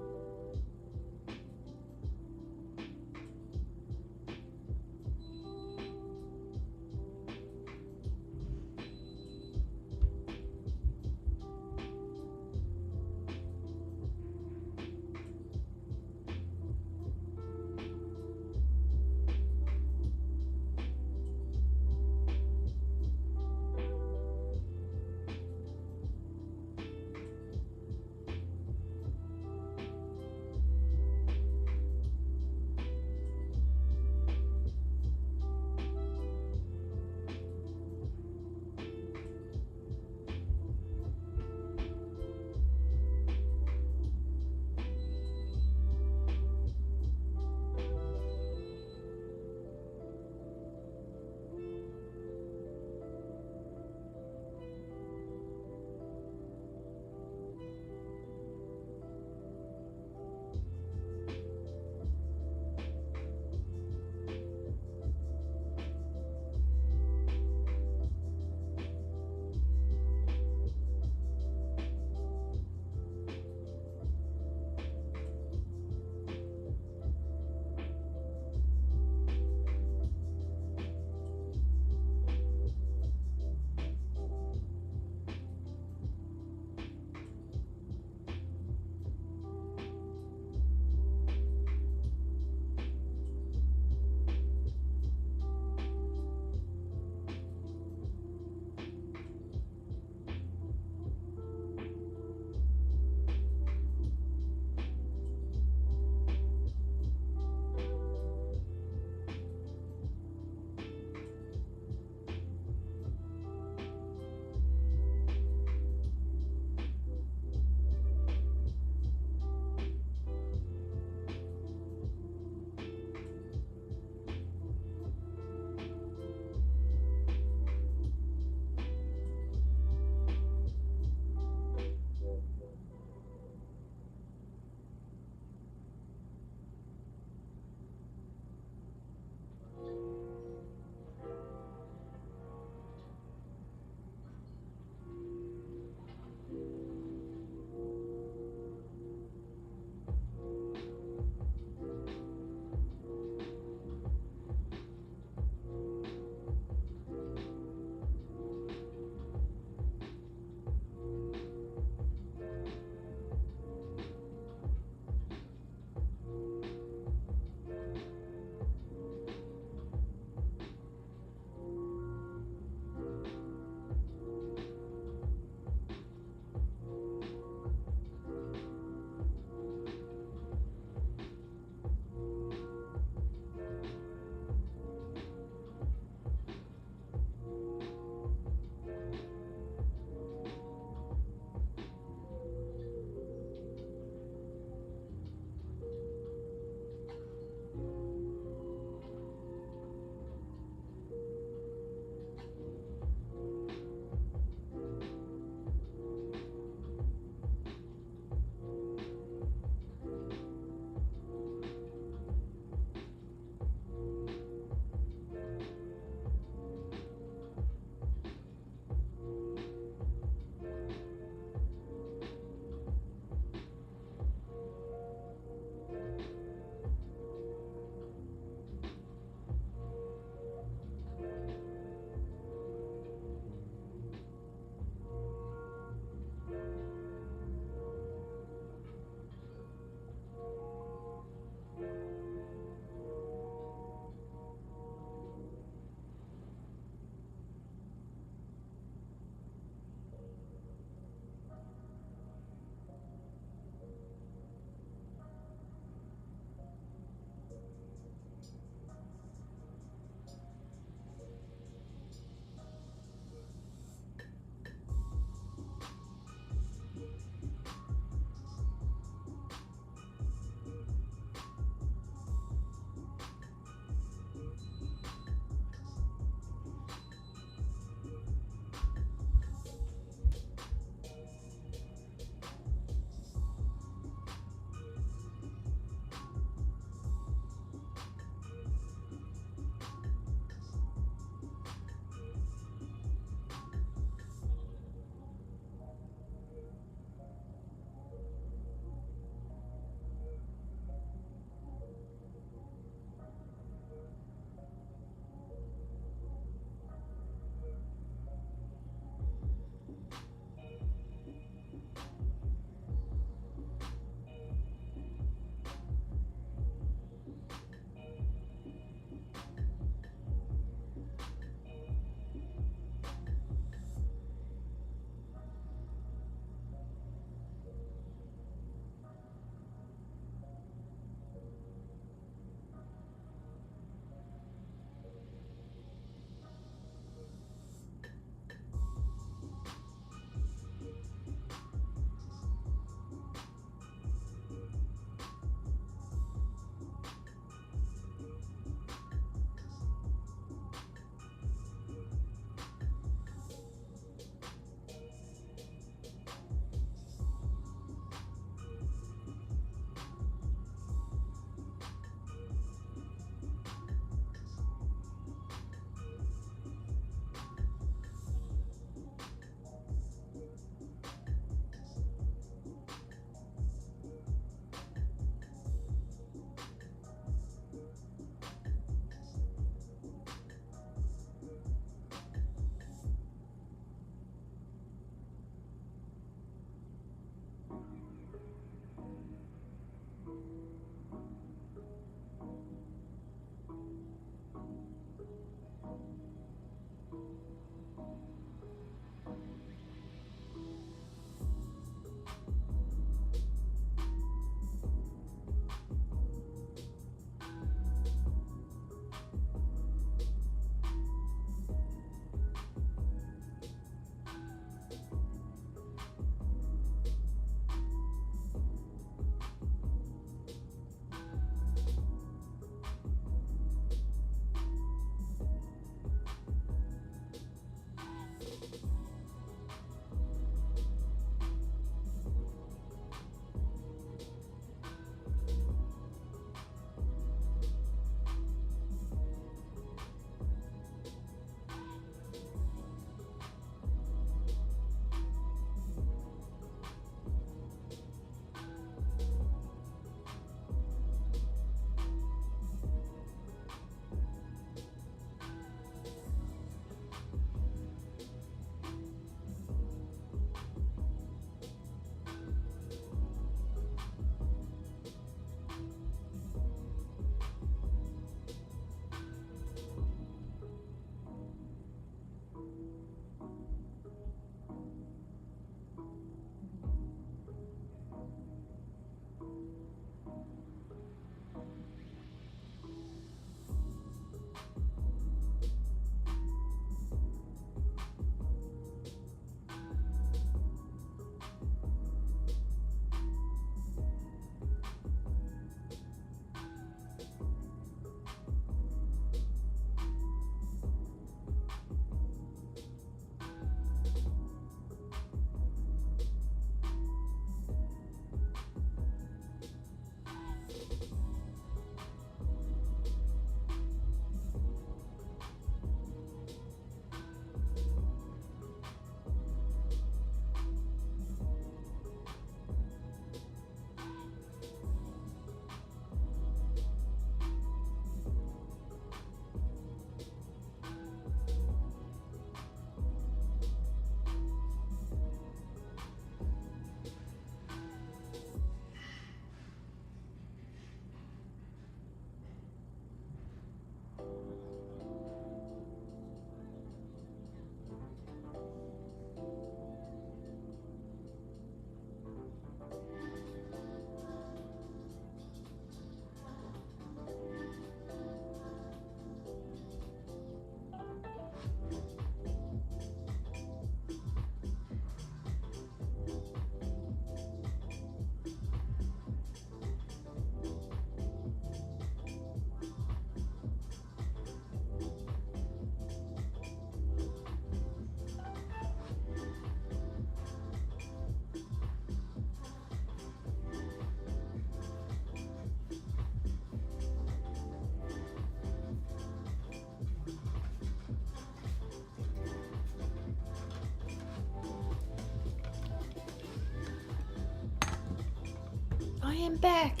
am back.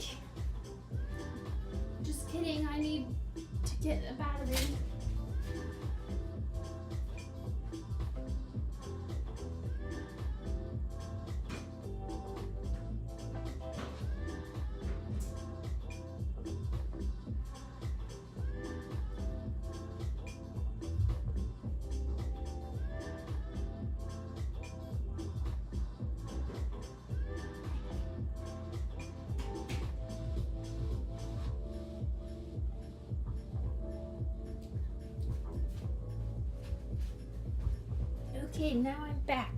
Just kidding, I need to get a battery. Okay, now I'm back.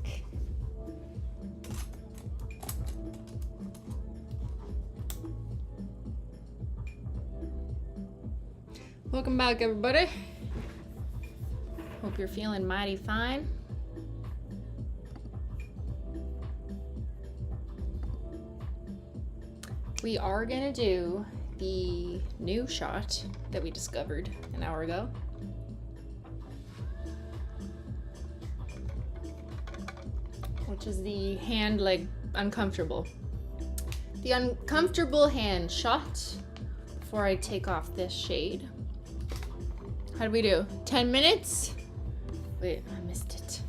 Welcome back, everybody. Hope you're feeling mighty fine. We are gonna do the new shot that we discovered an hour ago. Which is the hand like uncomfortable. The uncomfortable hand shot before I take off this shade. How did we do? 10 minutes? Wait, I missed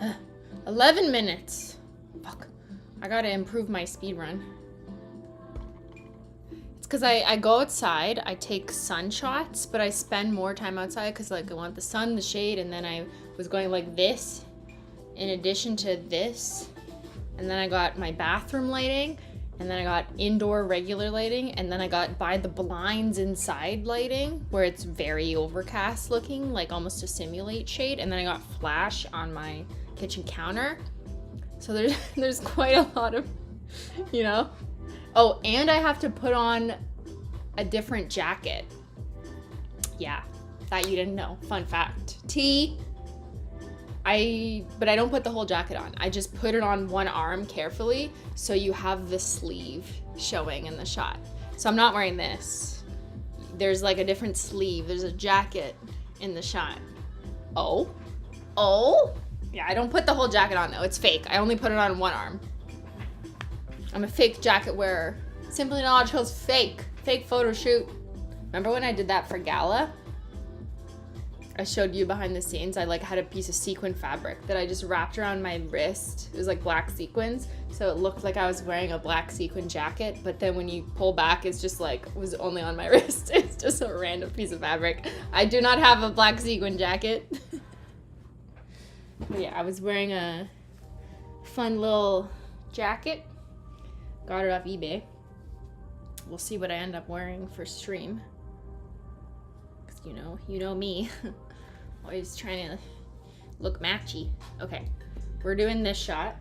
it. 11 minutes. Fuck. I gotta improve my speed run. It's because I go outside, I take sun shots, but I spend more time outside because like I want the sun, the shade, and then I was going like this in addition to this, and then I got my bathroom lighting, and then I got indoor regular lighting, and then I got by the blinds inside lighting where it's very overcast looking, like almost to simulate shade, and then I got flash on my kitchen counter. So there's quite a lot of, you know. Oh, and I have to put on a different jacket. Yeah, that you didn't know. Fun fact. But I don't put the whole jacket on. I just put it on one arm carefully so you have the sleeve showing in the shot. So I'm not wearing this. There's like a different sleeve. There's a jacket in the shot. Oh? Yeah, I don't put the whole jacket on though. It's fake. I only put it on one arm. I'm a fake jacket wearer. Simply Illogical's fake. Fake photo shoot. Remember when I did that for Gala? I showed you behind the scenes. I like had a piece of sequin fabric that I just wrapped around my wrist. It was like black sequins, so it looked like I was wearing a black sequin jacket, but then when you pull back, it's just like, it was only on my wrist. It's just a random piece of fabric. I do not have a black sequin jacket. But yeah, I was wearing a fun little jacket. Got it off eBay. We'll see what I end up wearing for stream. You know me. Always trying to look matchy. Okay, we're doing this shot.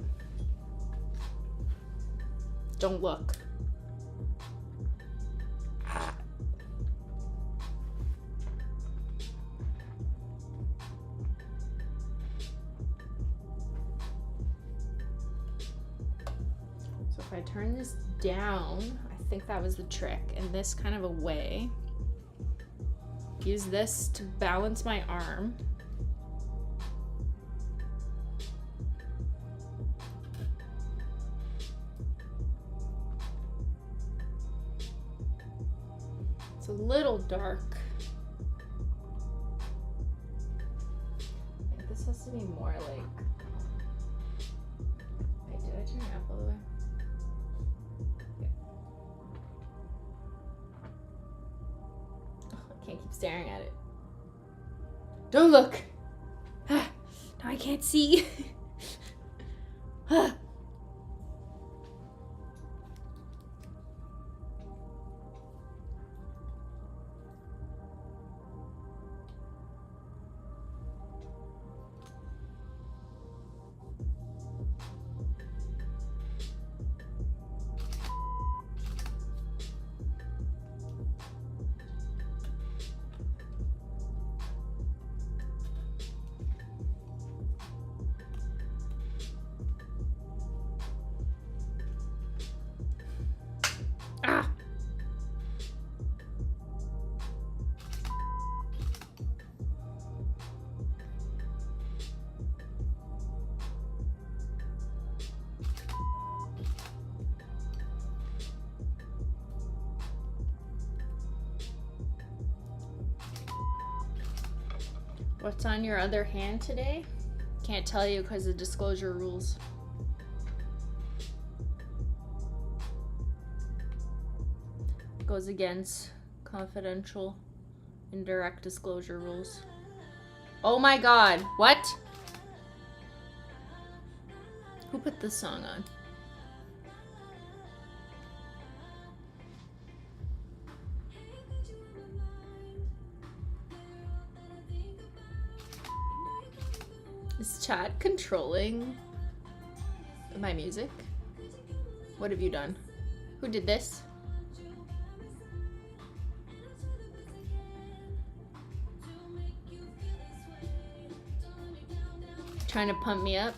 Don't look. So if I turn this down, I think that was the trick, and this kind of away. Use this to balance my arm. It's a little dark. I think this has to be more like... Wait, did I turn it up all the way? Can't keep staring at it. Don't look. Now I can't see. What's on your other hand today? Can't tell you because of disclosure rules. Goes against confidential indirect disclosure rules. Oh my god, what? Who put this song on? Is chat controlling my music? What have you done? Who did this? Trying to pump me up?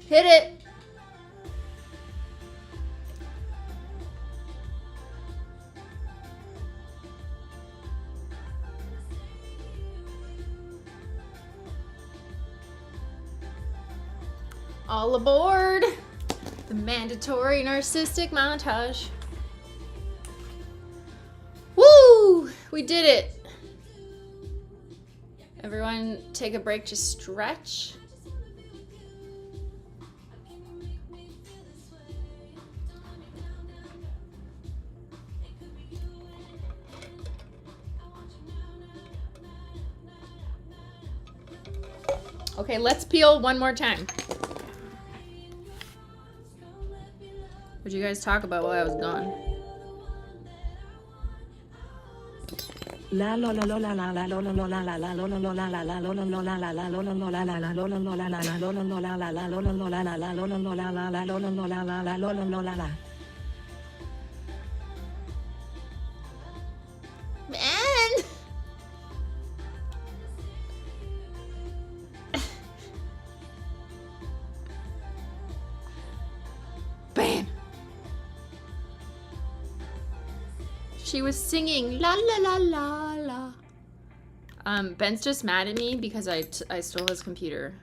Hit it! All aboard! The mandatory narcissistic montage. Woo! We did it! Everyone take a break to stretch. Okay, let's peel one more time. What'd you guys talk about while I was gone? La la la la la la la la la la la la la la la la la la la la. Man! Bam! She was singing la la la la la. Ben's just mad at me because I stole his computer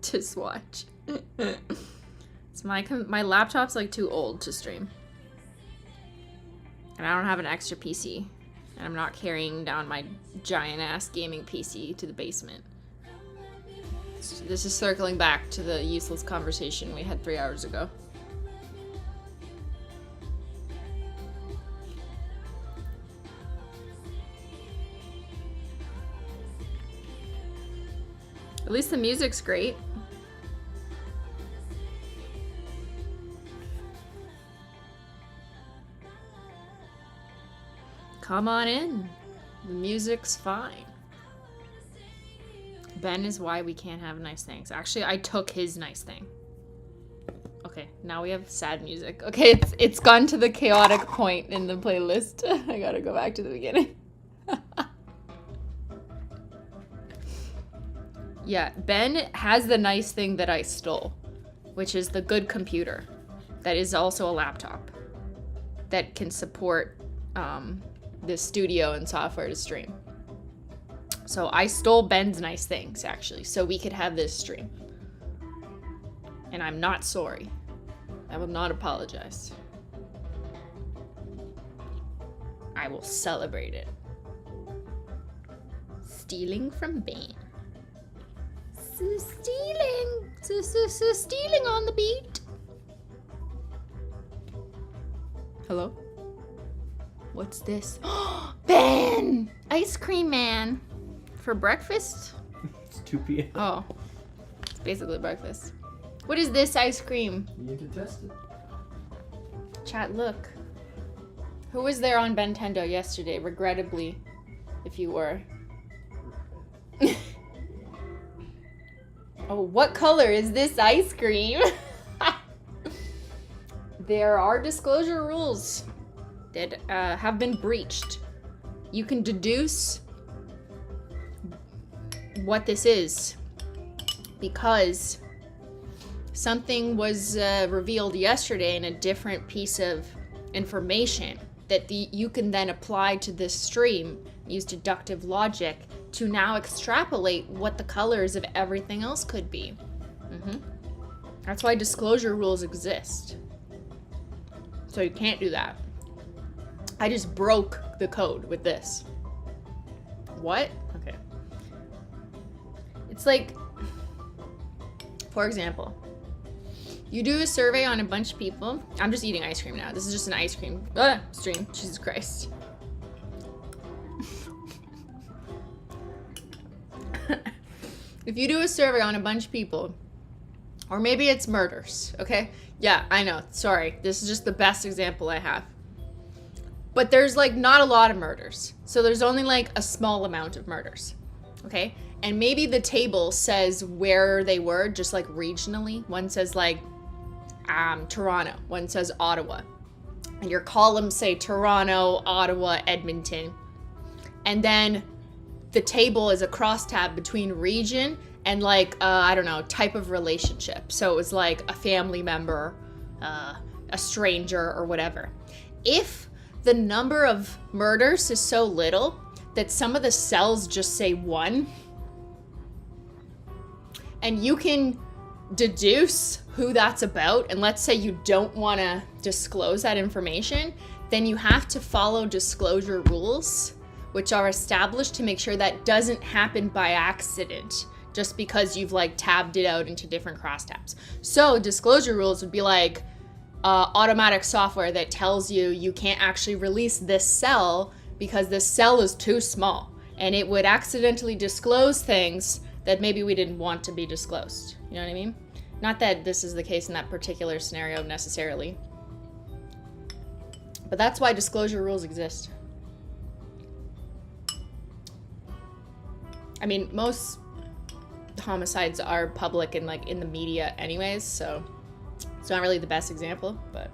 to swatch. It's my laptop's like too old to stream. And I don't have an extra PC. And I'm not carrying down my giant ass gaming PC to the basement. This is circling back to the useless conversation we had 3 hours ago. At least the music's great. Come on in. The music's fine. Ben is why we can't have nice things. Actually, I took his nice thing. Okay, now we have sad music. Okay, it's gone to the chaotic point in the playlist. I gotta go back to the beginning. Yeah, Ben has the nice thing that I stole, which is the good computer that is also a laptop that can support the studio and software to stream. So I stole Ben's nice things, actually, so we could have this stream. And I'm not sorry. I will not apologize. I will celebrate it. Stealing from Beyyyn. Stealing! Stealing on the beat! Hello? What's this? Ben! Ice cream man! For breakfast? It's 2 p.m. Oh. It's basically breakfast. What is this ice cream? You need to test it. Chat, look. Who was there on Bentendo yesterday? Regrettably, if you were. Oh, what color is this ice cream? There are disclosure rules that have been breached. You can deduce what this is because something was revealed yesterday in a different piece of information that you can then apply to this stream, use deductive logic to now extrapolate what the colors of everything else could be. That's why disclosure rules exist. So you can't do that. I just broke the code with this. What? Okay. It's like, for example, you do a survey on a bunch of people. I'm just eating ice cream now. This is just an ice cream stream. Jesus Christ. If you do a survey on a bunch of people, or maybe it's murders, okay? Yeah, I know. Sorry. This is just the best example I have. But there's like not a lot of murders. So there's only like a small amount of murders, okay? And maybe the table says where they were, just like regionally. One says like Toronto, one says Ottawa. And your columns say Toronto, Ottawa, Edmonton. And then the table is a crosstab between region and like, I don't know, type of relationship. So it was like a family member, a stranger or whatever. If the number of murders is so little that some of the cells just say 1, and you can deduce who that's about, and let's say you don't want to disclose that information, then you have to follow disclosure rules, which are established to make sure that doesn't happen by accident, just because you've like tabbed it out into different crosstabs. So disclosure rules would be like automatic software that tells you you can't actually release this cell because this cell is too small, and it would accidentally disclose things that maybe we didn't want to be disclosed. You know what I mean? Not that this is the case in that particular scenario necessarily, but that's why disclosure rules exist. I mean, most homicides are public and like in the media anyways, so it's not really the best example, but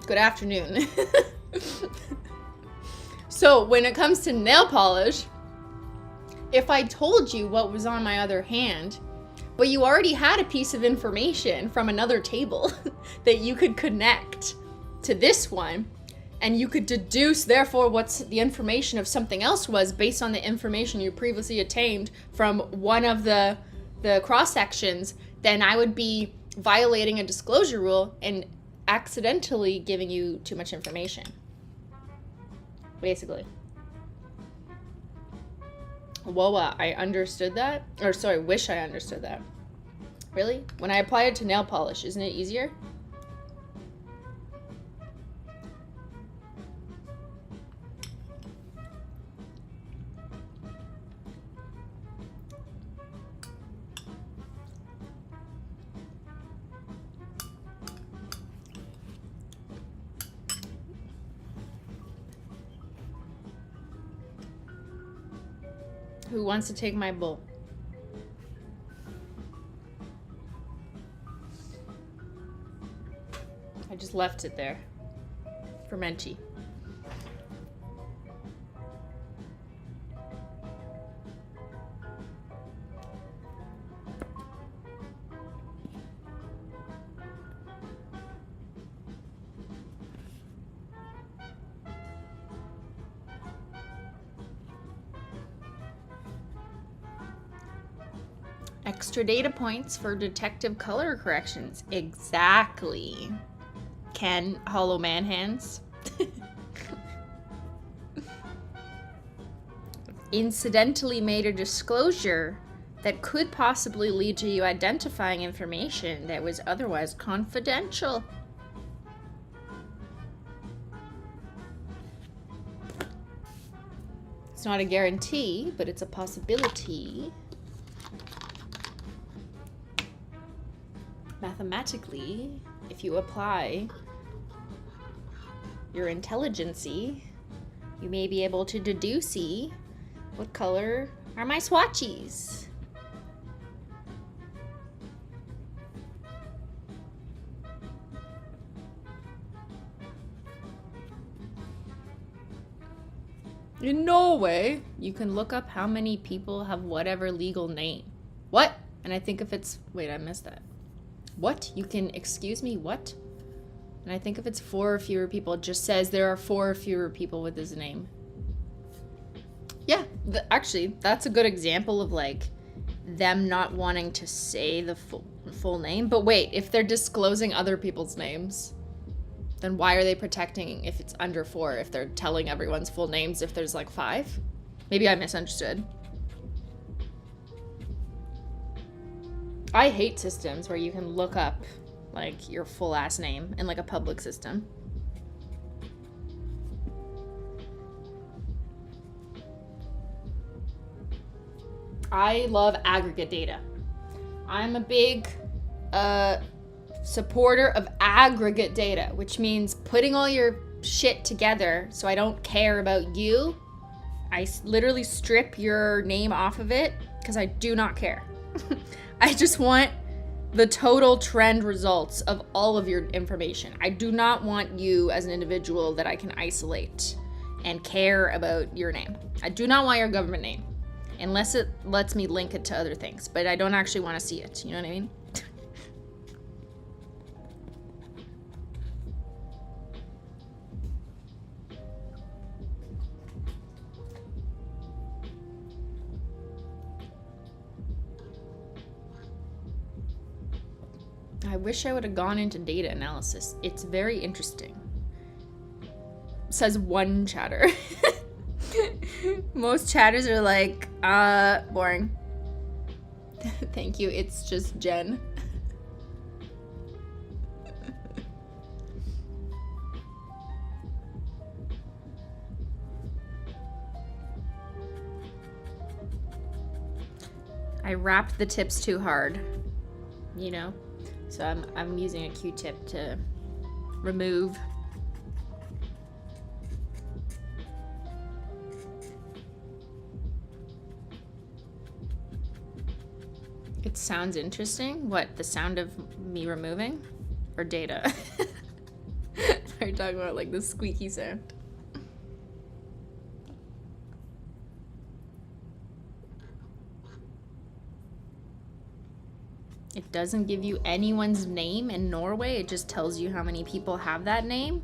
good afternoon. So when it comes to nail polish, if I told you what was on my other hand, but you already had a piece of information from another table that you could connect to this one, and you could deduce, therefore, what's the information of something else was based on the information you previously attained from one of the cross sections, then I would be violating a disclosure rule and accidentally giving you too much information. Basically. Whoa, I understood that. Or sorry, wish I understood that. Really? When I apply it to nail polish, isn't it easier? Who wants to take my bowl? I just left it there for Menchie. Extra data points for detective color corrections. Exactly. Ken Hollow Man Hands. Incidentally made a disclosure that could possibly lead to you identifying information that was otherwise confidential. It's not a guarantee, but it's a possibility. Mathematically, if you apply your intelligency, you may be able to deduce what color are my swatches. In Norway, you can look up how many people have whatever legal name. What? And I think if it's... Wait, I missed that. What? You can... Excuse me? What? And I think if it's 4 or fewer people, it just says there are 4 or fewer people with this name. Yeah, actually, that's a good example of, like, them not wanting to say the full name. But wait, if they're disclosing other people's names, then why are they protecting if it's under 4, if they're telling everyone's full names if there's, like, 5? Maybe I misunderstood. I hate systems where you can look up, like, your full ass name in, like, a public system. I love aggregate data. I'm a big supporter of aggregate data, which means putting all your shit together so I don't care about you. I literally strip your name off of it because I do not care. I just want the total trend results of all of your information. I do not want you as an individual that I can isolate and care about your name. I do not want your government name. Unless it lets me link it to other things. But I don't actually want to see it. You know what I mean? I wish I would have gone into data analysis. It's very interesting. Says one chatter. Most chatters are like, boring. Thank you, it's just Jen. I wrapped the tips too hard, you know? So I'm using a Q-tip to remove. It sounds interesting. What, the sound of me removing? Or data? Are you talking about like the squeaky sound? It doesn't give you anyone's name in Norway. It just tells you how many people have that name.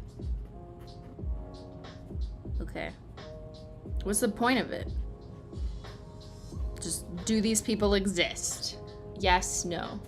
Okay. What's the point of it? Just, do these people exist? Yes, no.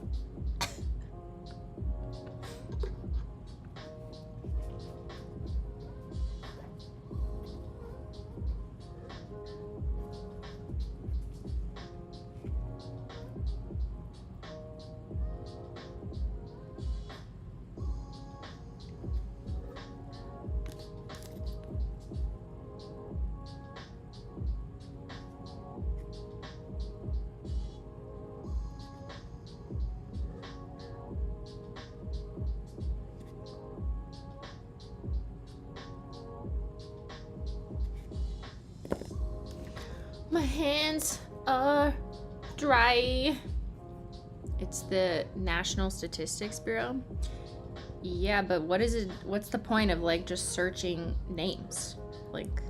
My hands are dry. It's the National Statistics Bureau. Yeah, but what is it? What's the point of like just searching names? Like,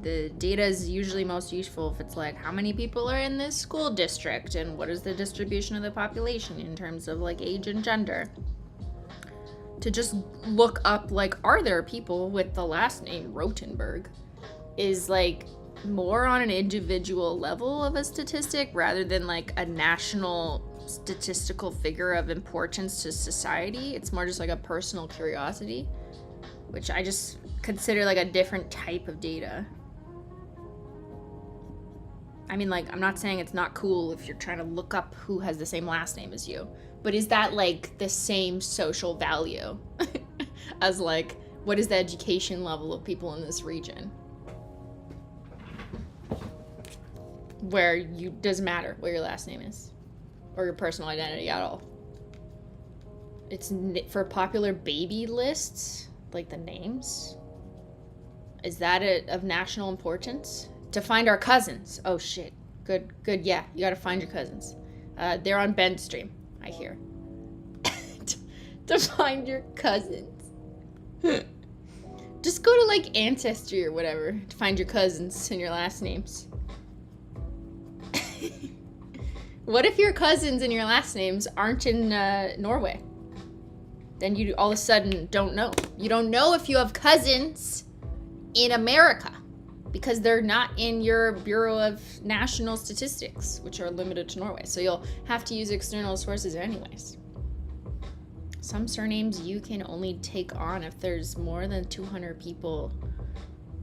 the data is usually most useful if it's like how many people are in this school district and what is the distribution of the population in terms of like age and gender. To just look up like, are there people with the last name Rotenberg is like more on an individual level of a statistic rather than like a national statistical figure of importance to society. It's more just like a personal curiosity, which I just consider like a different type of data. I mean, like, I'm not saying it's not cool if you're trying to look up who has the same last name as you, but is that like the same social value as like, what is the education level of people in this region? Where you doesn't matter what your last name is or your personal identity at all. It's for popular baby lists, like the names. Is that of national importance? To find our cousins. Oh shit. Good. Yeah, you gotta find your cousins. They're on Ben's stream, I hear. To find your cousins. Just go to like Ancestry or whatever to find your cousins and your last names. What if your cousins and your last names aren't in Norway? Then you all of a sudden don't know. You don't know if you have cousins in America because they're not in your Bureau of National Statistics, which are limited to Norway. So you'll have to use external sources anyways. Some surnames you can only take on if there's more than 200 people.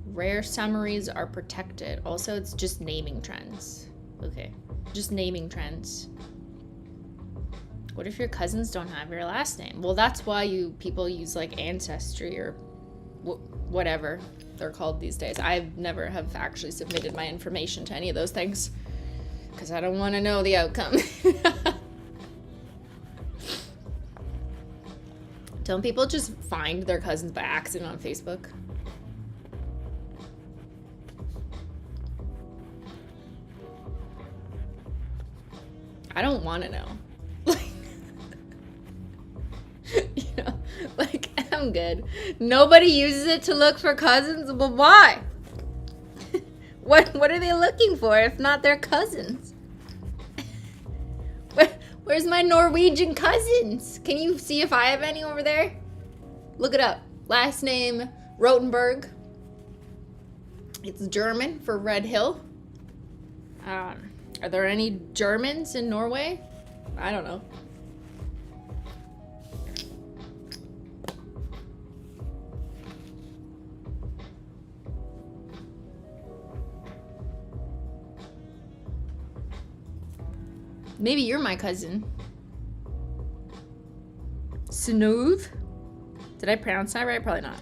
Rare summaries are protected. Also, it's just naming trends. Okay, just naming trends. What if your cousins don't have your last name? Well, that's why people use like Ancestry or whatever they're called these days. I've never have actually submitted my information to any of those things because I don't want to know the outcome. Don't people just find their cousins by accident on Facebook? I don't want to know. You know, like, I'm good. Nobody uses it to look for cousins, but why? What are they looking for if not their cousins? Where's my Norwegian cousins? Can you see if I have any over there? Look it up. Last name, Rotenberg. It's German for Red Hill. Are there any Germans in Norway? I don't know. Maybe you're my cousin. Snooth? Did I pronounce that right? Probably not.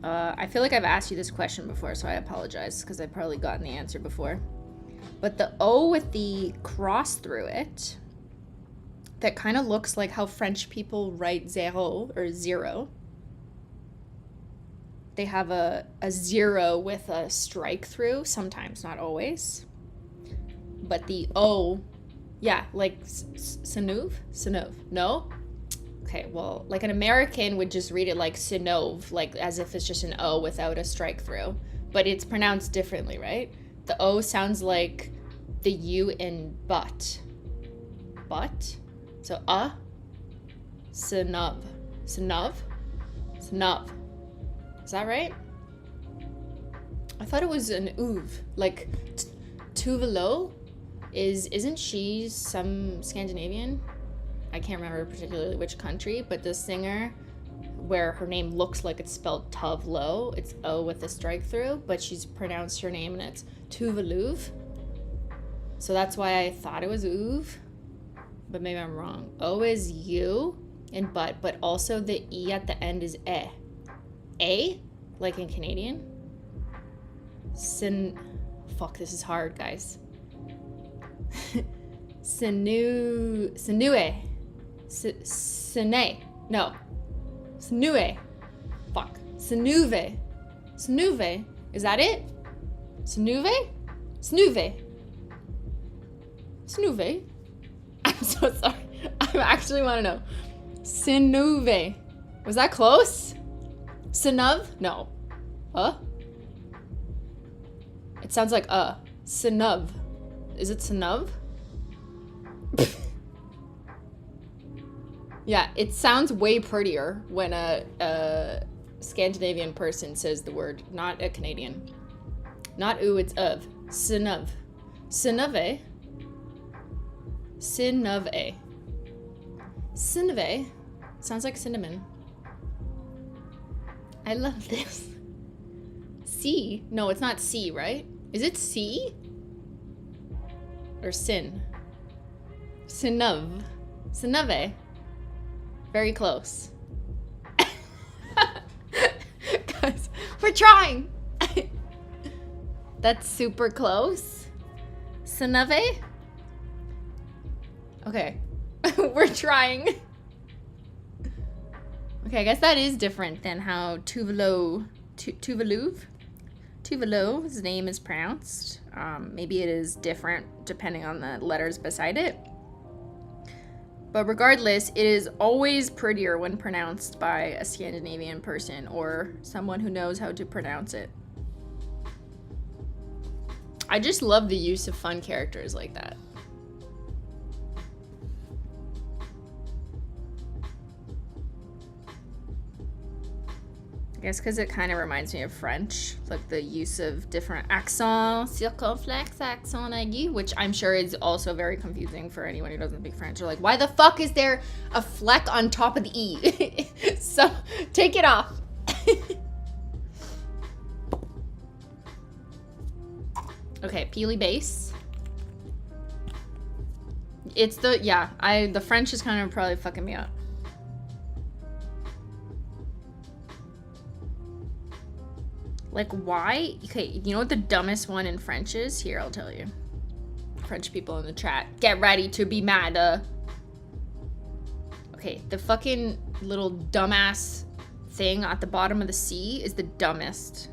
I feel like I've asked you this question before, so I apologize because I've probably gotten the answer before. But the O with the cross through it, that kind of looks like how French people write zéro or zero. They have a zero with a strike through, sometimes, not always. But the O, yeah, like Sinov? No? Okay, well, like an American would just read it like Sinov, like as if it's just an O without a strike through. But it's pronounced differently, right? The O sounds like the U in but. But? So, Sinov. Sinov? Sinov. Is that right? I thought it was an oov. Like, Tuvelo isn't she some Scandinavian? I can't remember particularly which country, but the singer, where her name looks like it's spelled Tuvlo, it's O with a strike through, but she's pronounced her name and it's Tuvaluv. So that's why I thought it was oov, but maybe I'm wrong. O is U in but also the E at the end is E. A, like in Canadian. Fuck, this is hard, guys. Sinue. No. Sinue. Fuck. Sinuve. Sinuve. Is that it? Sinuve? Snuve. Snuve? I'm so sorry. I actually want to know. Sinuve. Was that close? Sinov? No. It sounds like Sinov. Is it Sinov? Yeah, it sounds way prettier when a Scandinavian person says the word, not a Canadian. Not ooh, it's of. Sinov. Sinove. Sinove. Sinove. Sounds like cinnamon. I love this. C? No, it's not C, right? Is it C? Or sin? Sinov. Sinove. Very close. Guys, we're trying. That's super close. Sinove? Okay. We're trying. Okay, I guess that is different than how Tuvalu's name is pronounced. Maybe it is different depending on the letters beside it. But regardless, it is always prettier when pronounced by a Scandinavian person or someone who knows how to pronounce it. I just love the use of fun characters like that. I guess because it kind of reminds me of French, like the use of different accents, circonflexe, accent aigu, which I'm sure is also very confusing for anyone who doesn't speak French. They're like, why the fuck is there a fleck on top of the E? So, take it off. Okay, peely base. It's the, yeah, the French is kind of probably fucking me up. Like, why? Okay, you know what the dumbest one in French is? Here, I'll tell you. French people in the chat, get ready to be mad. Okay, the fucking little dumbass thing at the bottom of the C is the dumbest.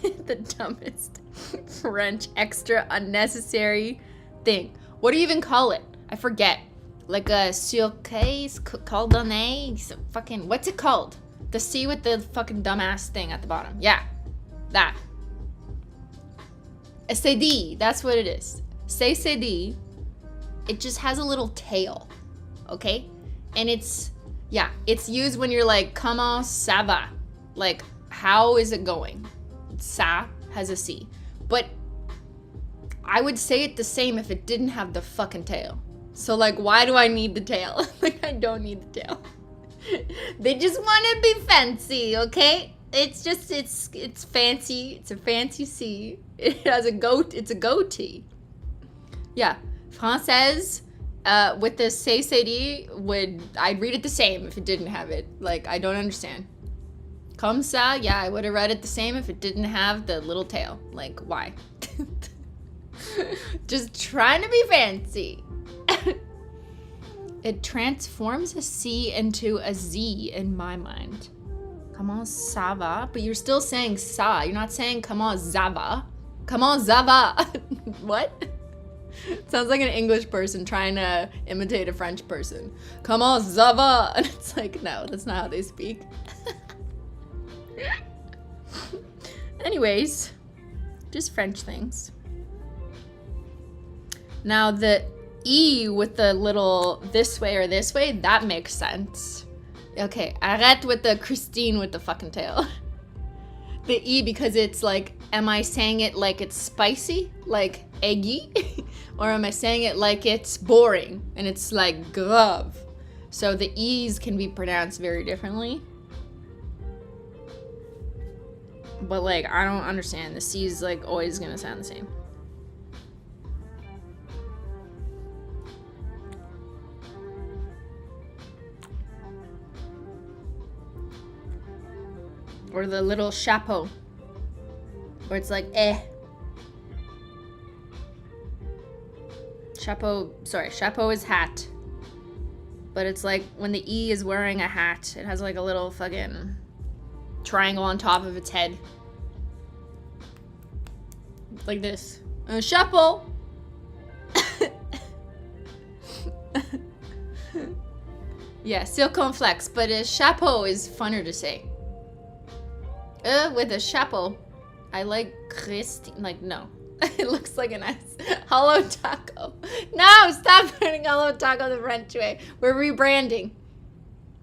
The dumbest French extra unnecessary thing. What do you even call it? I forget. Like a surcase, cordonnet, fucking, what's it called? The C with the fucking dumbass thing at the bottom. Yeah. That. A CD, that's what it is. Say CD, it just has a little tail, okay? And it's, yeah, it's used when you're like, comment ça va? Like, how is it going? Ça has a C. But I would say it the same if it didn't have the fucking tail. So like, why do I need the tail? Like, I don't need the tail. They just want to be fancy, okay? It's just, it's fancy. It's a fancy C. It has a goat. It's a goatee. Yeah. Française, with the CCD, I'd read it the same if it didn't have it. Like, I don't understand. Comme ça, yeah, I would have read it the same if it didn't have the little tail. Like, why? Just trying to be fancy. It transforms a C into a Z in my mind. Comment ça va? But you're still saying ça. You're not saying comment ça va. Comment ça va? What? Sounds like an English person trying to imitate a French person. Comment ça va? And it's like, no, that's not how they speak. Anyways, just French things. Now the E with the little this way or this way, that makes sense. Okay, arrête with the Christine with the fucking tail. The E because it's like, am I saying it like it's spicy? Like eggy? Or am I saying it like it's boring? And it's like grave. So the E's can be pronounced very differently. But like, I don't understand. The C's like always gonna sound the same. Or the little chapeau. Where it's like, eh. Chapeau, sorry, chapeau is hat. But it's like when the E is wearing a hat, it has like a little fucking triangle on top of its head. Like this. Chapeau! Yeah, circonflexe, but a chapeau is funner to say. With a chapeau. I like Christine. Like, no. It looks like an S. HOLO taco. No, stop putting HOLO taco the French way. We're rebranding.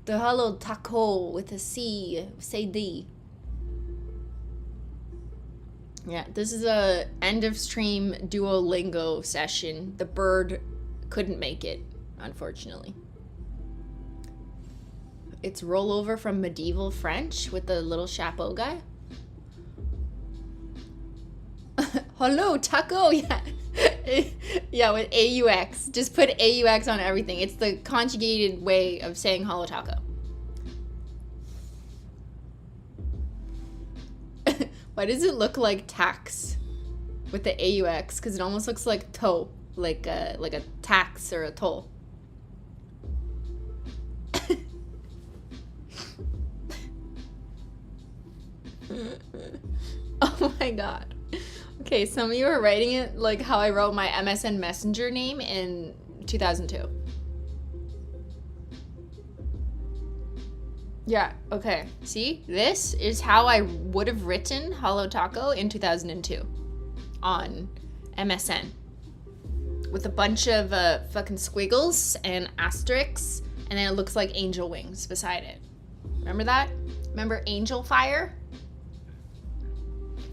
The HOLO taco with a C. Say D. Yeah, this is a end of stream Duolingo session. The bird couldn't make it, unfortunately. It's rollover from medieval French with the little chapeau guy. Hello, taco, yeah. Yeah, with AUX. Just put AUX on everything. It's the conjugated way of saying holo taco. Why does it look like tax with the AUX? Because it almost looks like toll, like a tax or a toll. Oh my god. Okay, some of you are writing it like how I wrote my MSN Messenger name in 2002. Yeah, okay. See, this is how I would have written Holo Taco in 2002 on MSN. With a bunch of fucking squiggles and asterisks, and then it looks like angel wings beside it. Remember that? Remember Angel Fire?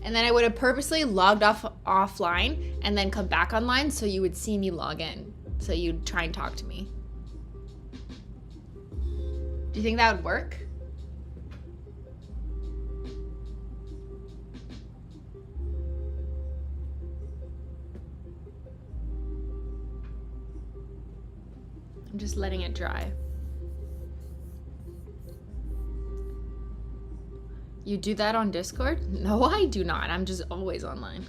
And then I would have purposely logged offline and then come back online so you would see me log in. So you'd try and talk to me. Do you think that would work? I'm just letting it dry. You do that on Discord? No, I do not. I'm just always online.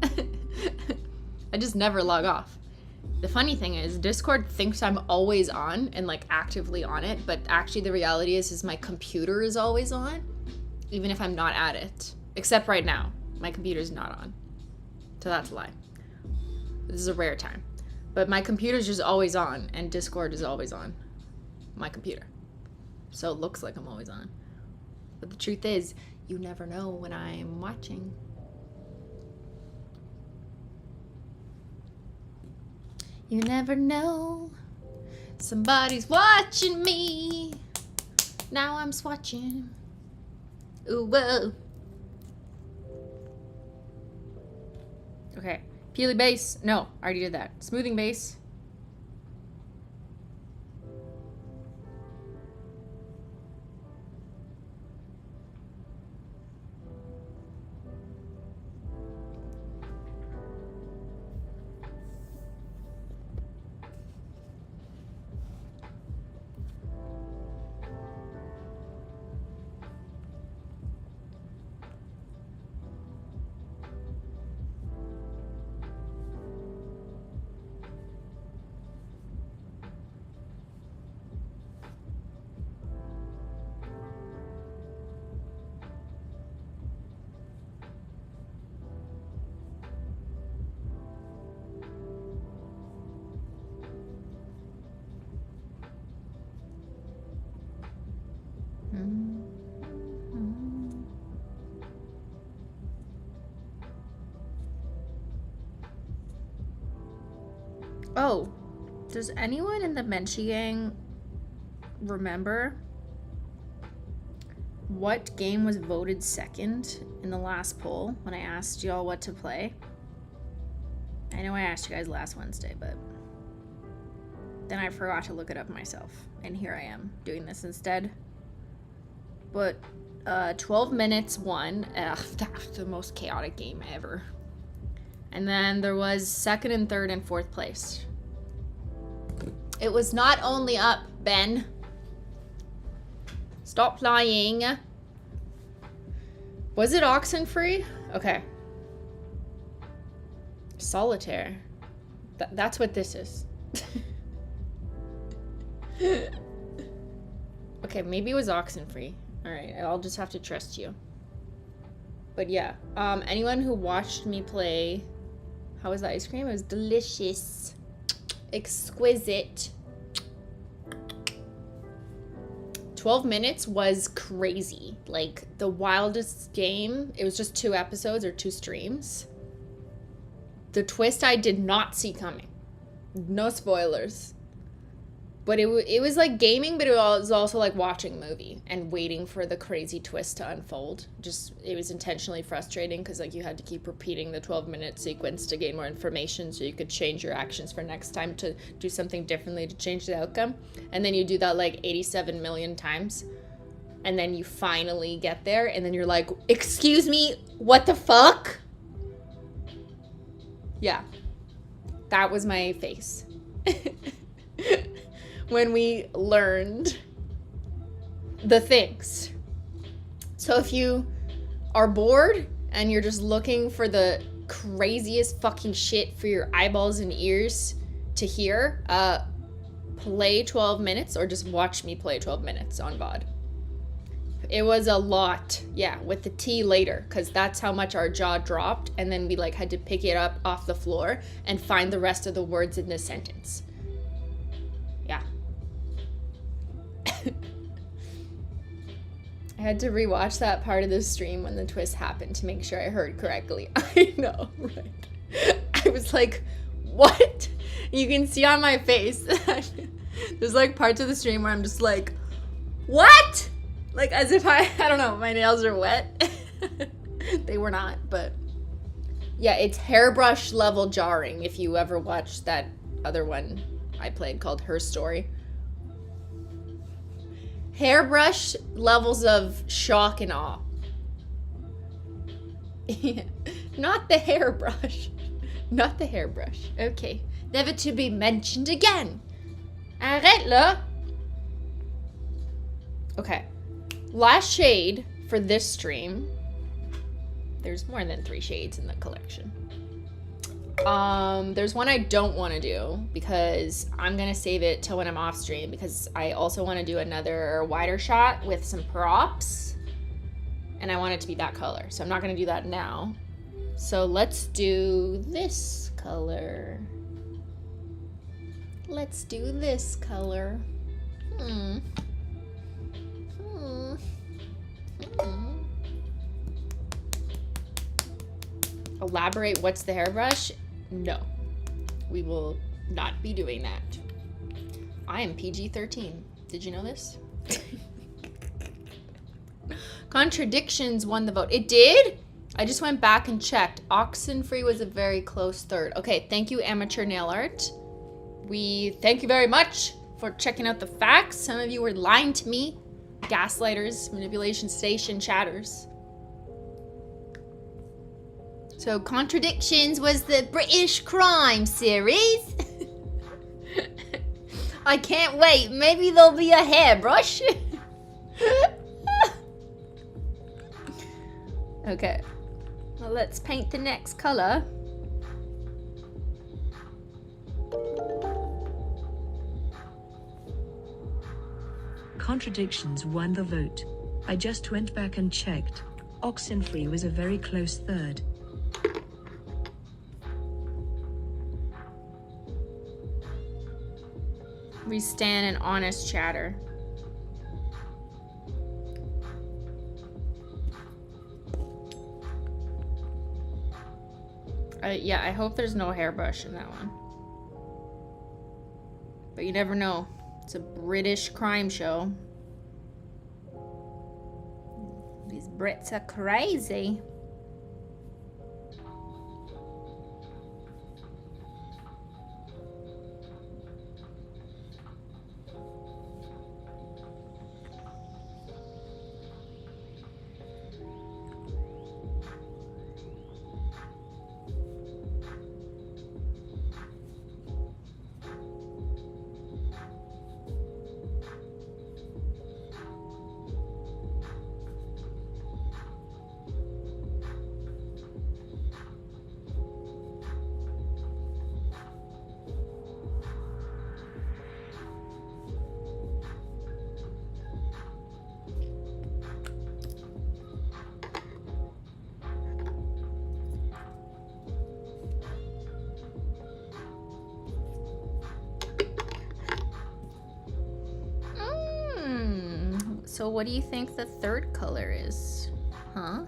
I just never log off. The funny thing is, Discord thinks I'm always on and like actively on it, but actually the reality is my computer is always on, even if I'm not at it. Except right now, my computer's not on. So that's a lie. This is a rare time. But my computer's just always on, and Discord is always on my computer. So it looks like I'm always on. But the truth is, you never know when I'm watching. You never know. Somebody's watching me. Now I'm swatching. Ooh, whoa. Okay. Peely base. No, I already did that. Smoothing base. Oh, does anyone in the Menchie gang remember what game was voted second in the last poll when I asked y'all what to play? I know I asked you guys last Wednesday, but then I forgot to look it up myself, and here I am doing this instead. But 12 minutes won. That's the most chaotic game ever. And then there was second and third and fourth place. It was not only up, Ben. Stop lying. Was it Oxenfree? Okay. Solitaire. That's what this is. Okay, maybe it was Oxenfree. Alright, I'll just have to trust you. But yeah, anyone who watched me play... How was the ice cream? It was delicious. Exquisite. 12 minutes was crazy. Like, the wildest game. It was just 2 episodes or 2 streams. The twist I did not see coming. No spoilers. But it was like gaming, but it was also like watching a movie and waiting for the crazy twist to unfold. It was intentionally frustrating because like you had to keep repeating the 12-minute sequence to gain more information so you could change your actions for next time to do something differently to change the outcome. And then you do that like 87 million times. And then you finally get there and then you're like, excuse me, what the fuck? Yeah, that was my face. When we learned the things. So if you are bored and you're just looking for the craziest fucking shit for your eyeballs and ears to hear, play 12 minutes or just watch me play 12 minutes on VOD. It was a lot, yeah, with the T later, because that's how much our jaw dropped, and then we like had to pick it up off the floor and find the rest of the words in the sentence. Yeah. I had to rewatch that part of the stream when the twist happened to make sure I heard correctly. I know, right? I was like, what? You can see on my face. There's like parts of the stream where I'm just like, what? Like as if I don't know, my nails are wet. They were not, but yeah, it's hairbrush level jarring if you ever watched that other one I played called Her Story. Hairbrush levels of shock and awe. Not the hairbrush. Not the hairbrush. Okay. Never to be mentioned again. Arrête là. Okay. Last shade for this stream. There's more than 3 shades in the collection. There's one I don't want to do because I'm gonna save it till when I'm off stream because I also want to do another wider shot with some props and I want it to be that color, so I'm not gonna do that now. So let's do this color. Let's do this color. Elaborate what's the hairbrush? No, we will not be doing that. I am PG-13. Did you know this? Contradictions won the vote. It did? I just went back and checked. Oxenfree was a very close third. Okay, thank you, Amateur Nail Art. We thank you very much for checking out the facts. Some of you were lying to me. Gaslighters, manipulation station chatters. So Contradictions was the British crime series. I can't wait. Maybe there'll be a hairbrush. Okay. Well, let's paint the next color. Contradictions won the vote. I just went back and checked. Oxenfree was a very close third. We stand an honest chatter. Yeah, I hope there's no hairbrush in that one. But you never know. It's a British crime show. These Brits are crazy. So what do you think the third color is? Huh?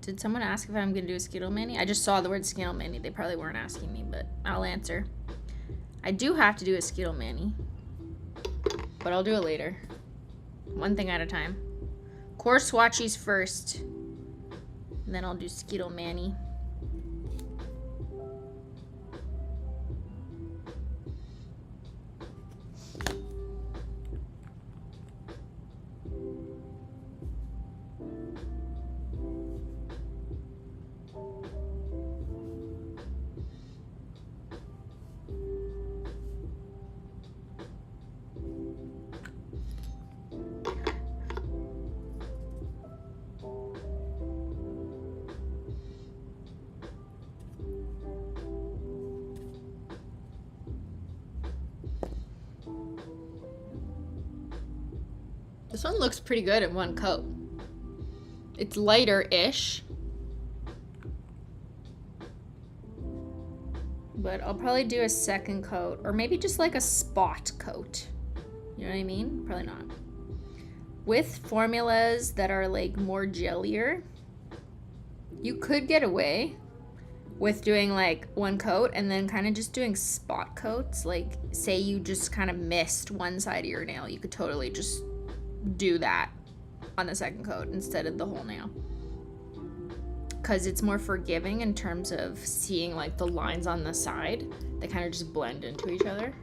Did someone ask if I'm gonna do a Skittle Mani? I just saw the word Skittle Mani. They probably weren't asking me, but I'll answer. I do have to do a Skittle Mani, but I'll do it later. One thing at a time. Core swatchies first. And then I'll do Skittle Mani. This one looks pretty good in one coat. It's lighter-ish. but I'll probably do a second coat, or maybe just like a spot coat. You know what I mean? Probably not. With formulas that are like more jellier, you could get away with doing like one coat and then kind of just doing spot coats. Like say you just kind of missed one side of your nail, you could totally just do that on the second coat instead of the whole nail, because it's more forgiving in terms of seeing like the lines on the side. They kind of just blend into each other.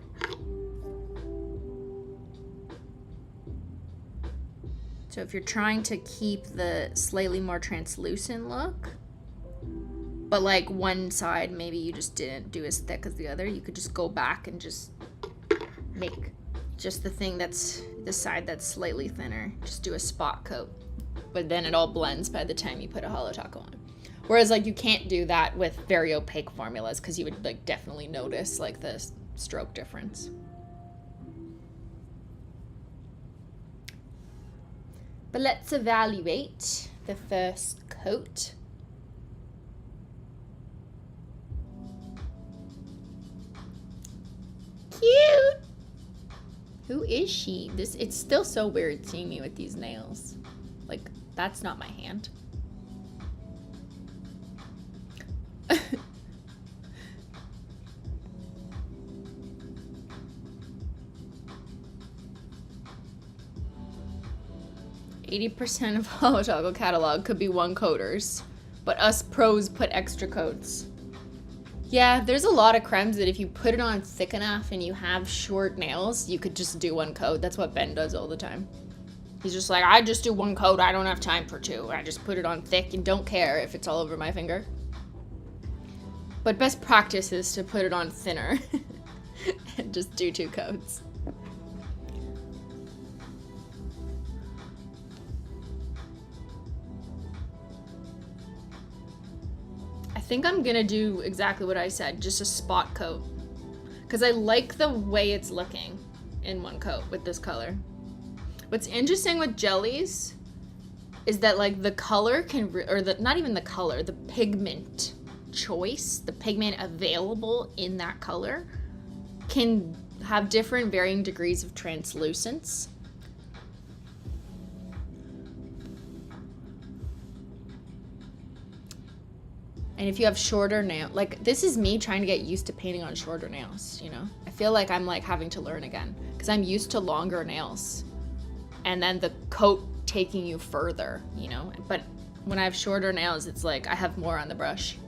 So if you're trying to keep the slightly more translucent look, but like one side maybe you just didn't do as thick as the other, you could just go back and just make just the thing that's the side that's slightly thinner. Just do a spot coat, but then it all blends by the time you put a holo taco on. Whereas like you can't do that with very opaque formulas, because you would like definitely notice like the stroke difference. But let's evaluate the first coat. Cute! Who is she? It's still so weird seeing me with these nails. Like, that's not my hand. 80% of Holo Taco catalog could be one coaters, but us pros put extra coats. Yeah, there's a lot of cremes that if you put it on thick enough and you have short nails, you could just do one coat. That's what Ben does all the time. He's just like, I just do one coat, I don't have time for two. I just put it on thick and don't care if it's all over my finger. But best practice is to put it on thinner and just do two coats. I think I'm gonna do exactly what I said, just a spot coat. Because I like the way it's looking in one coat with this color. What's interesting with jellies is that like the color can, not even the color, the pigment choice, the pigment available in that color can have different varying degrees of translucence. And if you have shorter nails, like this is me trying to get used to painting on shorter nails, you know? I feel like I'm like having to learn again because I'm used to longer nails and then the coat taking you further, you know? But when I have shorter nails, it's like I have more on the brush.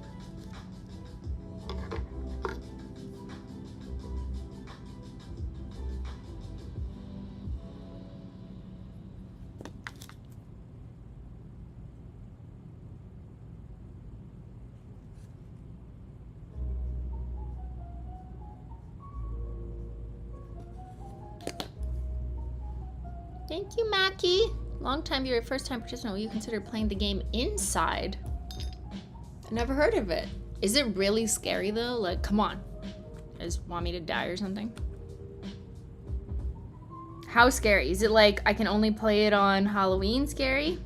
Thank you, Mackie. Long time viewer, first time participant. Will you consider playing the game inside? I never heard of it. Is it really scary though? Like, come on. You guys want me to die or something? How scary? Is it like I can only play it on Halloween scary?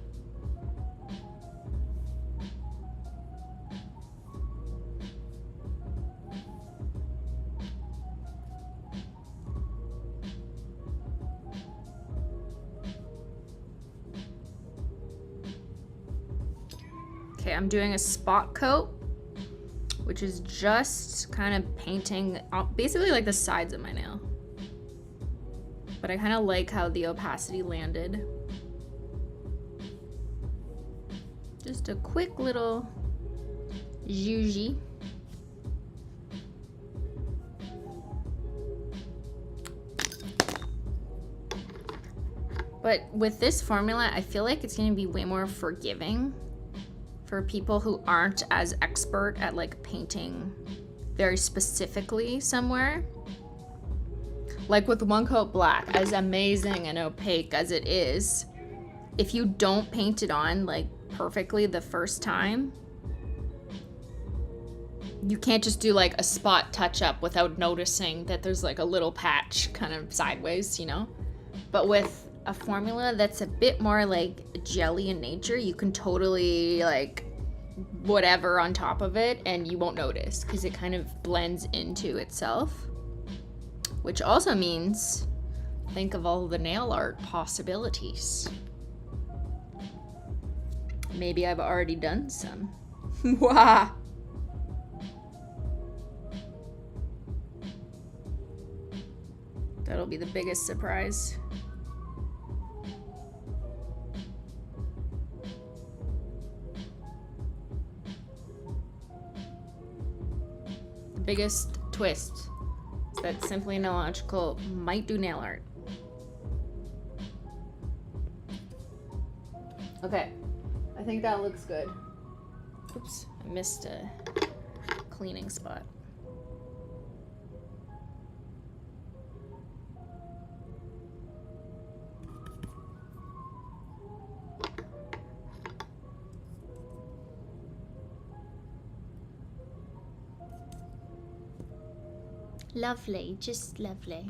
Okay, I'm doing a spot coat, which is just kind of painting basically like the sides of my nail. But I kind of like how the opacity landed. Just a quick little zhuzhi. But with this formula, I feel like it's gonna be way more forgiving for people who aren't as expert at like painting very specifically somewhere. Like with one coat black, as amazing and opaque as it is, if you don't paint it on like perfectly the first time, you can't just do like a spot touch up without noticing that there's like a little patch kind of sideways, you know? But with a formula that's a bit more like jelly in nature, you can totally like whatever on top of it and you won't notice because it kind of blends into itself. Which also means, think of all the nail art possibilities. Maybe I've already done some. Wah! That'll be the biggest surprise. The biggest twist is that Simply Nailogical might do nail art. Okay, I think that looks good. Oops, I missed a cleaning spot. Lovely, just lovely.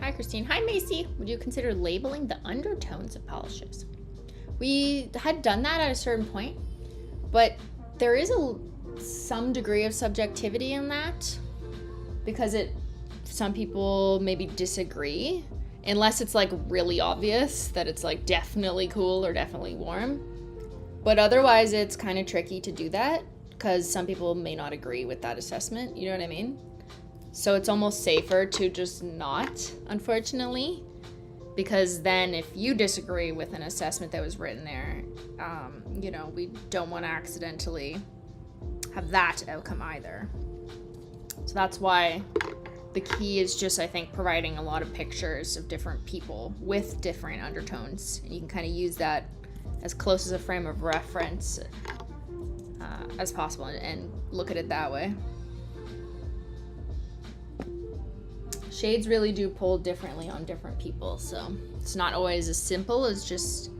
Hi, Christine. Hi, Macy. Would you consider labeling the undertones of polishes? We had done that at a certain point, but there is some degree of subjectivity in that because some people maybe disagree. Unless it's like really obvious that it's like definitely cool or definitely warm. But otherwise it's kind of tricky to do that because some people may not agree with that assessment, you know what I mean? So it's almost safer to just not, unfortunately, because then if you disagree with an assessment that was written there, you know, we don't want to accidentally have that outcome either. So that's why the key is just, I think, providing a lot of pictures of different people with different undertones. And you can kind of use that as close as a frame of reference as possible and look at it that way. Shades really do pull differently on different people, so it's not always as simple as just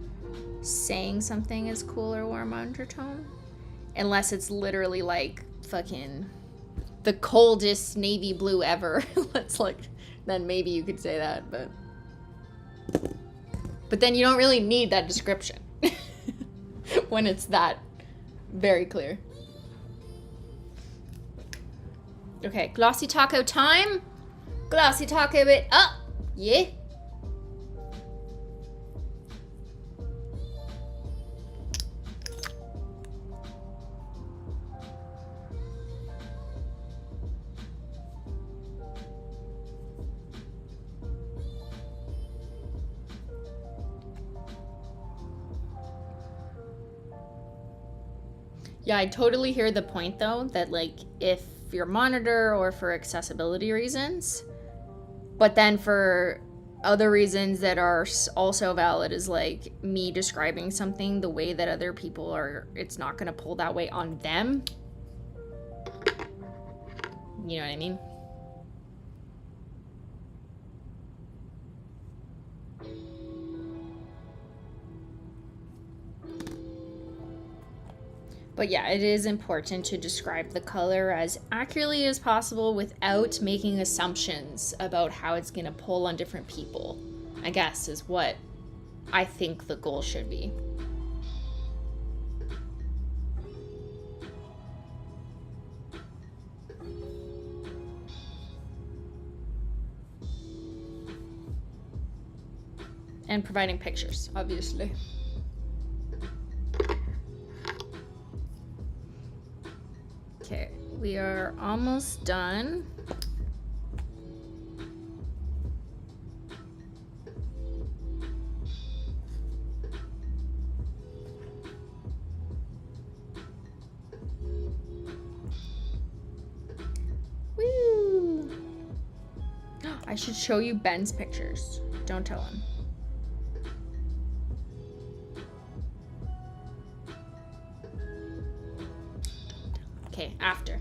saying something is cool or warm undertone. Unless it's literally like fucking the coldest navy blue ever. Let's like, then maybe you could say that, but then you don't really need that description when it's that very clear. Okay, glossy taco time. Glossy taco it up, yeah. Yeah, I totally hear the point though, that like if your monitor or for accessibility reasons, but then for other reasons that are also valid is like me describing something the way that other people are, it's not gonna pull that way on them. You know what I mean? But yeah, it is important to describe the color as accurately as possible without making assumptions about how it's gonna pull on different people, I guess is what I think the goal should be. And providing pictures, obviously. Okay, we are almost done. Woo! I should show you Ben's pictures. Don't tell him. Okay, after.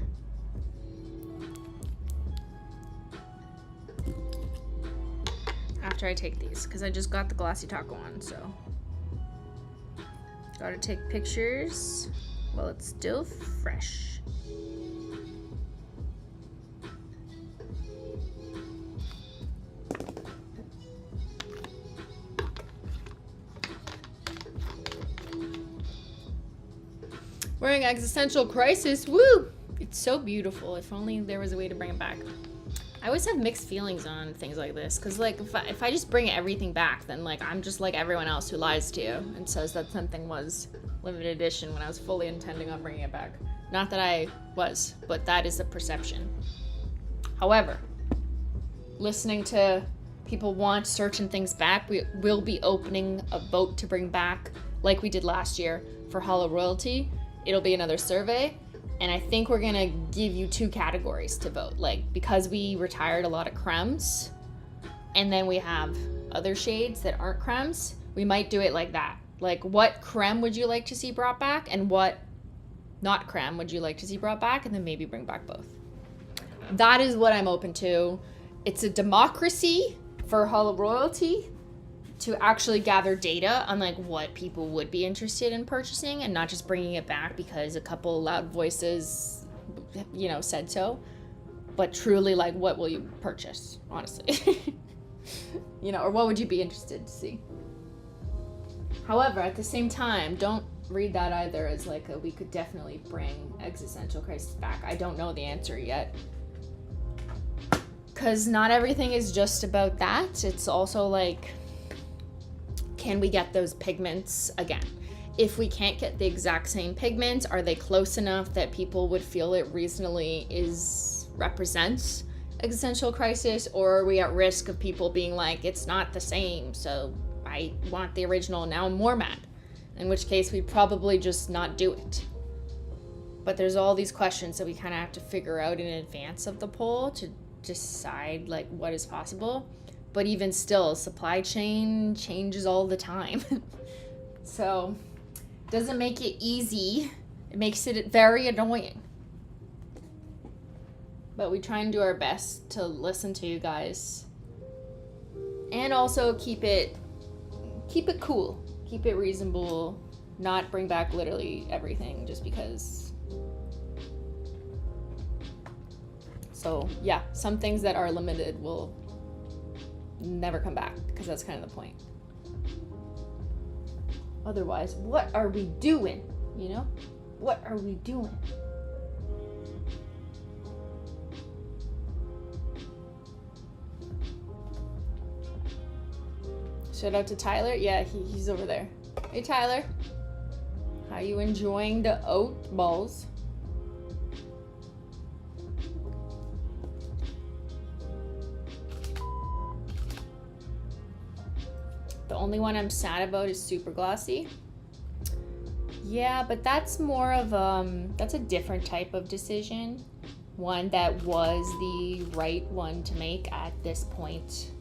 After I take these, because I just got the glossy taco on, so. Gotta take pictures while it's still fresh. Wearing Existential Crisis. Woo! It's so beautiful. If only there was a way to bring it back. I always have mixed feelings on things like this, because like if I just bring everything back, then like I'm just like everyone else who lies to you and says that something was limited edition when I was fully intending on bringing it back. Not that I was, but that is the perception. However, listening to people want certain things back, we will be opening a vote to bring back, like we did last year for Holo Royalty. It'll be another survey. And I think we're gonna give you 2 categories to vote. Like, because we retired a lot of cremes, and then we have other shades that aren't cremes, we might do it like that. Like, what creme would you like to see brought back, and what not creme would you like to see brought back, and then maybe bring back both. That is what I'm open to. It's a democracy for Holo Royalty to actually gather data on like what people would be interested in purchasing, and not just bringing it back because a couple loud voices, you know, said so, but truly like what will you purchase, honestly. You know, or what would you be interested to see. However, at the same time, don't read that either as like we could definitely bring Existential Crisis back. I don't know the answer yet, because not everything is just about that. It's also like, can we get those pigments again? If we can't get the exact same pigments, are they close enough that people would feel it reasonably represents Existential Crisis, or are we at risk of people being like, it's not the same, so I want the original, now I'm more mad? In which case we'd probably just not do it. But there's all these questions that we kind of have to figure out in advance of the poll to decide like what is possible. But even still, supply chain changes all the time. So it doesn't make it easy. It makes it very annoying. But we try and do our best to listen to you guys. And also keep it cool. Keep it reasonable. Not bring back literally everything just because. So yeah, some things that are limited will never come back, because that's kind of the point. Otherwise, what are we doing? You know? What are we doing? Shout out to Tyler. Yeah, he's over there. Hey Tyler. How you enjoying the oat balls? The only one I'm sad about is Super Glossy. Yeah, but that's more of that's a different type of decision. One that was the right one to make at this point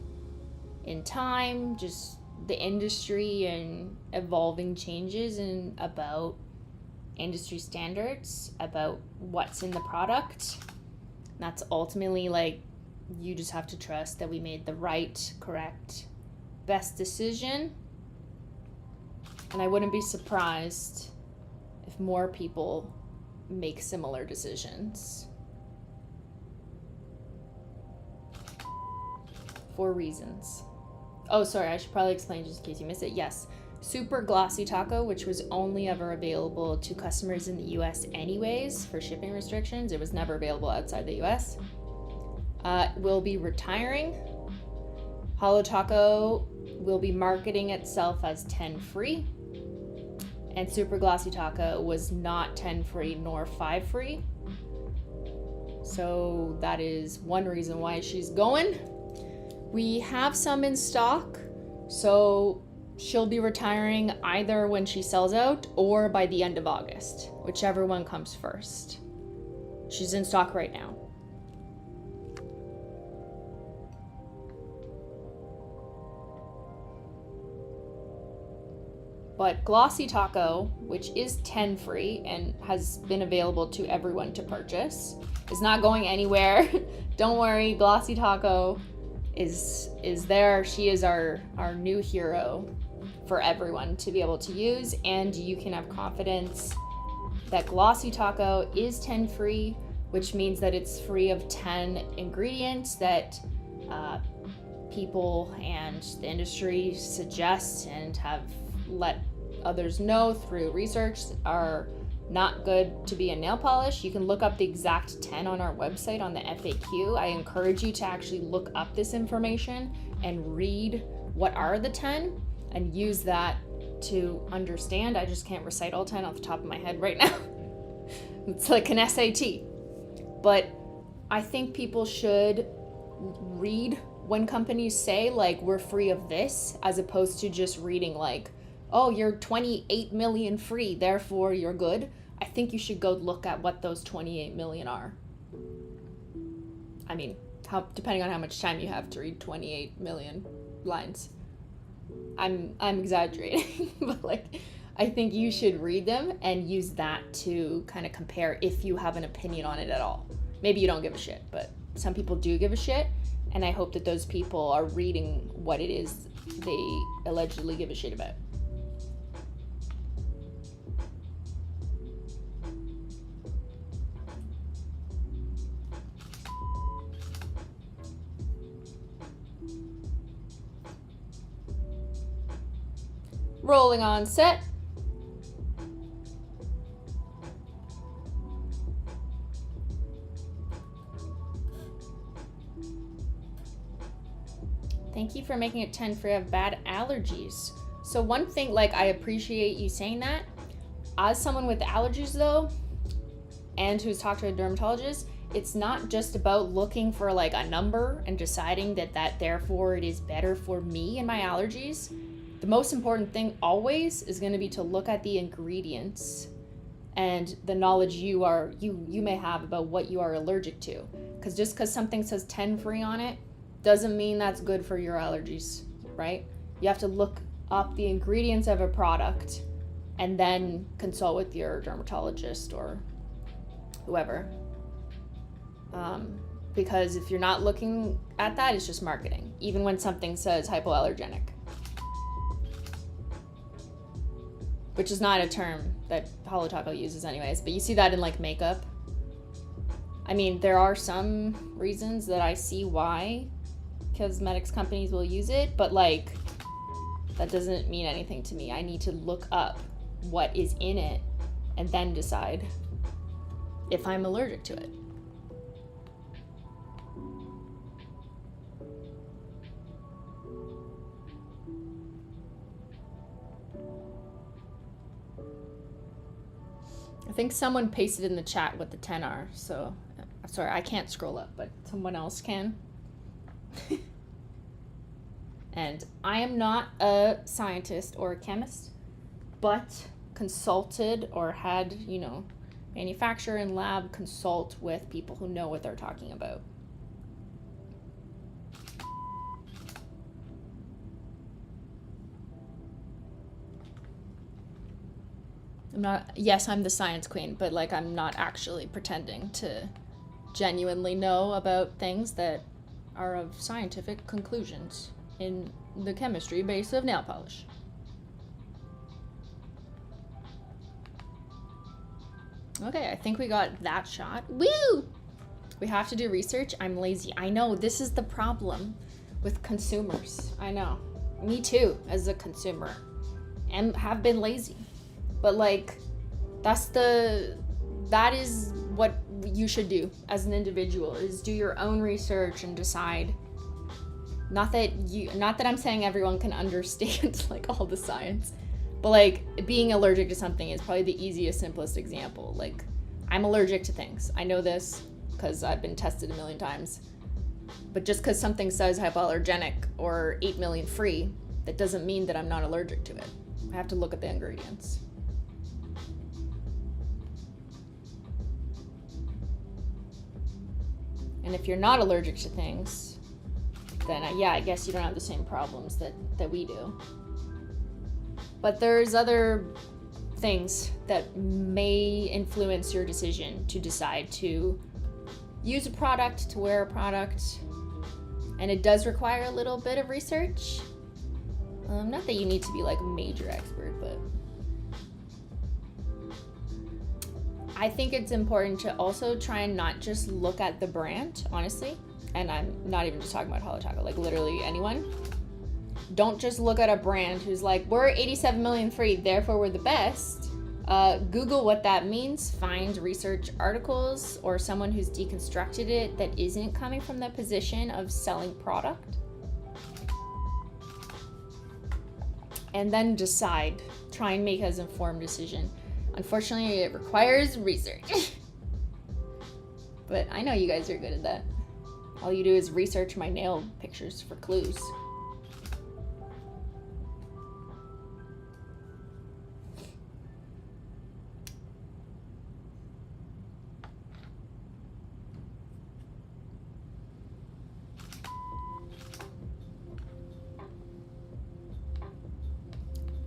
in time. Just the industry and evolving changes and about industry standards, about what's in the product. That's ultimately like, you just have to trust that we made the right, correct, best decision. And I wouldn't be surprised if more people make similar decisions for reasons. Oh, sorry, I should probably explain just in case you missed it. Yes, Super Glossy Taco, which was only ever available to customers in the US anyways for shipping restrictions. It was never available outside the US. Will be retiring. Holo Taco will be marketing itself as 10 free. And Super Glossy Taco was not 10 free nor 5 free. So that is one reason why she's going. We have some in stock, so she'll be retiring either when she sells out or by the end of August, whichever one comes first. She's in stock right now. But Glossy Taco, which is 10 free and has been available to everyone to purchase, is not going anywhere. Don't worry, Glossy Taco is there. She is our new hero for everyone to be able to use, and you can have confidence that Glossy Taco is 10 free, which means that it's free of 10 ingredients that people and the industry suggest and have let others know through research are not good to be a nail polish. You can look up the exact 10 on our website on the FAQ. I encourage you to actually look up this information and read what are the 10 and use that to understand. I just can't recite all 10 off the top of my head right now. It's like an SAT. But I think people should read when companies say like we're free of this, as opposed to just reading like, oh, you're 28 million free, therefore you're good. I think you should go look at what those 28 million are. I mean, depending on how much time you have to read 28 million lines. I'm exaggerating, but like, I think you should read them and use that to kind of compare if you have an opinion on it at all. Maybe you don't give a shit, but some people do give a shit, and I hope that those people are reading what it is they allegedly give a shit about. Rolling on set. Thank you for making it 10 free of bad allergies. So one thing, like, I appreciate you saying that. As someone with allergies though, and who's talked to a dermatologist, it's not just about looking for like a number and deciding that therefore it is better for me and my allergies. The most important thing always is going to be to look at the ingredients and the knowledge you may have about what you are allergic to. Because just because something says 10 free on it doesn't mean that's good for your allergies, right? You have to look up the ingredients of a product and then consult with your dermatologist or whoever. Because if you're not looking at that, it's just marketing, even when something says hypoallergenic. Which is not a term that HOLO THERE uses anyways, but you see that in like makeup. I mean, there are some reasons that I see why cosmetics companies will use it, but like, that doesn't mean anything to me. I need to look up what is in it and then decide if I'm allergic to it. I think someone pasted in the chat what the 10 are, so sorry, I can't scroll up, but someone else can. And I am not a scientist or a chemist, but consulted or had, manufacturer and lab consult with people who know what they're talking about. Yes, I'm the science queen, but like, I'm not actually pretending to genuinely know about things that are of scientific conclusions in the chemistry base of nail polish. Okay, I think we got that shot. Woo! We have to do research. I'm lazy. I know, this is the problem with consumers. I know. Me too, as a consumer. And have been lazy. But like, that is what you should do as an individual, is do your own research and decide. Not that I'm saying everyone can understand like all the science, but like, being allergic to something is probably the easiest, simplest example. Like, I'm allergic to things. I know this because I've been tested a million times. But just because something says hypoallergenic or 8 million free, that doesn't mean that I'm not allergic to it. I have to look at the ingredients. And if you're not allergic to things, then I guess you don't have the same problems that we do. But there's other things that may influence your decision to decide to use a product, to wear a product. And it does require a little bit of research. Not that you need to be like a major expert, but I think it's important to also try and not just look at the brand, honestly. And I'm not even just talking about HOLO THERE, like literally anyone. Don't just look at a brand who's like, we're 87 million free, therefore we're the best. Google what that means, find research articles or someone who's deconstructed it that isn't coming from the position of selling product. And then decide. Try and make an informed decision. Unfortunately, it requires research. But I know you guys are good at that. All you do is research my nail pictures for clues.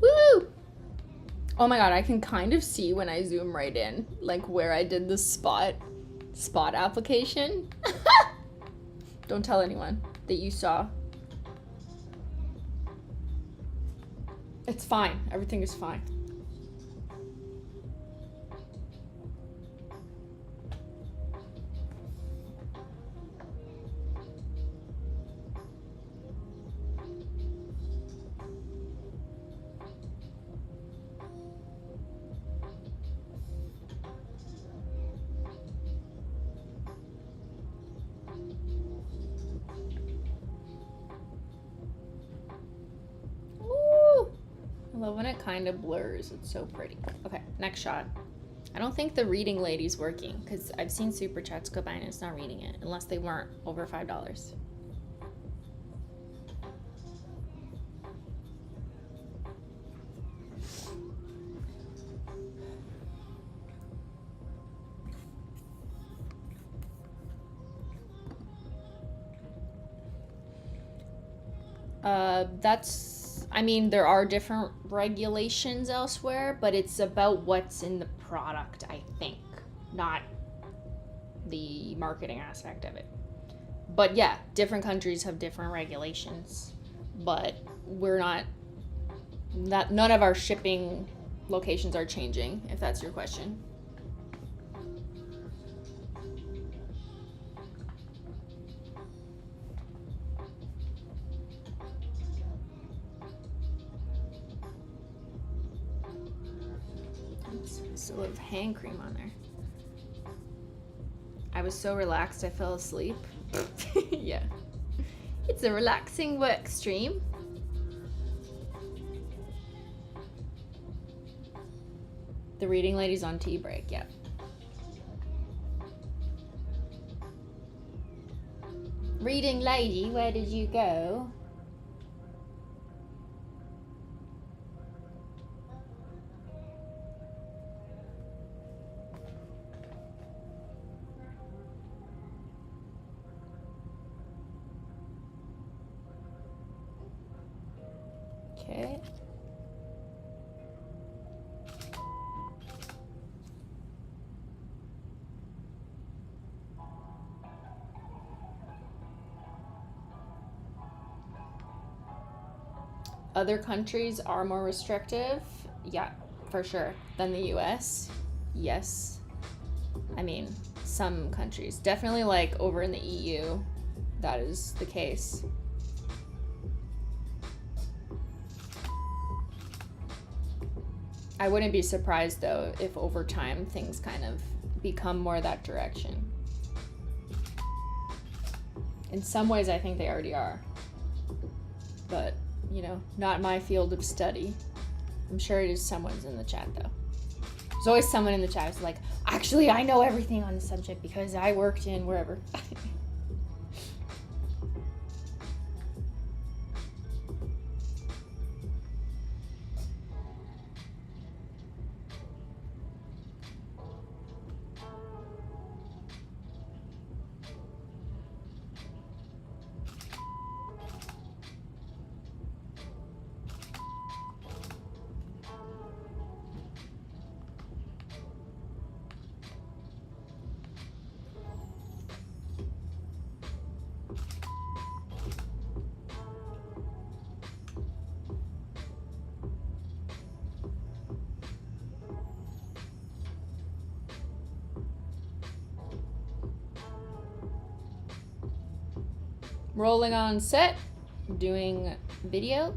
Woo! Oh my god, I can kind of see when I zoom right in, like where I did the spot application. Don't tell anyone that you saw. It's fine. Everything is fine. I love when it kind of blurs. It's so pretty. Okay, next shot. I don't think the reading lady's working because I've seen super chats go by and it's not reading it unless they weren't over $5. I mean, there are different regulations elsewhere, but it's about what's in the product, I think, not the marketing aspect of it. But yeah, different countries have different regulations, but none of our shipping locations are changing, if that's your question. Still have hand cream on there. I was so relaxed I fell asleep. Yeah. It's a relaxing work stream. The reading lady's on tea break, yeah. Reading lady, where did you go? Okay. Other countries are more restrictive, yeah, for sure, than the US. Yes. I mean, some countries. Definitely like over in the EU, that is the case. I wouldn't be surprised though if over time things kind of become more that direction. In some ways I think they already are. But, you know, not my field of study. I'm sure it is someone's in the chat though. There's always someone in the chat who's like, actually I know everything on the subject because I worked in wherever. Rolling on set, doing video.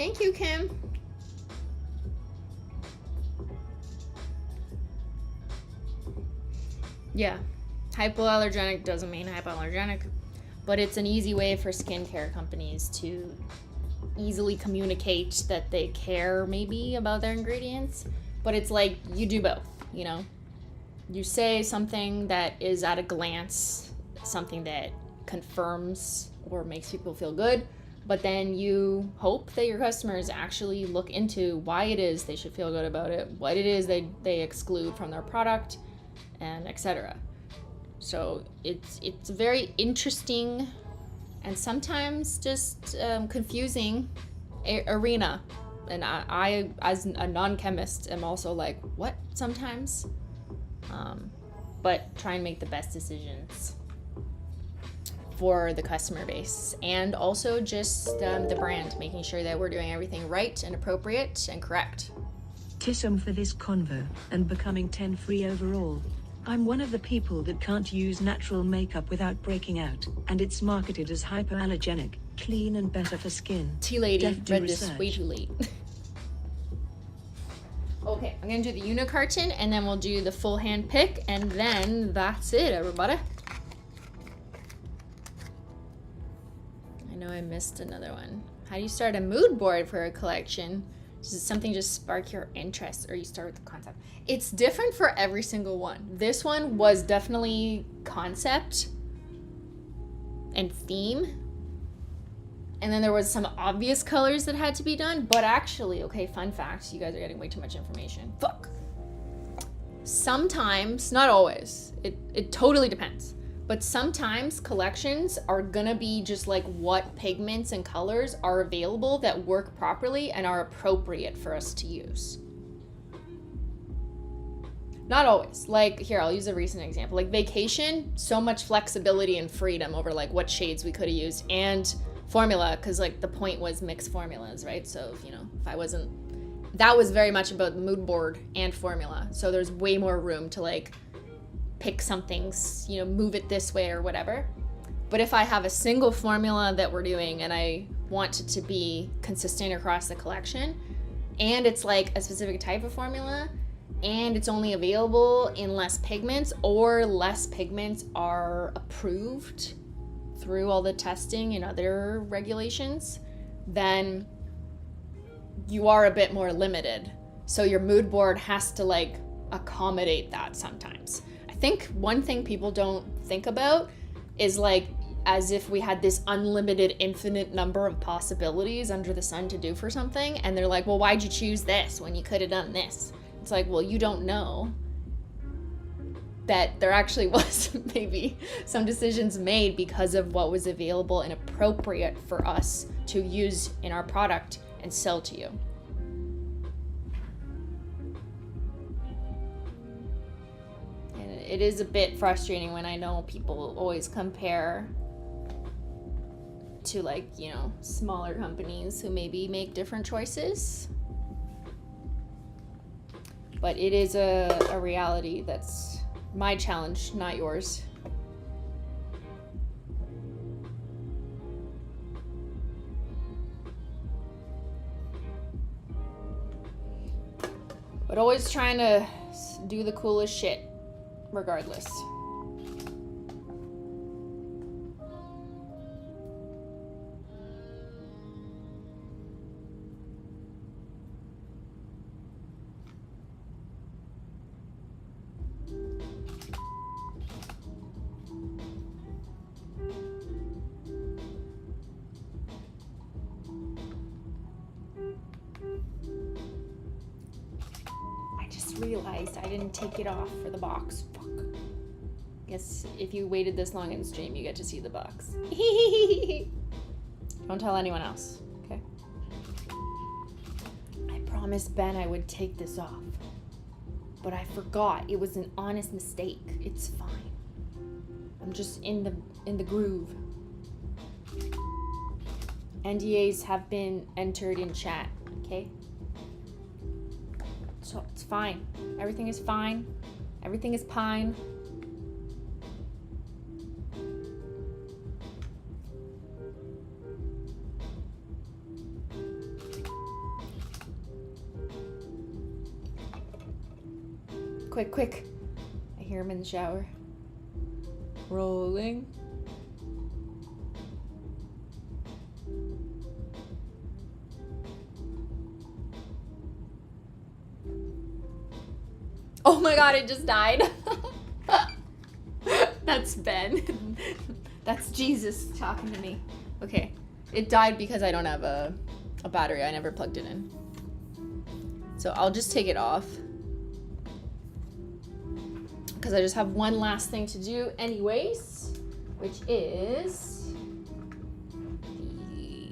Thank you, Kim. Yeah, hypoallergenic doesn't mean hypoallergenic, but it's an easy way for skincare companies to easily communicate that they care maybe about their ingredients. But it's like you do both, you know? You say something that is at a glance, something that confirms or makes people feel good, but then you hope that your customers actually look into why it is they should feel good about it, what it is they exclude from their product, and etc. So it's a very interesting and sometimes just confusing arena. And I, as a non-chemist, am also like, what sometimes? But try and make the best decisions for the customer base, and also just the brand, making sure that we're doing everything right and appropriate and correct. Tism for this convo, and becoming 10 free overall. I'm one of the people that can't use natural makeup without breaking out, and it's marketed as hypoallergenic, clean and better for skin. Tea lady Def do read this research. way too late. Okay, I'm gonna do the unicarton, and then we'll do the full hand pick, and then that's it, everybody. I know I missed another one. How do you start a mood board for a collection? Does something just spark your interest, or you start with the concept? It's different for every single one. This one was definitely concept and theme. And then there was some obvious colors that had to be done, but actually, okay, fun fact, you guys are getting way too much information. Fuck. Sometimes, not always, it totally depends, but sometimes collections are gonna be just like what pigments and colors are available that work properly and are appropriate for us to use. Not always. Like, here, I'll use a recent example. Like Vacation, so much flexibility and freedom over like what shades we could have used, and formula, because like the point was mixed formulas, right? So, you know, if I wasn't, that was very much about mood board and formula. So there's way more room to like pick some things, you know, move it this way or whatever. But if I have a single formula that we're doing and I want it to be consistent across the collection, and it's like a specific type of formula, and it's only available in less pigments, or less pigments are approved through all the testing and other regulations, then you are a bit more limited. So your mood board has to like accommodate that sometimes. I think one thing people don't think about is like as if we had this unlimited infinite number of possibilities under the sun to do for something, and they're like, well, why'd you choose this when you could have done this? It's like, well, you don't know that there actually was maybe some decisions made because of what was available and appropriate for us to use in our product and sell to you. And it is a bit frustrating when I know people always compare to like, you know, smaller companies who maybe make different choices. But it is a reality that's my challenge, not yours. But always trying to do the coolest shit, regardless. Realized I didn't take it off for the box. Fuck. Guess if you waited this long in stream, you get to see the box. Don't tell anyone else, okay? I promised Ben I would take this off, but I forgot. It was an honest mistake. It's fine. I'm just in the groove. NDAs have been entered in chat, okay? So it's fine. Everything is fine. Everything is pine. quick, quick. I hear him in the shower. Rolling. Oh my god, it just died. That's Ben. That's Jesus talking to me. Okay, it died because I don't have a battery. I never plugged it in. So I'll just take it off. Because I just have one last thing to do anyways, which is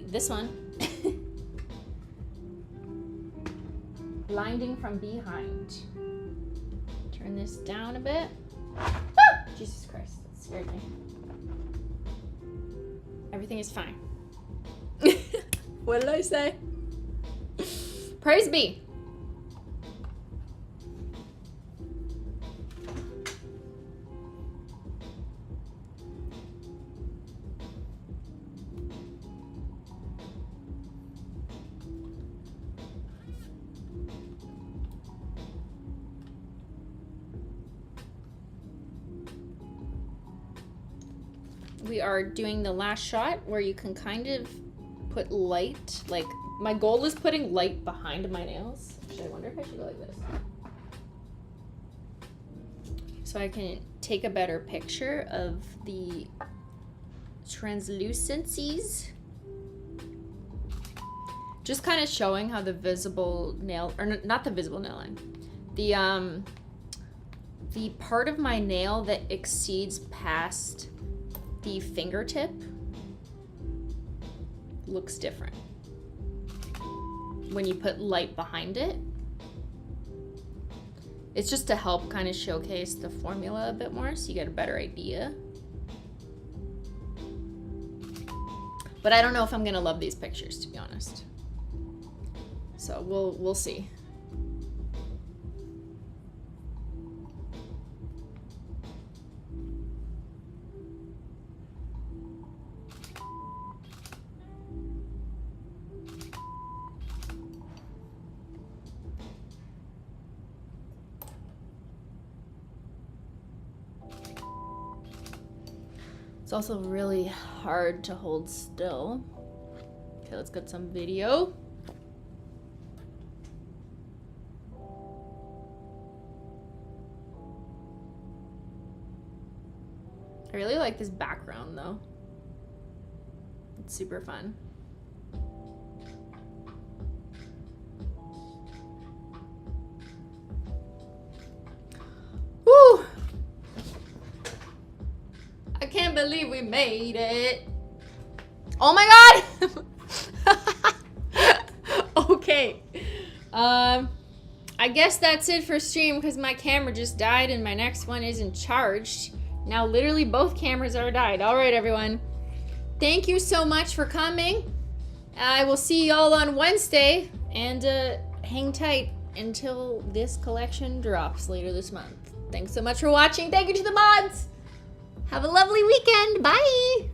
this one. Blinding from behind. Turn this down a bit. Ah! Jesus Christ, that scared me. Everything is fine. What did I say? Praise be. We are doing the last shot where you can kind of put light, like my goal is putting light behind my nails. Actually, I wonder if I should go like this. So I can take a better picture of the translucencies. Just kind of showing how the visible nail, or not the visible nail line, the part of my nail that exceeds past the fingertip looks different when you put light behind it. It's just to help kind of showcase the formula a bit more so you get a better idea. But I don't know if I'm gonna love these pictures, to be honest. So we'll see. It's also really hard to hold still. Okay, let's get some video. I really like this background though. It's super fun. Woo! I can't believe we made it. Oh my god! Okay. I guess that's it for stream because my camera just died and my next one isn't charged. Now literally both cameras are died. All right, everyone. Thank you so much for coming. I will see y'all on Wednesday and hang tight until this collection drops later this month. Thanks so much for watching. Thank you to the mods. Have a lovely weekend. Bye.